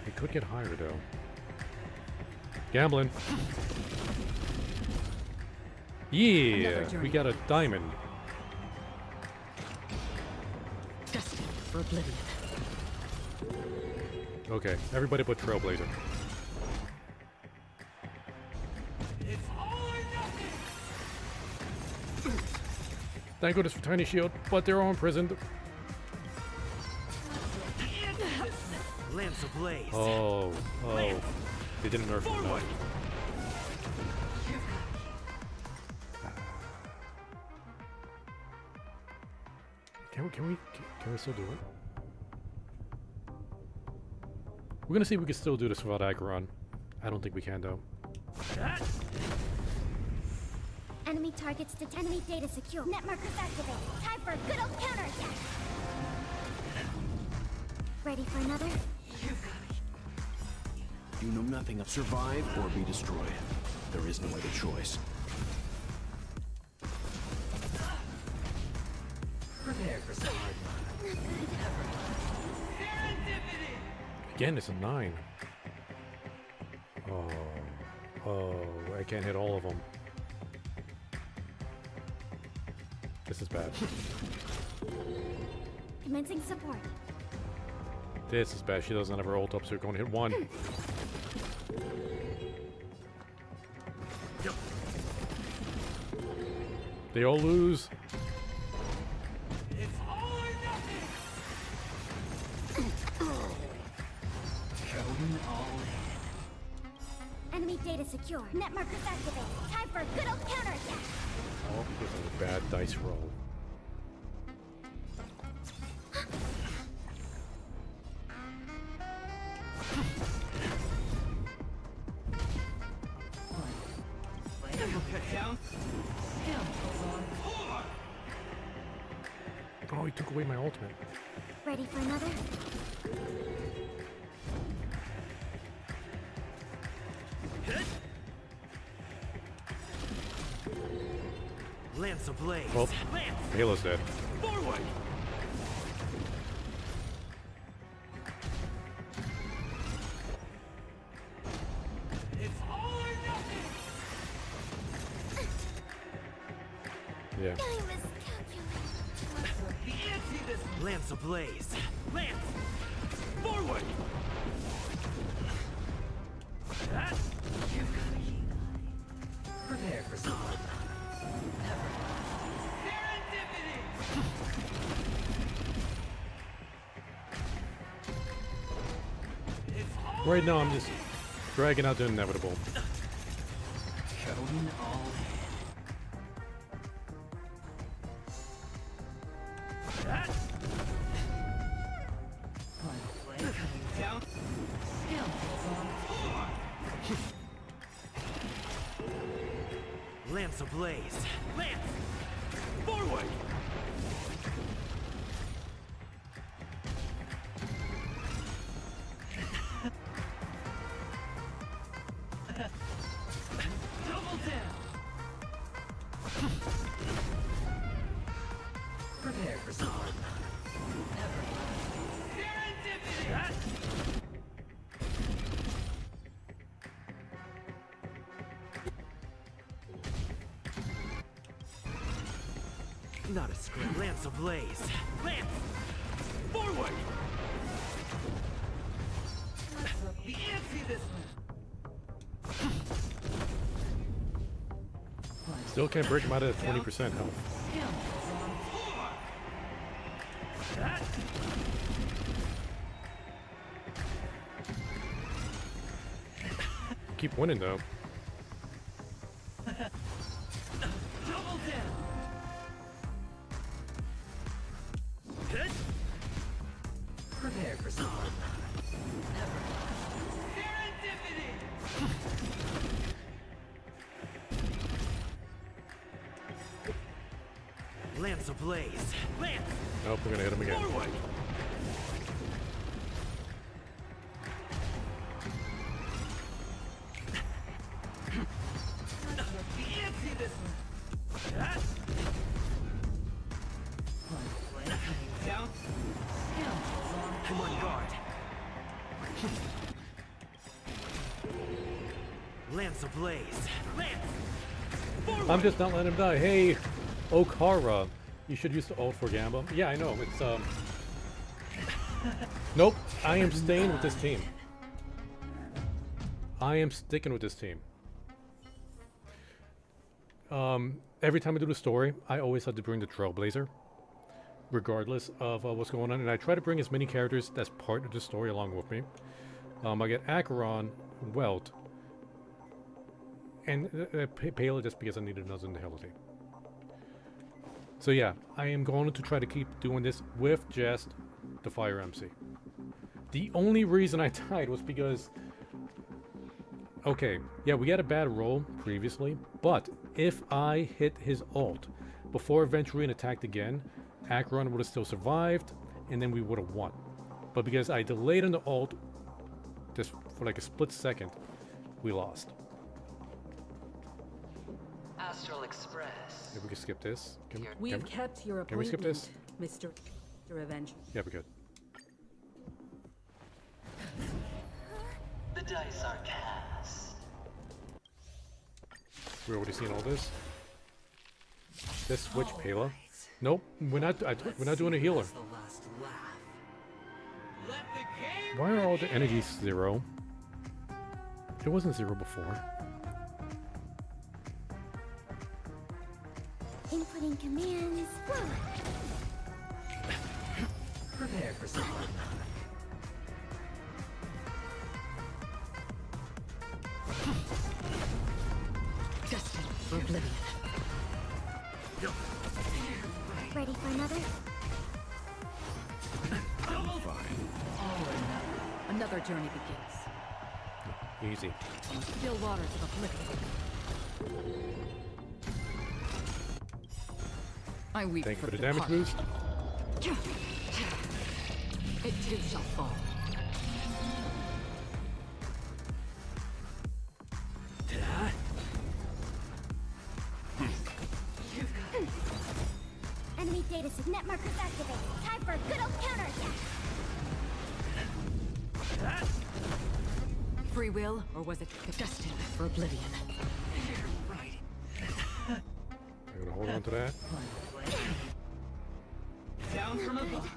It could get higher though. Gambling. Yeah, we got a diamond. Destined for oblivion. Okay, everybody but Trailblazer. Thank goodness for Tiny Shield, but they're all imprisoned. Lance ablaze. Oh, they didn't nerf him. No. Can we still do it? We're gonna see if we can still do this without Acheron. I don't think we can though. Enemy targets to enemy data secure. Net markers activated. Time for a good old counterattack. Ready for another? You know nothing of survive or be destroyed. There is no other choice. Prepare for some hard. Again, it's a 9. Oh, I can't hit all of them. This is bad. Commencing support. This is bad. She doesn't have her ult up, so you're going to hit 1. They all lose. It's all or nothing. Going all Enemy data secure. Net markers activate. Time for a good old counterattack. All because of a bad dice roll. Oh, he took away my ultimate. Ready for another? Lance ablaze. Well, Halo's dead. Forward! It's all or nothing! Yeah. I miscalculated. The ante this Lance ablaze. Lance! Forward! That? Prepare for some. Right now, I'm just dragging out the inevitable. Conan all that? Down. Lance ablaze. Lance! Forward! Double down! Prepare for some. Serendipity! Not a scrap. Lance ablaze. Lance! Forward! The ante this Still can't break him out of 20% health. Keep winning though. Double down! Prepare for some. Lance ablaze. Lance! Nope, we're gonna hit him again. Forward! The ante this that? Down. I'm on guard. Lance ablaze. Lance! Forward! I'm just not letting him die. Hey, Okara, you should use the ult for Gamba. Yeah, I know. It's Nope. I am staying with this team. I am sticking with this team. Every time I do the story, I always have to bring the Trailblazer, regardless of what's going on, and I try to bring as many characters that's part of the story along with me. I get Acheron, Welt, and Pela just because I need another Nihility. So yeah, I am going to try to keep doing this with just the Fire MC. The only reason I died was because... Okay, yeah, we had a bad roll previously, but if I hit his ult before Aventurine attacked again, Acheron would have still survived, and then we would have won. But because I delayed on the ult, just for like a split second, we lost. Astral Express. Yeah, we can skip this. We've kept your Can we skip this? Mr. Revenge. Yeah, we're good. The dice are cast. We already seen all this. This switch, Pela. Nope, we're not. We're not doing a healer. Why are all the energies 0? It wasn't 0 before. Inputting commands. Prepare for some. for oblivion. Ready for another? Another journey begins. Easy. Still waters of oblivion. I weep Thank you for for the damage boost. It too shall fall. Enemy data signet markers activated. Time for a good old counterattack. Free will, or was it destined for oblivion? I'm gonna hold on to that. Down from above.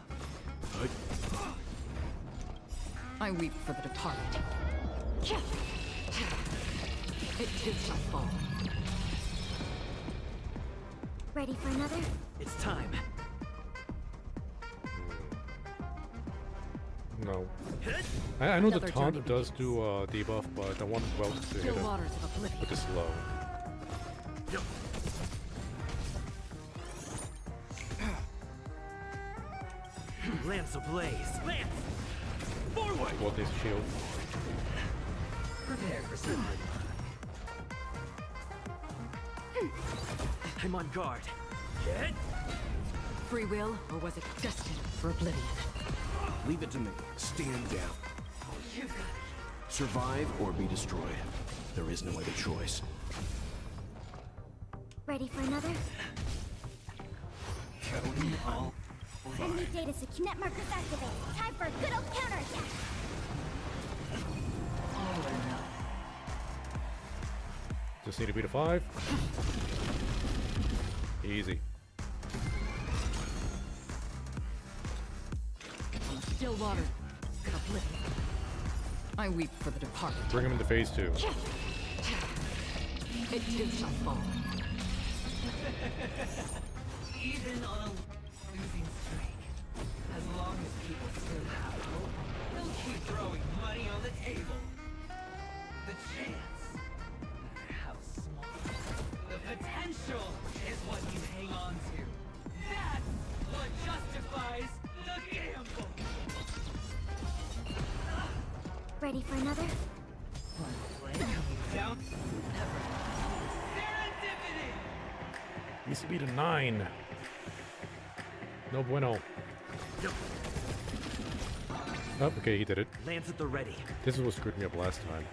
I weep for the departed. It too shall fall. Ready for another? It's time. No. I know the Another taunt journey does do debuff, but I want Welt to hit Still him waters of oblivion. with the slow. Lance ablaze. Lance! Forward! Welt needs a shield. Prepare for some hard luck. I'm on guard. Get! Free will, or was it destined for oblivion? Leave it to me. Stand down. You got it. Survive or be destroyed. There is no other choice. Ready for another? Counting all. Enemy data signet markers activated. Time for a good old counterattack. Just need to beat a 5. Easy. Still water. Oblivion. I weep for the departed. Bring him into phase 2. It too shall fall. Even on a losing streak, as long as people still have hope, they'll keep throwing money on the table. The chance, how small. The potential is what you hang on to. That's what justifies the gamble. Ready for another? One play coming down. Never. Serendipity! Needs to beat a 9. No bueno. Oh, okay, he did it. Lance at the ready. This is what screwed me up last time.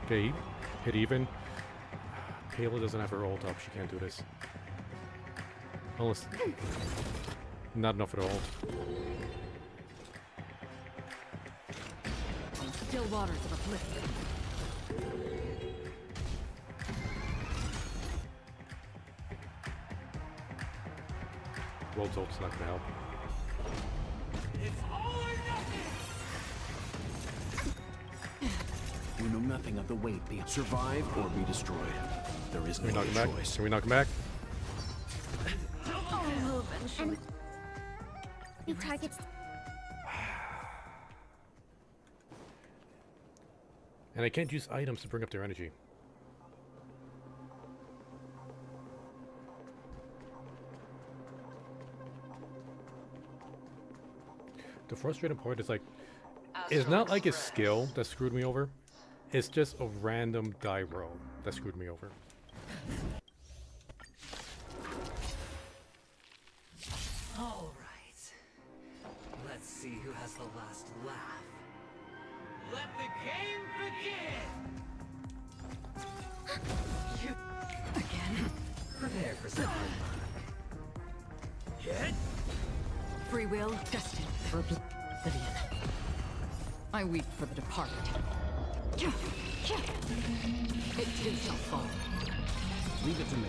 Okay, he hit even. Kayla doesn't have her ult up. She can't do this. Unless... Not enough for the ult. Still waters of oblivion. World's ult's not gonna help. It's all or nothing! You know nothing of the weight beyond. Survive or be destroyed. There is Can no we knock him other back? choice. Can we knock him back? Oh, eventually. Be targets. And I can't use items to bring up their energy. The frustrating part is like, it's not like a skill that screwed me over. It's just a random die roll that screwed me over. All right. Let's see who has the last laugh. Let the game begin! You... Again? Prepare for some hard luck. Get! Free will, destined for oblivion. I weep for the departed. It too shall fall. Leave it to me.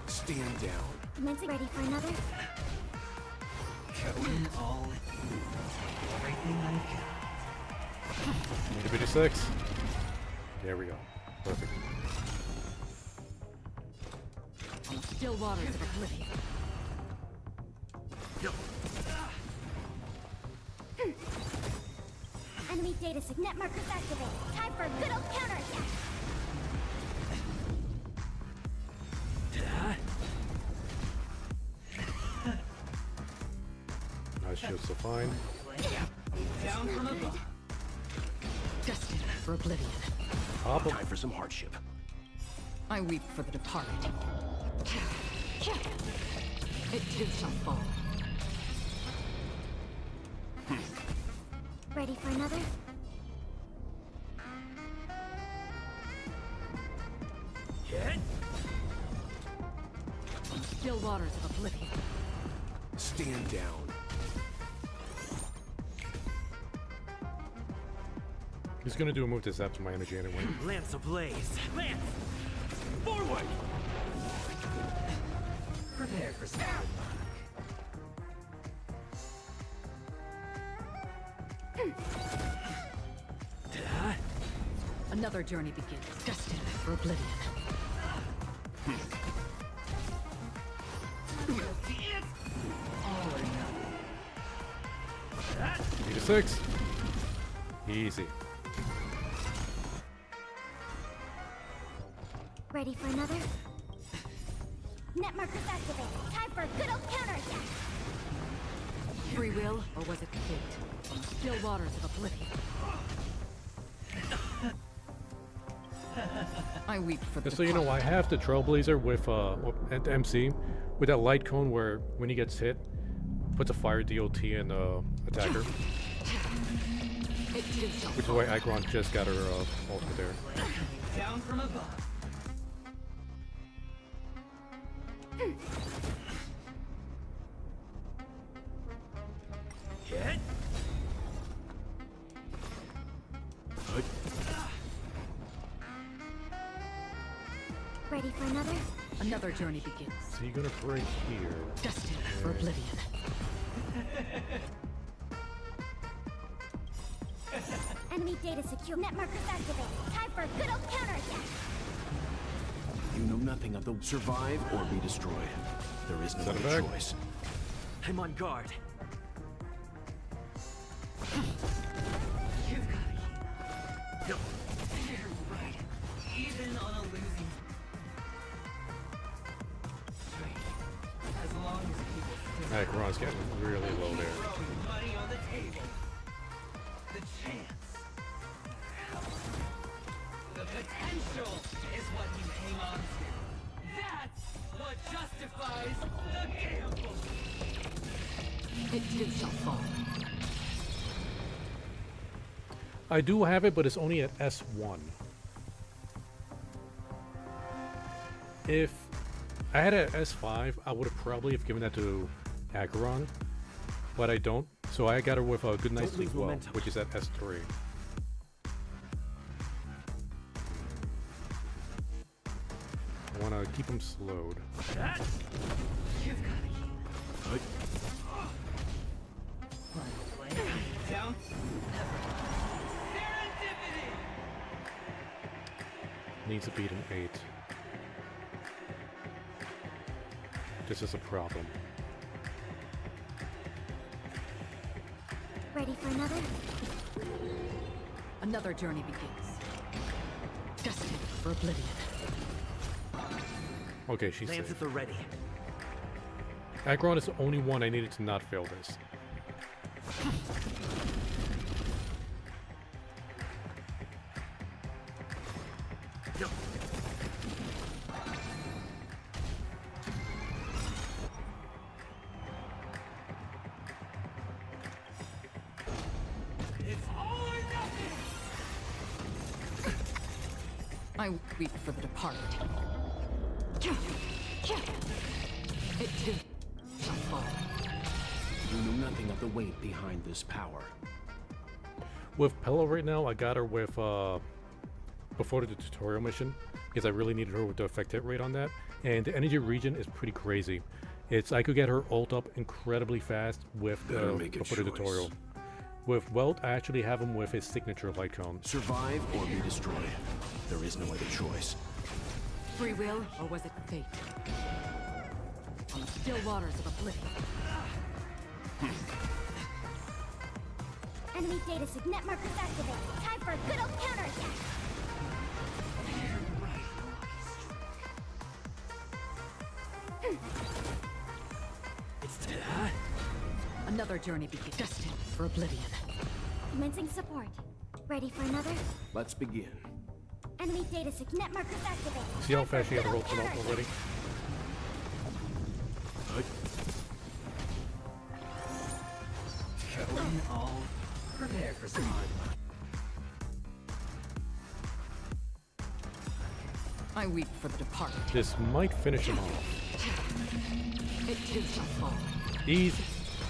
Stand down. Nancy, ready for another? Going all in. Everything I got. Need a bit of 6. There we go. Perfect. Still waters of oblivion. Enemy data signet markers activated. Time for a good old counterattack. fine. Down from above. Destined for oblivion. Pop him. Time for some hardship. I weep for the departed. It too shall fall. Ready for another? Hit. Still waters of oblivion. Stand down. He's gonna do a move to zap my energy anyway. Lance ablaze. Lance! Forward! Prepare for some good luck. Another journey begins. Destined for oblivion. All or nothing. 3 to 6. Easy. Ready for another? Net markers activated. Time for a good old counterattack. Free will, or was it fate? On the still waters of oblivion. I weep for the Just so you know, I have the Trailblazer with at MC with that light cone where when he gets hit, puts a fire DOT in attacker. Which is why Acheron just got her ultimate there. Down from above. Hit. Ready for another? Another journey begins. So you're gonna break here. Destined for oblivion. Enemy data secure. Net markers activated. Time for a good old counterattack. You know nothing of the survive or be destroyed. There is no Send it other back. choice. I'm on guard. You've got to heal. You're right. Even on a losing streak. As long as people still Acheron's getting really low there. throwing money on the table. The chance. The potential is what you hang on to. That's what justifies the gamble. It too shall fall. I do have it, but it's only at S1. If I had it at S5, I would have probably have given that to Acheron, but I don't. So I got her with a Good Night Sleep Well, which is at S3. I want to keep him slowed. You've got to heal. One play. Down. Serendipity! Needs to beat an 8. This is a problem. Ready for another? Another journey begins. Destined for oblivion. Okay, she's Lance safe. at the ready. Acheron is the only one I needed to not fail this. It's all or nothing! I weep for the departed. It too shall fall. You know nothing of the weight behind this power. With Pella right now, I got her with before the tutorial mission because I really needed her with the effect hit rate on that. And the energy region is pretty crazy. I could get her ult up incredibly fast with before the tutorial. With Welt, I actually have him with his signature light cone. Survive or be destroyed. There is no other choice. Free will, or was it fate? On the still waters of oblivion. Enemy data sig. Net markers activated. Time for a good old counterattack. Another journey begins. Destined for oblivion. Commencing support. Ready for another? Let's begin. Enemy data net markers activated. See how fast she had to roll them up already? Going all prepare for some hard luck. I weep for the departed. This might finish him off. It is my fault. Easy.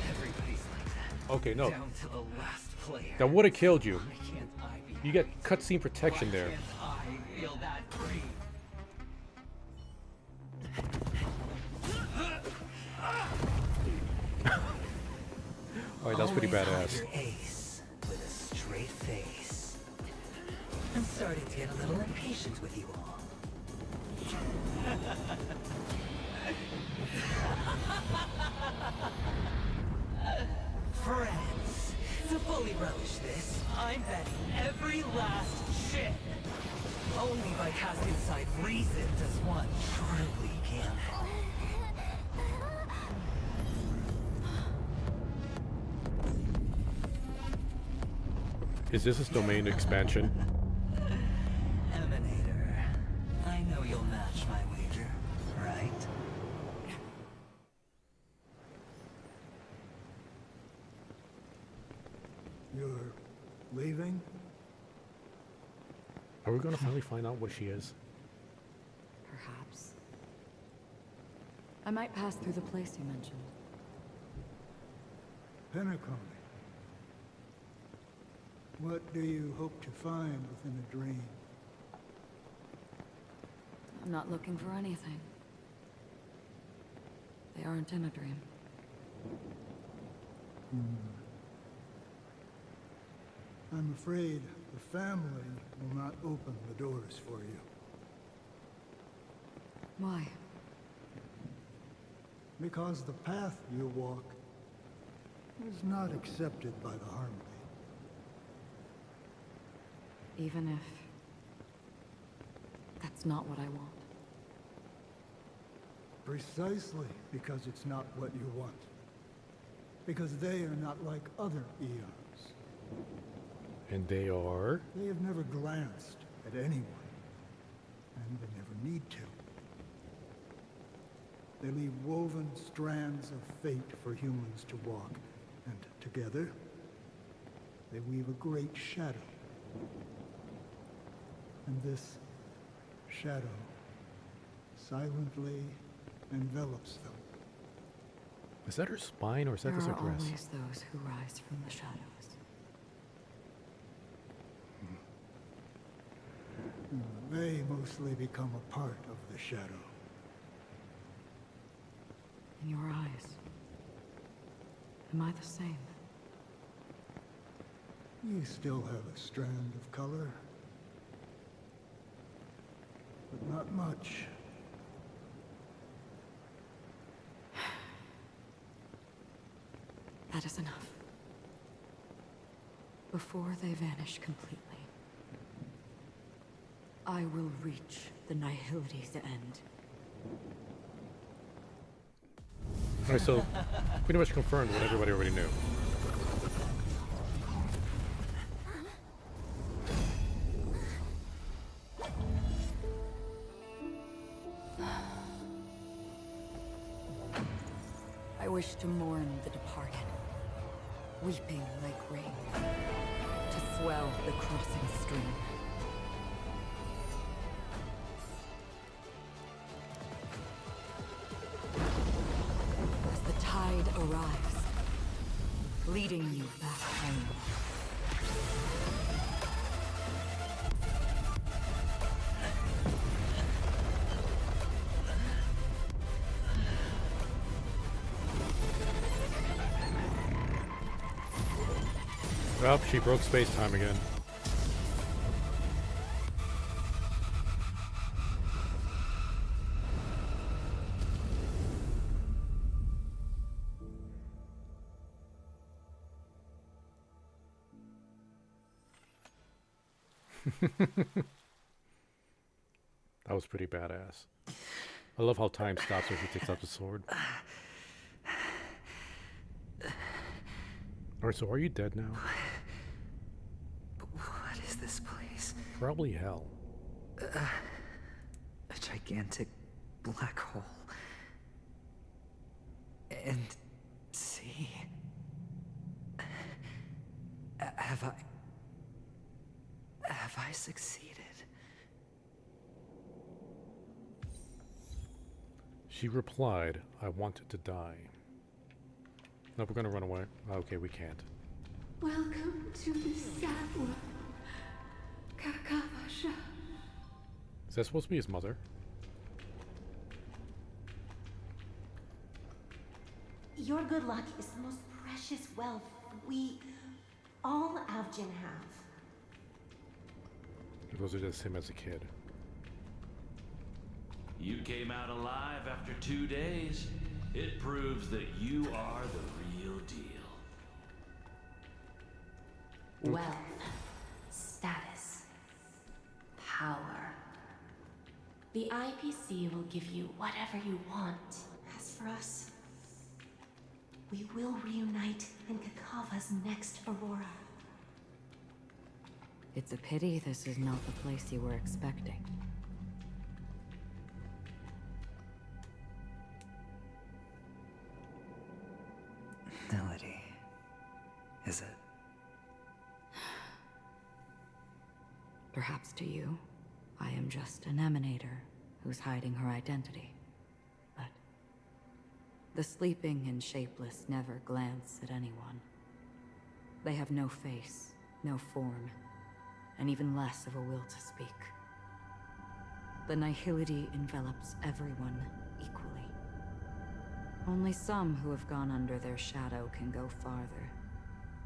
Everybody's like that. Okay, no. Down to the last player. That would have killed you. Why can't I be You get cutscene protection there. Why can't I feel that free? Alright, that's pretty Always badass. hide your ace with a straight face. I'm starting to get a little impatient with you all. Friends, to fully relish this, I'm betting every last shit. Only by casting aside reason does one truly gamble. Is this his domain expansion? Emanator, I know you'll match my wager, right? You're leaving? Are we gonna finally find out what she is? Perhaps. I might pass through the place you mentioned. Pinnacle. What do you hope to find within a dream? I'm not looking for anything. They aren't in a dream. I'm afraid the family will not open the doors for you. Why? Because the path you walk is not accepted by the Harmony. Even if that's not what I want. Precisely because it's not what you want. Because they are not like other eons. And they are? They have never glanced at anyone. And they never need to. They leave woven strands of fate for humans to walk. And together, they weave a great shadow. And this shadow silently envelops them. Is that her spine or is that just her There are dress? always those who rise from the shadows. They mostly become a part of the shadow. In your eyes, am I the same? You still have a strand of color. But not much. That is enough. Before they vanish completely, I will reach the Nihility's end. Alright, so pretty much confirmed what everybody already knew. I wish to mourn the departed, weeping like rain, to swell the crossing stream. As the tide arrives, leading you back home. Well, she broke space-time again. That was pretty badass. I love how time stops when she takes out the sword. Alright, so are you dead now? What is this place? Probably hell. A gigantic black hole. And see. Have I succeeded? She replied, I wanted to die. Nope, we're gonna run away. Okay, we can't. Welcome to the sad one, Kakavasha. Is that supposed to be his mother? Your good luck is the most precious wealth we, all Avgin, have. Those are just him as a kid. You came out alive after 2 days. It proves that you are the real deal. Wealth, status, power. The IPC will give you whatever you want. As for us, we will reunite in Kakava's next Aurora. It's a pity this is not the place you were expecting. Melody. Is it? Perhaps to you, I am just an emanator who's hiding her identity. But the sleeping and shapeless never glance at anyone. They have no face, no form, and even less of a will to speak. The nihility envelops everyone equally. Only some who have gone under their shadow can go farther,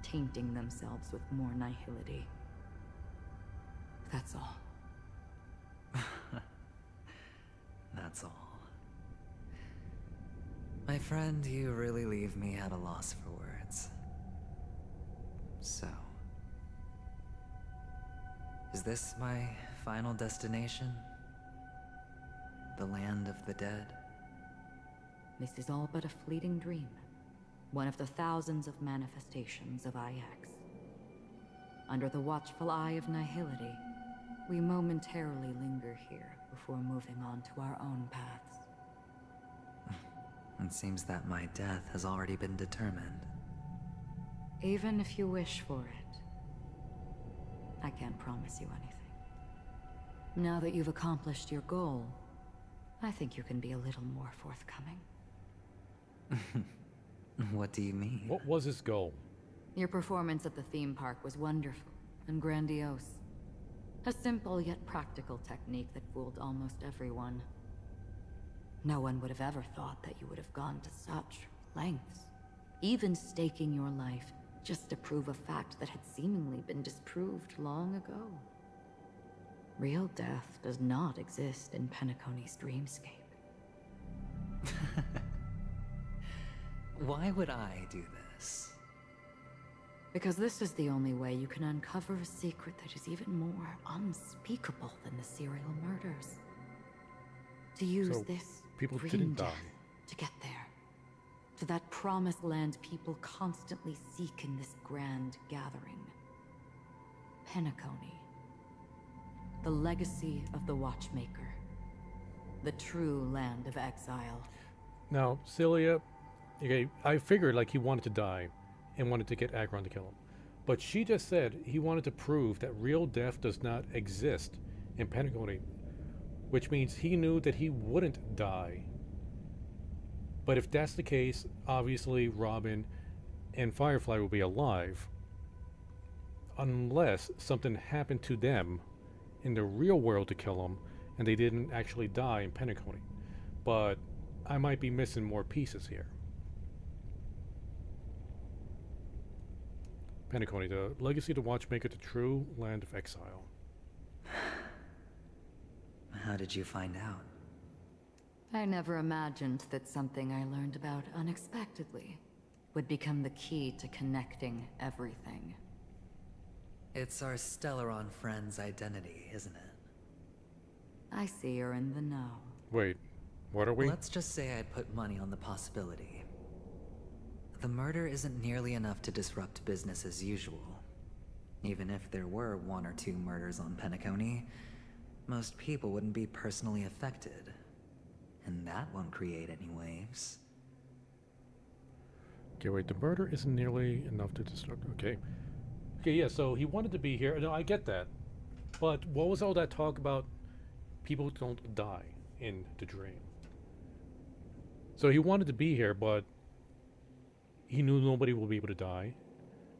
tainting themselves with more nihility. That's all. That's all. My friend, you really leave me at a loss for words. So, is this my final destination? The land of the dead? This is all but a fleeting dream. One of the thousands of manifestations of IX. Under the watchful eye of nihility, we momentarily linger here before moving on to our own paths. It seems that my death has already been determined. Even if you wish for it, I can't promise you anything. Now that you've accomplished your goal, I think you can be a little more forthcoming. What do you mean? What was his goal? Your performance at the theme park was wonderful and grandiose. A simple yet practical technique that fooled almost everyone. No one would have ever thought that you would have gone to such lengths, even staking your life just to prove a fact that had seemingly been disproved long ago. Real death does not exist in Penacony's dreamscape. Why would I do this? Because this is the only way you can uncover a secret that is even more unspeakable than the serial murders. To use So, this people dream didn't death die. to get there. To that promised land people constantly seek in this grand gathering. Penacony. The legacy of the Watchmaker. The true land of exile. Now, Celia, okay, I figured like he wanted to die and wanted to get Agron to kill him. But she just said he wanted to prove that real death does not exist in Penacony, which means he knew that he wouldn't die. But if that's the case, obviously Robin and Firefly will be alive. Unless something happened to them in the real world to kill them and they didn't actually die in Penacony. But I might be missing more pieces here. Penacony, the legacy of the Watchmaker, the true land of exile. How did you find out? I never imagined that something I learned about unexpectedly would become the key to connecting everything. It's our Stellaron friend's identity, isn't it? I see you're in the know. Wait, what are we? Let's just say I'd put money on the possibility the murder isn't nearly enough to disrupt business as usual. Even if there were 1 or 2 murders on Penacony, most people wouldn't be personally affected. And that won't create any waves. Okay, wait, the murder isn't nearly enough to disrupt. Okay. Okay, yeah, so he wanted to be here. No, I get that. But what was all that talk about people don't die in the dream? So he wanted to be here, but he knew nobody will be able to die.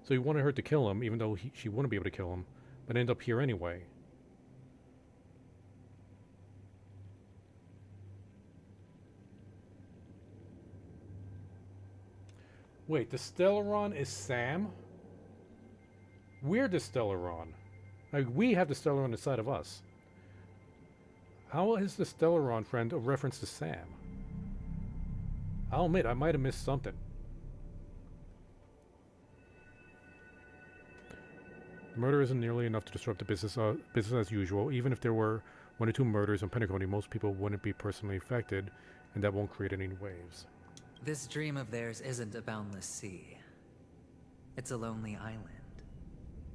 So he wanted her to kill him, even though she wouldn't be able to kill him, but end up here anyway. Wait, the Stellaron is Sam? We're the Stellaron. Like, we have the Stellaron inside of us. How is the Stellaron friend a reference to Sam? I'll admit, I might have missed something. The murder isn't nearly enough to disrupt the business as usual. Even if there were 1 or 2 murders on Penacony, most people wouldn't be personally affected, and that won't create any waves. This dream of theirs isn't a boundless sea. It's a lonely island.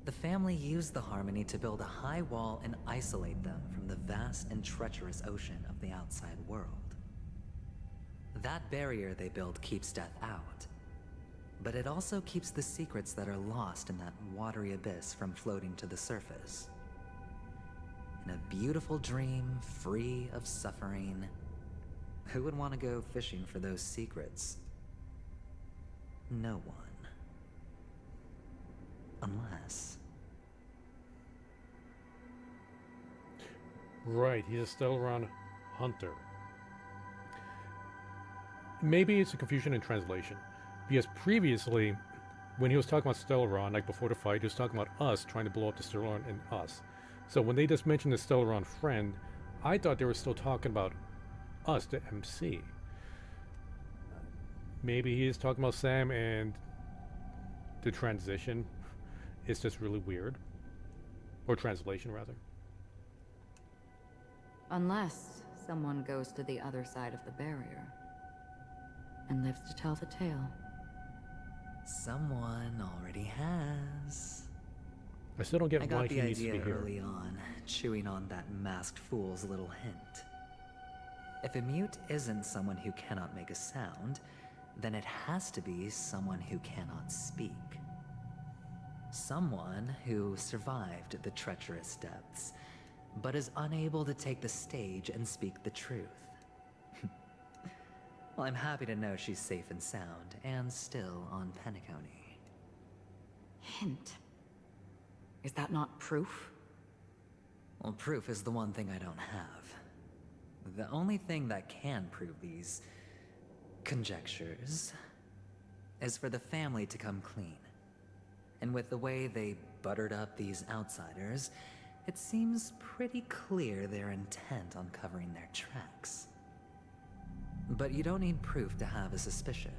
The family used the Harmony to build a high wall and isolate them from the vast and treacherous ocean of the outside world. That barrier they built keeps death out, but it also keeps the secrets that are lost in that watery abyss from floating to the surface. In a beautiful dream, free of suffering, who would want to go fishing for those secrets? No one. Unless... Right, he's a Stellaron hunter. Maybe it's a confusion in translation. Because previously, when he was talking about Stellaron, like before the fight, he was talking about us trying to blow up the Stellaron and us. So when they just mentioned the Stellaron friend, I thought they were still talking about us, the MC. Maybe he is talking about Sam, and the transition is just really weird. Or translation, rather. Unless someone goes to the other side of the barrier and lives to tell the tale. Someone already has. I still don't get I why got he the needs to idea be here. early on, chewing on that masked fool's little hint. If a mute isn't someone who cannot make a sound, then it has to be someone who cannot speak. Someone who survived the treacherous depths, but is unable to take the stage and speak the truth. Well, I'm happy to know she's safe and sound, and still on Penacony. Hint. Is that not proof? Well, proof is the one thing I don't have. The only thing that can prove these conjectures is for the family to come clean. And with the way they buttered up these outsiders, it seems pretty clear they're intent on covering their tracks. But you don't need proof to have a suspicion.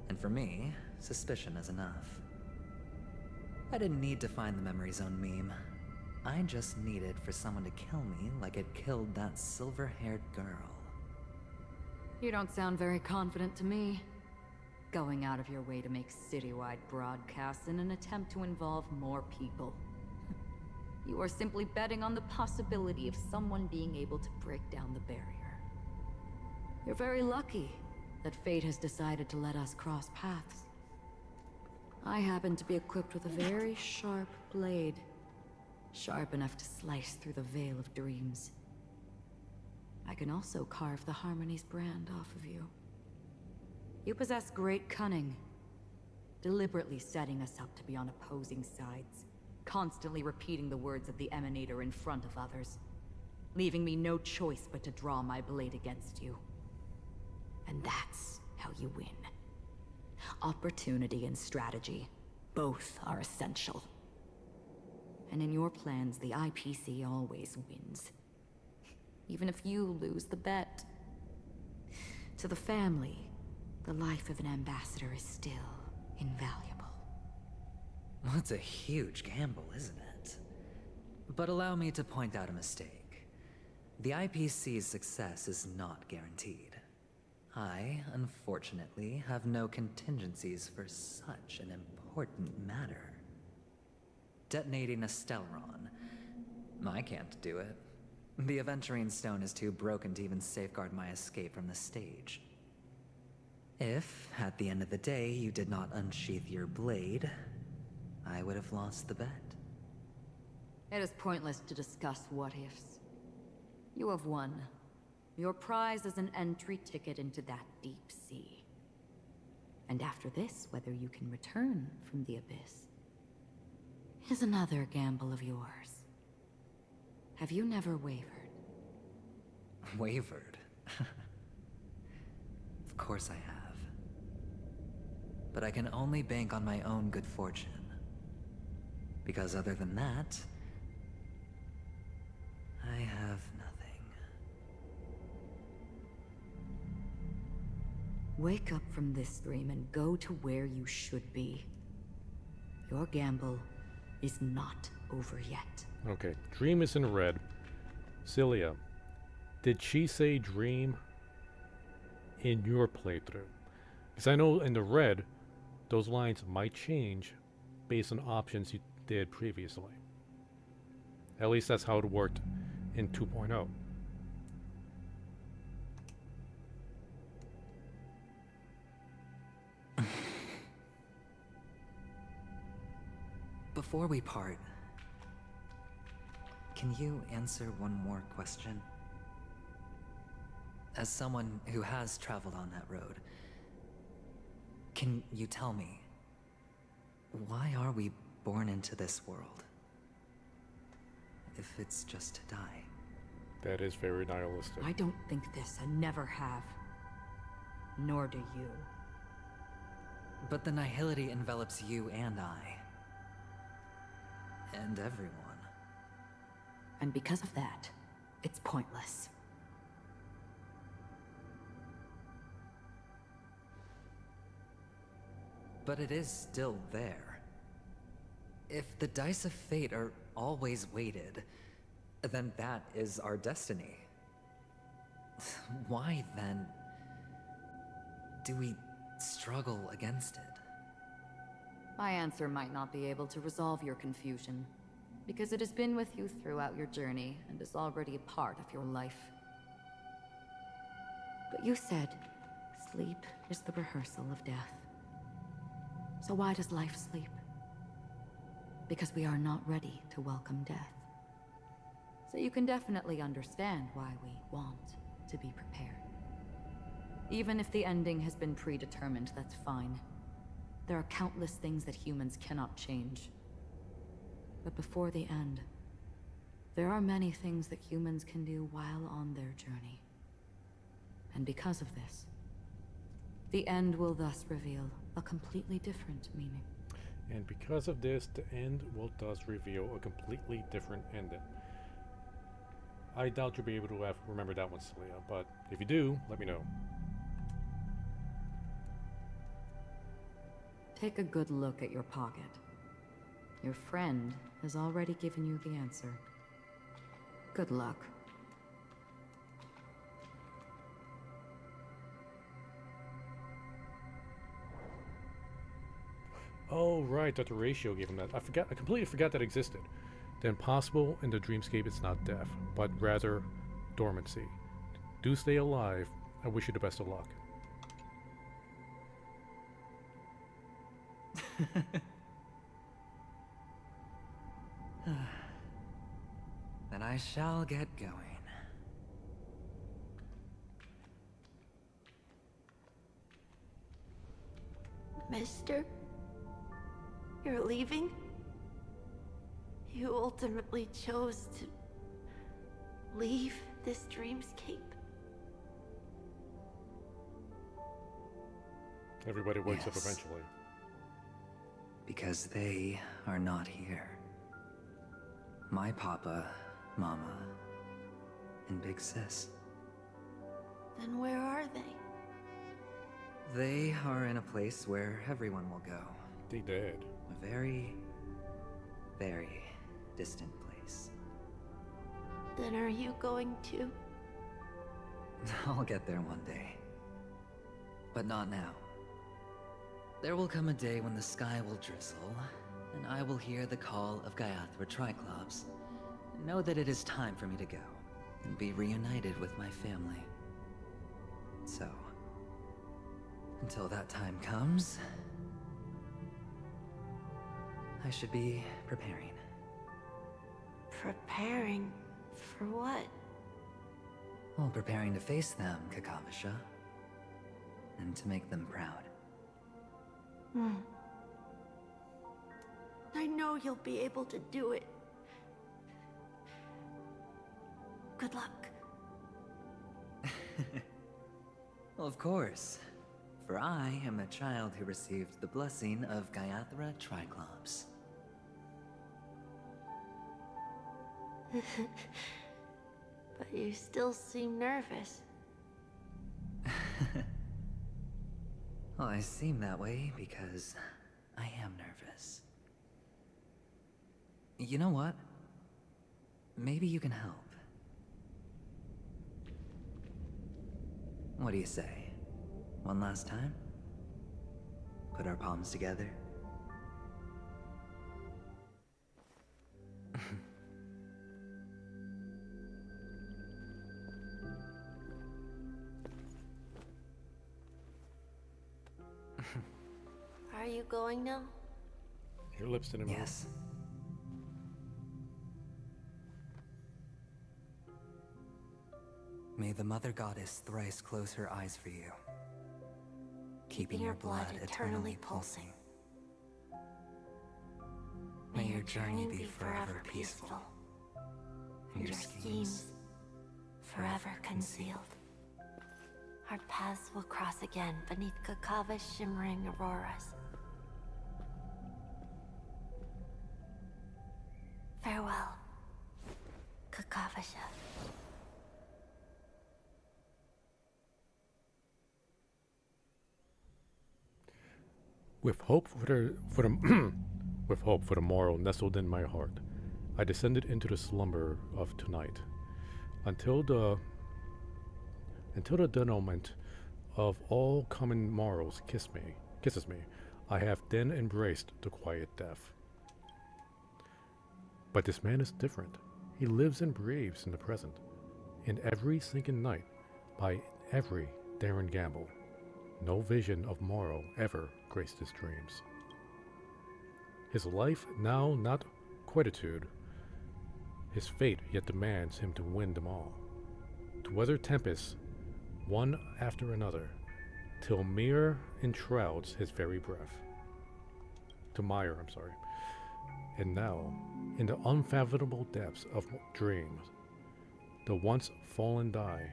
And for me, suspicion is enough. I didn't need to find the memory zone meme. I just needed for someone to kill me like it killed that silver-haired girl. You don't sound very confident to me. Going out of your way to make citywide broadcasts in an attempt to involve more people. You are simply betting on the possibility of someone being able to break down the barrier. You're very lucky that fate has decided to let us cross paths. I happen to be equipped with a very sharp blade. Sharp enough to slice through the veil of dreams. I can also carve the Harmony's brand off of you. You possess great cunning, deliberately setting us up to be on opposing sides, constantly repeating the words of the Emanator in front of others, leaving me no choice but to draw my blade against you. And that's how you win. Opportunity and strategy, both are essential. And in your plans, the IPC always wins. Even if you lose the bet. To the family, the life of an ambassador is still invaluable. Well, it's a huge gamble, isn't it? But allow me to point out a mistake. The IPC's success is not guaranteed. I, unfortunately, have no contingencies for such an important matter. Detonating a Stellaron. I can't do it. The Aventurine Stone is too broken to even safeguard my escape from the stage. If, at the end of the day, you did not unsheath your blade, I would have lost the bet. It is pointless to discuss what-ifs. You have won. Your prize is an entry ticket into that deep sea. And after this, whether you can return from the abyss is another gamble of yours. Have you never wavered? Wavered? Of course I have. But I can only bank on my own good fortune. Because other than that, I have nothing. Wake up from this dream and go to where you should be. Your gamble is not over yet. Okay, dream is in red. Celia, did she say dream in your playthrough? Because I know in the red, those lines might change based on options you did previously. At least that's how it worked in 2.0. Before we part, can you answer one more question? As someone who has traveled on that road, can you tell me, why are we born into this world? If it's just to die. That is very nihilistic. I don't think this and never have. Nor do you. But the nihility envelops you and I. And everyone. And because of that, it's pointless. But it is still there. If the dice of fate are always weighted, then that is our destiny. Why, then, do we struggle against it? My answer might not be able to resolve your confusion, because it has been with you throughout your journey and is already a part of your life. But you said, sleep is the rehearsal of death. So why does life sleep? Because we are not ready to welcome death. So you can definitely understand why we want to be prepared. Even if the ending has been predetermined, that's fine. There are countless things that humans cannot change. But before the end, there are many things that humans can do while on their journey. And because of this, the end will thus reveal a completely different meaning. And because of this, the end will thus reveal a completely different ending. I doubt you'll be able to remember that one, Celia, but if you do, let me know. Take a good look at your pocket. Your friend has already given you the answer. Good luck. Oh, right, that the ratio gave him that. I completely forgot that existed. The impossible in the dreamscape is not death, but rather dormancy. Do stay alive. I wish you the best of luck. Then I shall get going. Mister? You're leaving? You ultimately chose to leave this dreamscape? Everybody wakes up Yes. eventually. Because they are not here. My papa, mama, and big sis. Then where are they? They are in a place where everyone will go. They dead. A very, very distant place. Then are you going to? I'll get there one day. but not now. There will come a day when the sky will drizzle, and I will hear the call of Gaiathra Triclops, and know that it is time for me to go, and be reunited with my family. So, until that time comes, I should be preparing. Preparing for what? Well, preparing to face them, Kakavasha, and to make them proud. I know you'll be able to do it. Good luck. Well, of course. For I am a child who received the blessing of Gaiathra Triclops. But you still seem nervous. Well, I seem that way because I am nervous. You know what? Maybe you can help. What do you say? One last time? Put our palms together? Are you going now? Your lips didn't move. Yes. May the Mother Goddess thrice close her eyes for you, keeping your blood eternally pulsing. May your journey be forever peaceful, and your schemes forever concealed. Our paths will cross again beneath Kakava's shimmering auroras. Farewell, Kakavasha. With hope for the with hope for the morrow nestled in my heart, I descended into the slumber of tonight, until the denouement of all common morrows kisses me. I have then embraced the quiet death. But this man is different. He lives and breathes in the present, in every sinking night, by every daring gamble. No vision of morrow ever graced his dreams. His life now not quietude, his fate yet demands him to win them all, to weather tempests, one after another, till mire enshrouds his very breath. And now, in the unfathomable depths of dreams, the once fallen die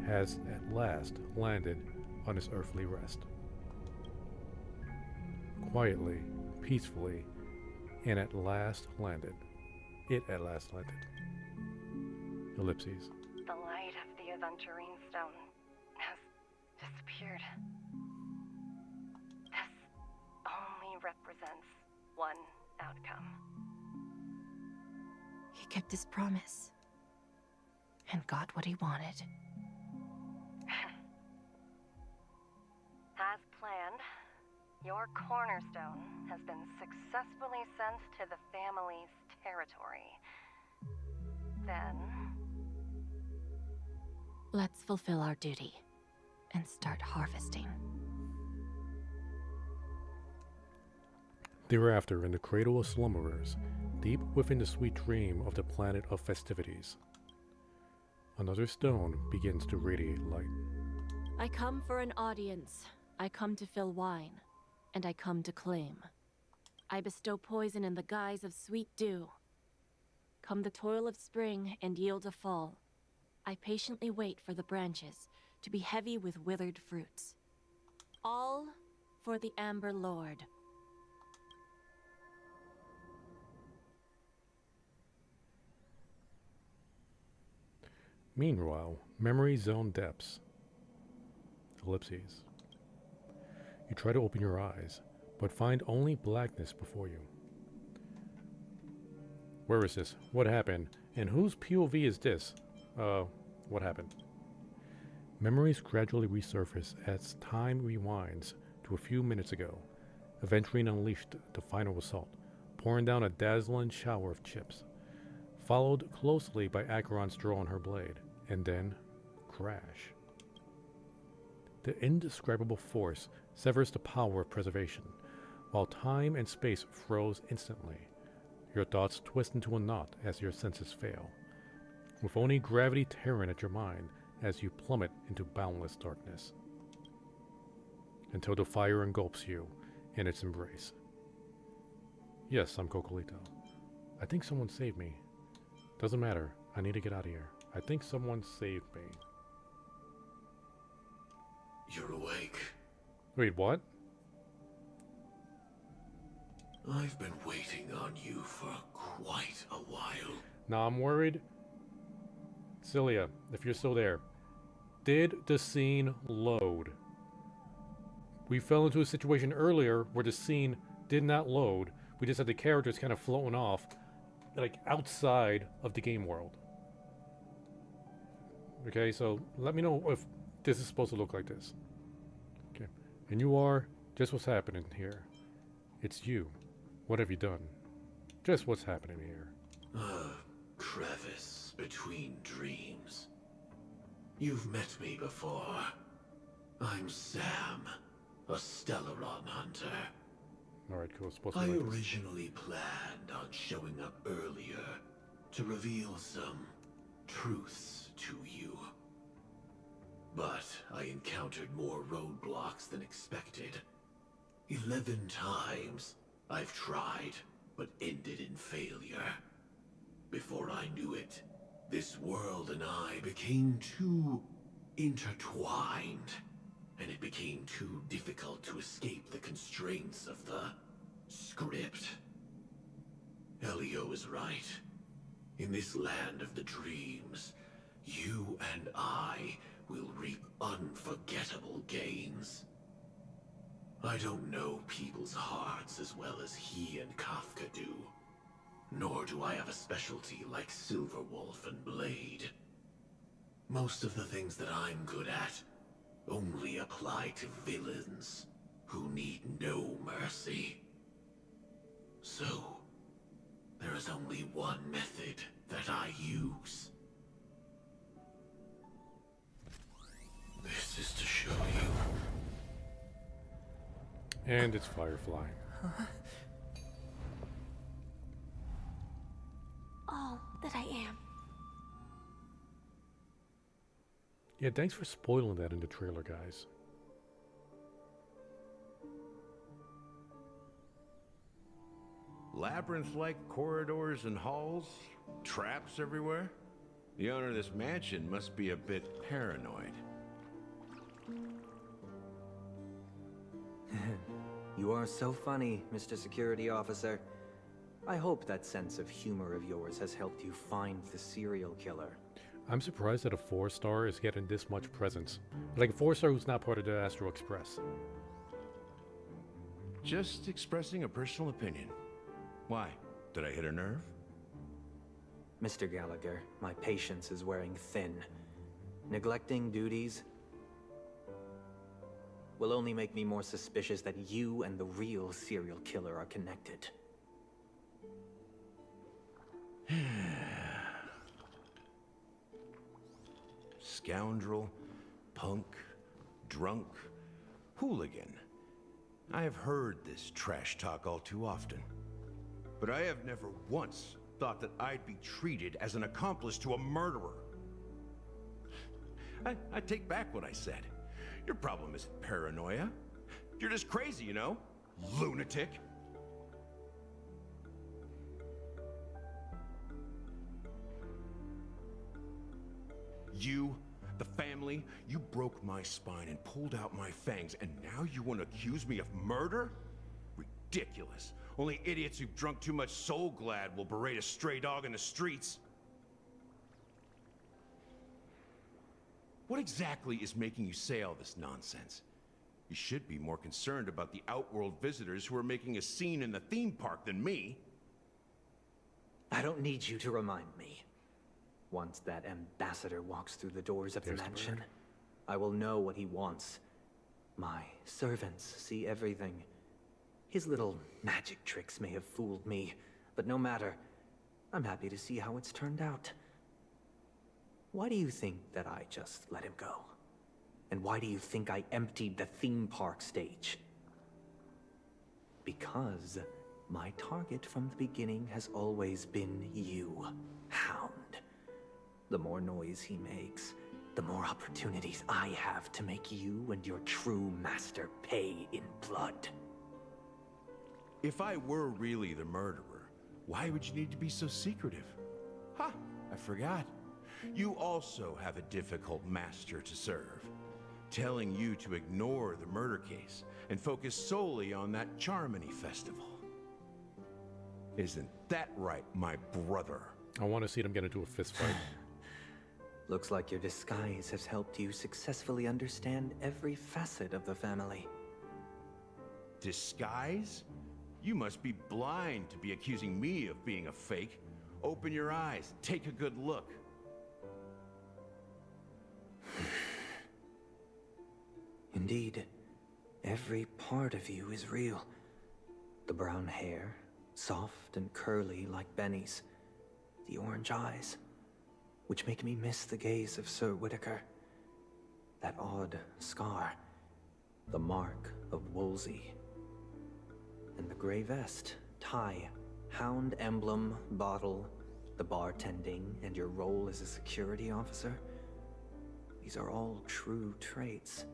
has at last landed on his earthly rest. Quietly, peacefully, and at last landed. It at last landed. Ellipses. The light of the Aventurine Stone has disappeared. This only represents one outcome. He kept his promise and got what he wanted. As planned, your cornerstone has been successfully sent to the family's territory. Then, Let's fulfill our duty and start harvesting. Thereafter, in the cradle of slumberers, deep within the sweet dream of the planet of festivities, another stone begins to radiate light. I come for an audience. I come to fill wine, and I come to claim. I bestow poison in the guise of sweet dew. Come the toil of spring and yield a fall. I patiently wait for the branches to be heavy with withered fruits. All for the Amber Lord. Meanwhile, memory zone depths. Ellipses. You try to open your eyes, but find only blackness before you. Where is this? What happened? And whose POV is this? What happened? Memories gradually resurface as time rewinds to a few minutes ago. Aventurine unleashed the final assault, pouring down a dazzling shower of chips, followed closely by Acheron's draw on her blade, and then crash. The indescribable force severs the power of preservation, while time and space froze instantly. Your thoughts twist into a knot as your senses fail, with only gravity tearing at your mind as you plummet into boundless darkness, until the fire engulfs you in its embrace. Yes, I'm Cocolito. I think someone saved me. Doesn't matter. I need to get out of here. I think someone saved me. You're awake. Wait, what? I've been waiting on you for quite a while. Now I'm worried. Cilia, if you're still there, did the scene load? We fell into a situation earlier where the scene did not load. We just had the characters kind of floating off, like outside of the game world. Okay, so let me know if this is supposed to look like this. Okay, and you are just what's happening here. It's you. What have you done? Just what's happening here. A crevice between dreams. You've met me before. I'm Sam, a Stellaron hunter. Alright, cool. It's supposed to I be like this. originally planned on showing up earlier to reveal some truths to you. But I encountered more roadblocks than expected. 11 times I've tried, but ended in failure. Before I knew it, this world and I became too intertwined, and it became too difficult to escape the constraints of the script. Elio is right. In this land of the dreams, you and I will reap unforgettable gains. I don't know people's hearts as well as he and Kafka do. Nor do I have a specialty like Silverwolf and Blade. Most of the things that I'm good at only apply to villains who need no mercy. So, there is only one method that I use. This is to show you. And it's Firefly. All that I am. Yeah, thanks for spoiling that in the trailer, guys. Labyrinth-like corridors and halls? Traps everywhere? The owner of this mansion must be a bit paranoid. You are so funny, Mr. Security Officer. I hope that sense of humor of yours has helped you find the serial killer. I'm surprised that a 4-star is getting this much presence. Like a 4-star who's not part of the Astro Express. Just expressing a personal opinion. Why? Did I hit a nerve? Mr. Gallagher, my patience is wearing thin. Neglecting duties will only make me more suspicious that you and the real serial killer are connected. Scoundrel, punk, drunk, hooligan. I have heard this trash talk all too often. But I have never once thought that I'd be treated as an accomplice to a murderer. I take back what I said. Your problem isn't paranoia. You're just crazy, you know? Lunatic. You, the family, you broke my spine and pulled out my fangs, and now you want to accuse me of murder? Ridiculous. Only idiots who've drunk too much Soul Glad will berate a stray dog in the streets. What exactly is making you say all this nonsense? You should be more concerned about the Outworld visitors who are making a scene in the theme park than me. I don't need you to remind me. Once that ambassador walks through the doors of the mansion, I will know what he wants. My servants see everything. His little magic tricks may have fooled me, but no matter. I'm happy to see how it's turned out. Why do you think that I just let him go? And why do you think I emptied the theme park stage? Because my target from the beginning has always been you, Hound. The more noise he makes, the more opportunities I have to make you and your true master pay in blood. If I were really the murderer, why would you need to be so secretive? Ha! I forgot. You also have a difficult master to serve, telling you to ignore the murder case and focus solely on that Charmony festival. Isn't that right, my brother? I want to see them get into a fist fight. Looks like your disguise has helped you successfully understand every facet of the family. Disguise? You must be blind to be accusing me of being a fake. Open your eyes, take a good look. Indeed, every part of you is real. The brown hair, soft and curly like Benny's. The orange eyes, which make me miss the gaze of Sir Whitaker. That odd scar, the mark of Wolsey. And the gray vest, tie, hound emblem, bottle, the bartending, and your role as a security officer. These are all true traits.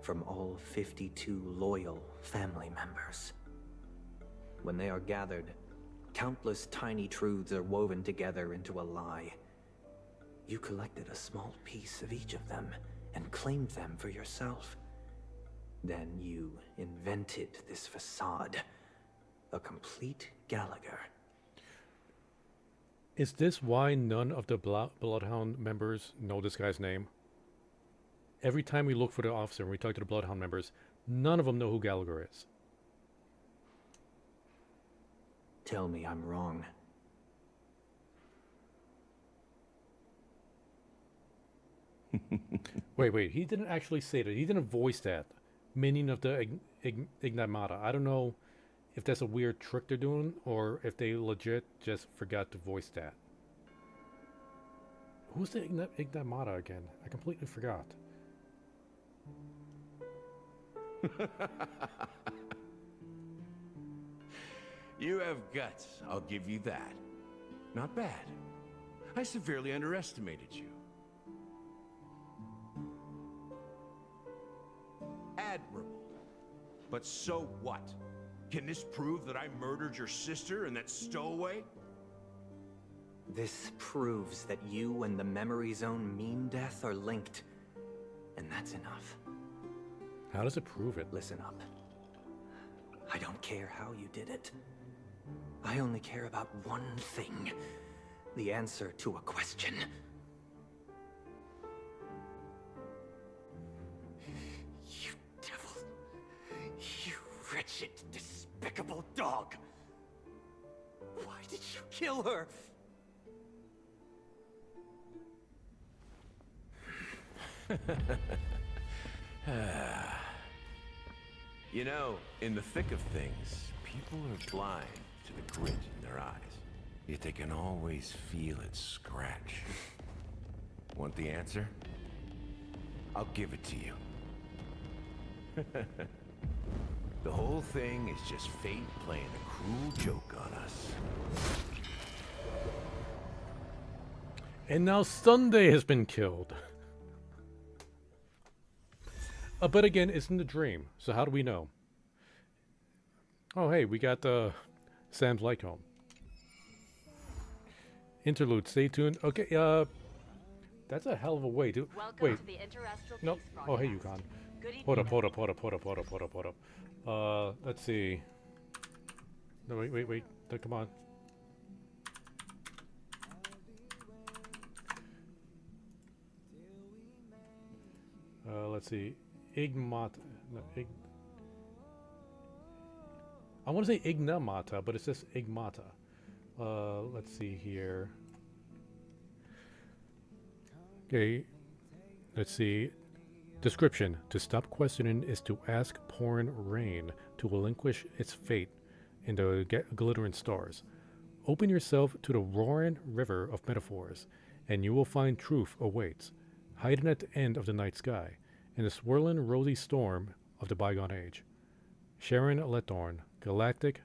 From all 52 loyal family members. When they are gathered, countless tiny truths are woven together into a lie. You collected a small piece of each of them and claimed them for yourself. Then you invented this facade, a complete Gallagher. Is this why none of the Bloodhound members know this guy's name? Every time we look for the officer and we talk to the Bloodhound members, none of them know who Gallagher is. Tell me I'm wrong. Wait, he didn't actually say that. He didn't voice that. Meaning of the Ignomata. I don't know if that's a weird trick they're doing or if they legit just forgot to voice that. Who's the Ignomata again? I completely forgot. You have guts, I'll give you that. Not bad. I severely underestimated you. Admirable. But so what? Can this prove that I murdered your sister and that stowaway? This proves that you and the Memory Zone Mean Death are linked. And that's enough. How does it prove it? Listen up. I don't care how you did it. I only care about one thing. The answer to a question. You devil. You wretched, despicable dog. Why did you kill her? You know, in the thick of things, people are blind to the grit in their eyes. Yet they can always feel it scratch. Want the answer? I'll give it to you. The whole thing is just fate playing a cruel joke on us. And now Sunday has been killed. But again, it's in the dream, so how do we know? Oh, hey, we got Sam's light home. Interlude, stay tuned. Okay, that's a hell of a way to... Wait. No. Oh, hey, Yukon. Hold up. Let's see. No, wait. Come on. Let's see. Igmata. No, I want to say Ignamata, but it says Igmata. Let's see here. Okay. let's see. Description: to stop questioning is to ask pouring rain to relinquish its fate in the glittering stars. Open yourself to the roaring river of metaphors, and you will find truth awaits, hiding at the end of the night sky, in the swirling rosy storm of the bygone age. Sharon Letthorn, galactic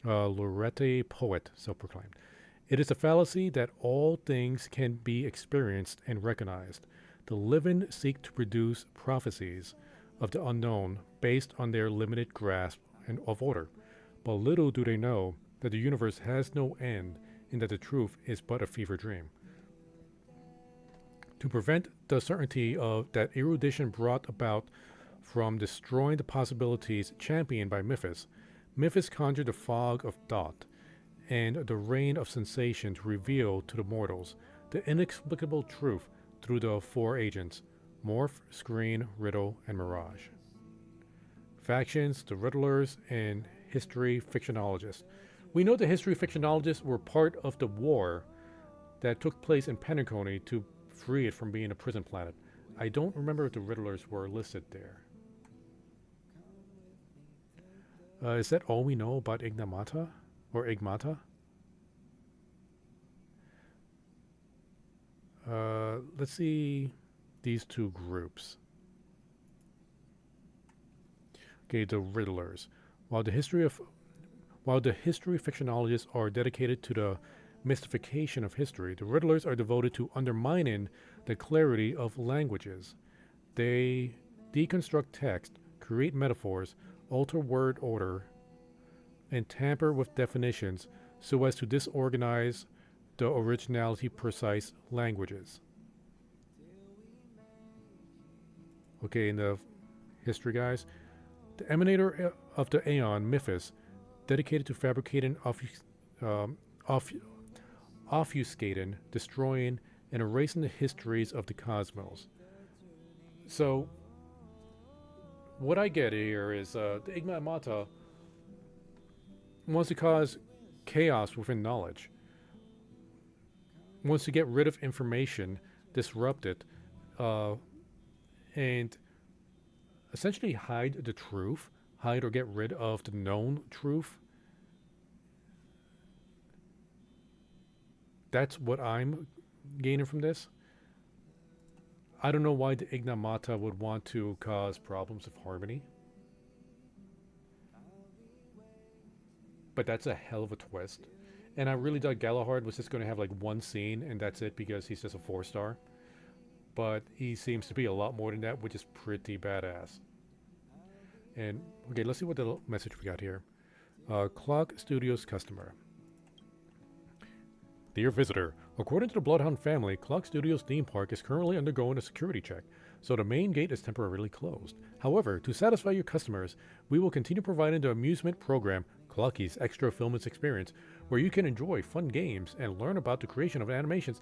Lorette poet, self-proclaimed. It is a fallacy that all things can be experienced and recognized. The living seek to produce prophecies of the unknown based on their limited grasp of order, but little do they know that the universe has no end and that the truth is but a fever dream. To prevent the certainty of that erudition brought about from destroying the possibilities championed by Mythos, Mythos conjured the fog of thought and the rain of sensation to reveal to the mortals the inexplicable truth through the four agents: Morph, Screen, Riddle, and Mirage. Factions: the Riddlers and History Fictionologists. We know the History Fictionologists were part of the war that took place in Penacony to free it from being a prison planet. I don't remember if the Riddlers were listed there. Is that all we know about Igmata? Or Igmata? Let's see these two groups. Okay, the Riddlers. While the history fictionologists are dedicated to the mystification of history, the Riddlers are devoted to undermining the clarity of languages. They deconstruct text, create metaphors, alter word order, and tamper with definitions so as to disorganize the originality precise languages. Okay, in the history guys, the emanator of the Aeon, Mythos, dedicated to fabricating, obfuscating, destroying, and erasing the histories of the cosmos. So, what I get here is the Igmata wants to cause chaos within knowledge, wants to get rid of information, disrupt it, and essentially hide the truth, hide or get rid of the known truth. That's what I'm gaining from this. I don't know why the Igmata would want to cause problems of harmony. But that's a hell of a twist. And I really thought Galahad was just going to have like one scene and that's it because he's just a 4-star. But he seems to be a lot more than that, which is pretty badass. And, okay, let's see what the message we got here. Clock Studios customer. Dear visitor, according to the Bloodhound family, Clock Studios theme park is currently undergoing a security check, so the main gate is temporarily closed. However, to satisfy your customers, we will continue providing the amusement program Clocky's Extra Filmance Experience, where you can enjoy fun games and learn about the creation of animations,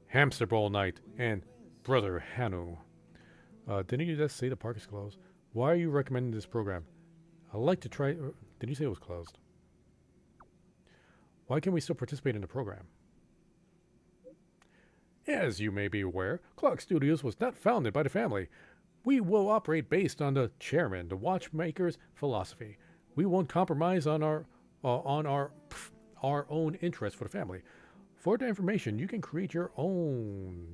Hamster Ball Night and Brother Hanu. Didn't you just say the park is closed? Why are you recommending this program? I'd like to try. Did you say it was closed? Why can we still participate in the program? As you may be aware, Clock Studios was not founded by the family. We will operate based on the chairman, the watchmaker's philosophy. We won't compromise on our own interest for the family. For the information, you can create your own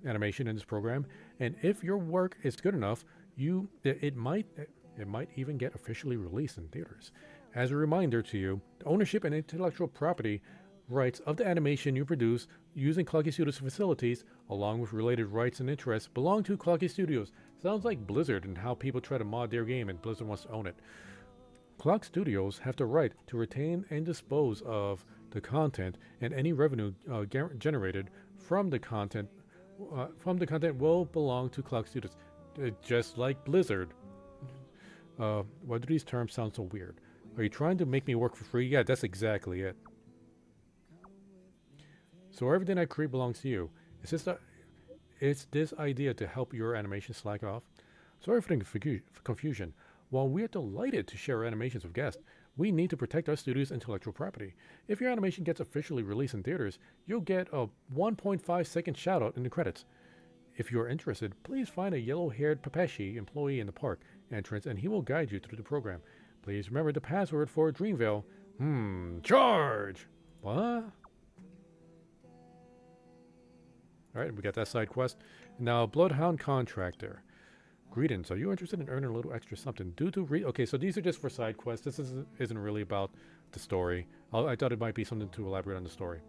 animation in this program, and if your work is good enough, it might even get officially released in theaters. As a reminder to you, the ownership and intellectual property rights of the animation you produce using Clocky Studios facilities, along with related rights and interests, belong to Clocky Studios. Sounds like Blizzard and how people try to mod their game and Blizzard wants to own it. Clock Studios have the right to retain and dispose of the content, and any revenue generated from the content will belong to Clock Studios. Just like Blizzard. Why do these terms sound so weird? Are you trying to make me work for free? Yeah, that's exactly it. So everything I create belongs to you. It's this idea to help your animation slack off. Sorry for the confusion. While we are delighted to share our animations with guests, We need to protect our studio's intellectual property. If your animation gets officially released in theaters, you'll get a 1.5-second shoutout in the credits. If you're interested, please find a yellow-haired Papeshi employee in the park entrance and he will guide you through the program. Please remember the password for Dreamville. Charge! What? Alright, we got that side quest. Now, Bloodhound Contractor. Greetings, are you interested in earning a little extra something? Okay, so these are just for side quests. This isn't really about the story. I thought it might be something to elaborate on the story.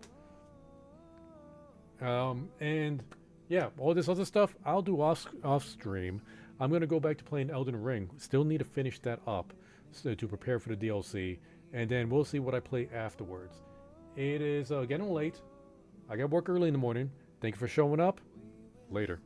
And yeah, all this other stuff, I'll do off stream. I'm going to go back to playing Elden Ring. Still need to finish that up to prepare for the DLC. And then we'll see what I play afterwards. It is getting late. I got work early in the morning. Thank you for showing up. Later.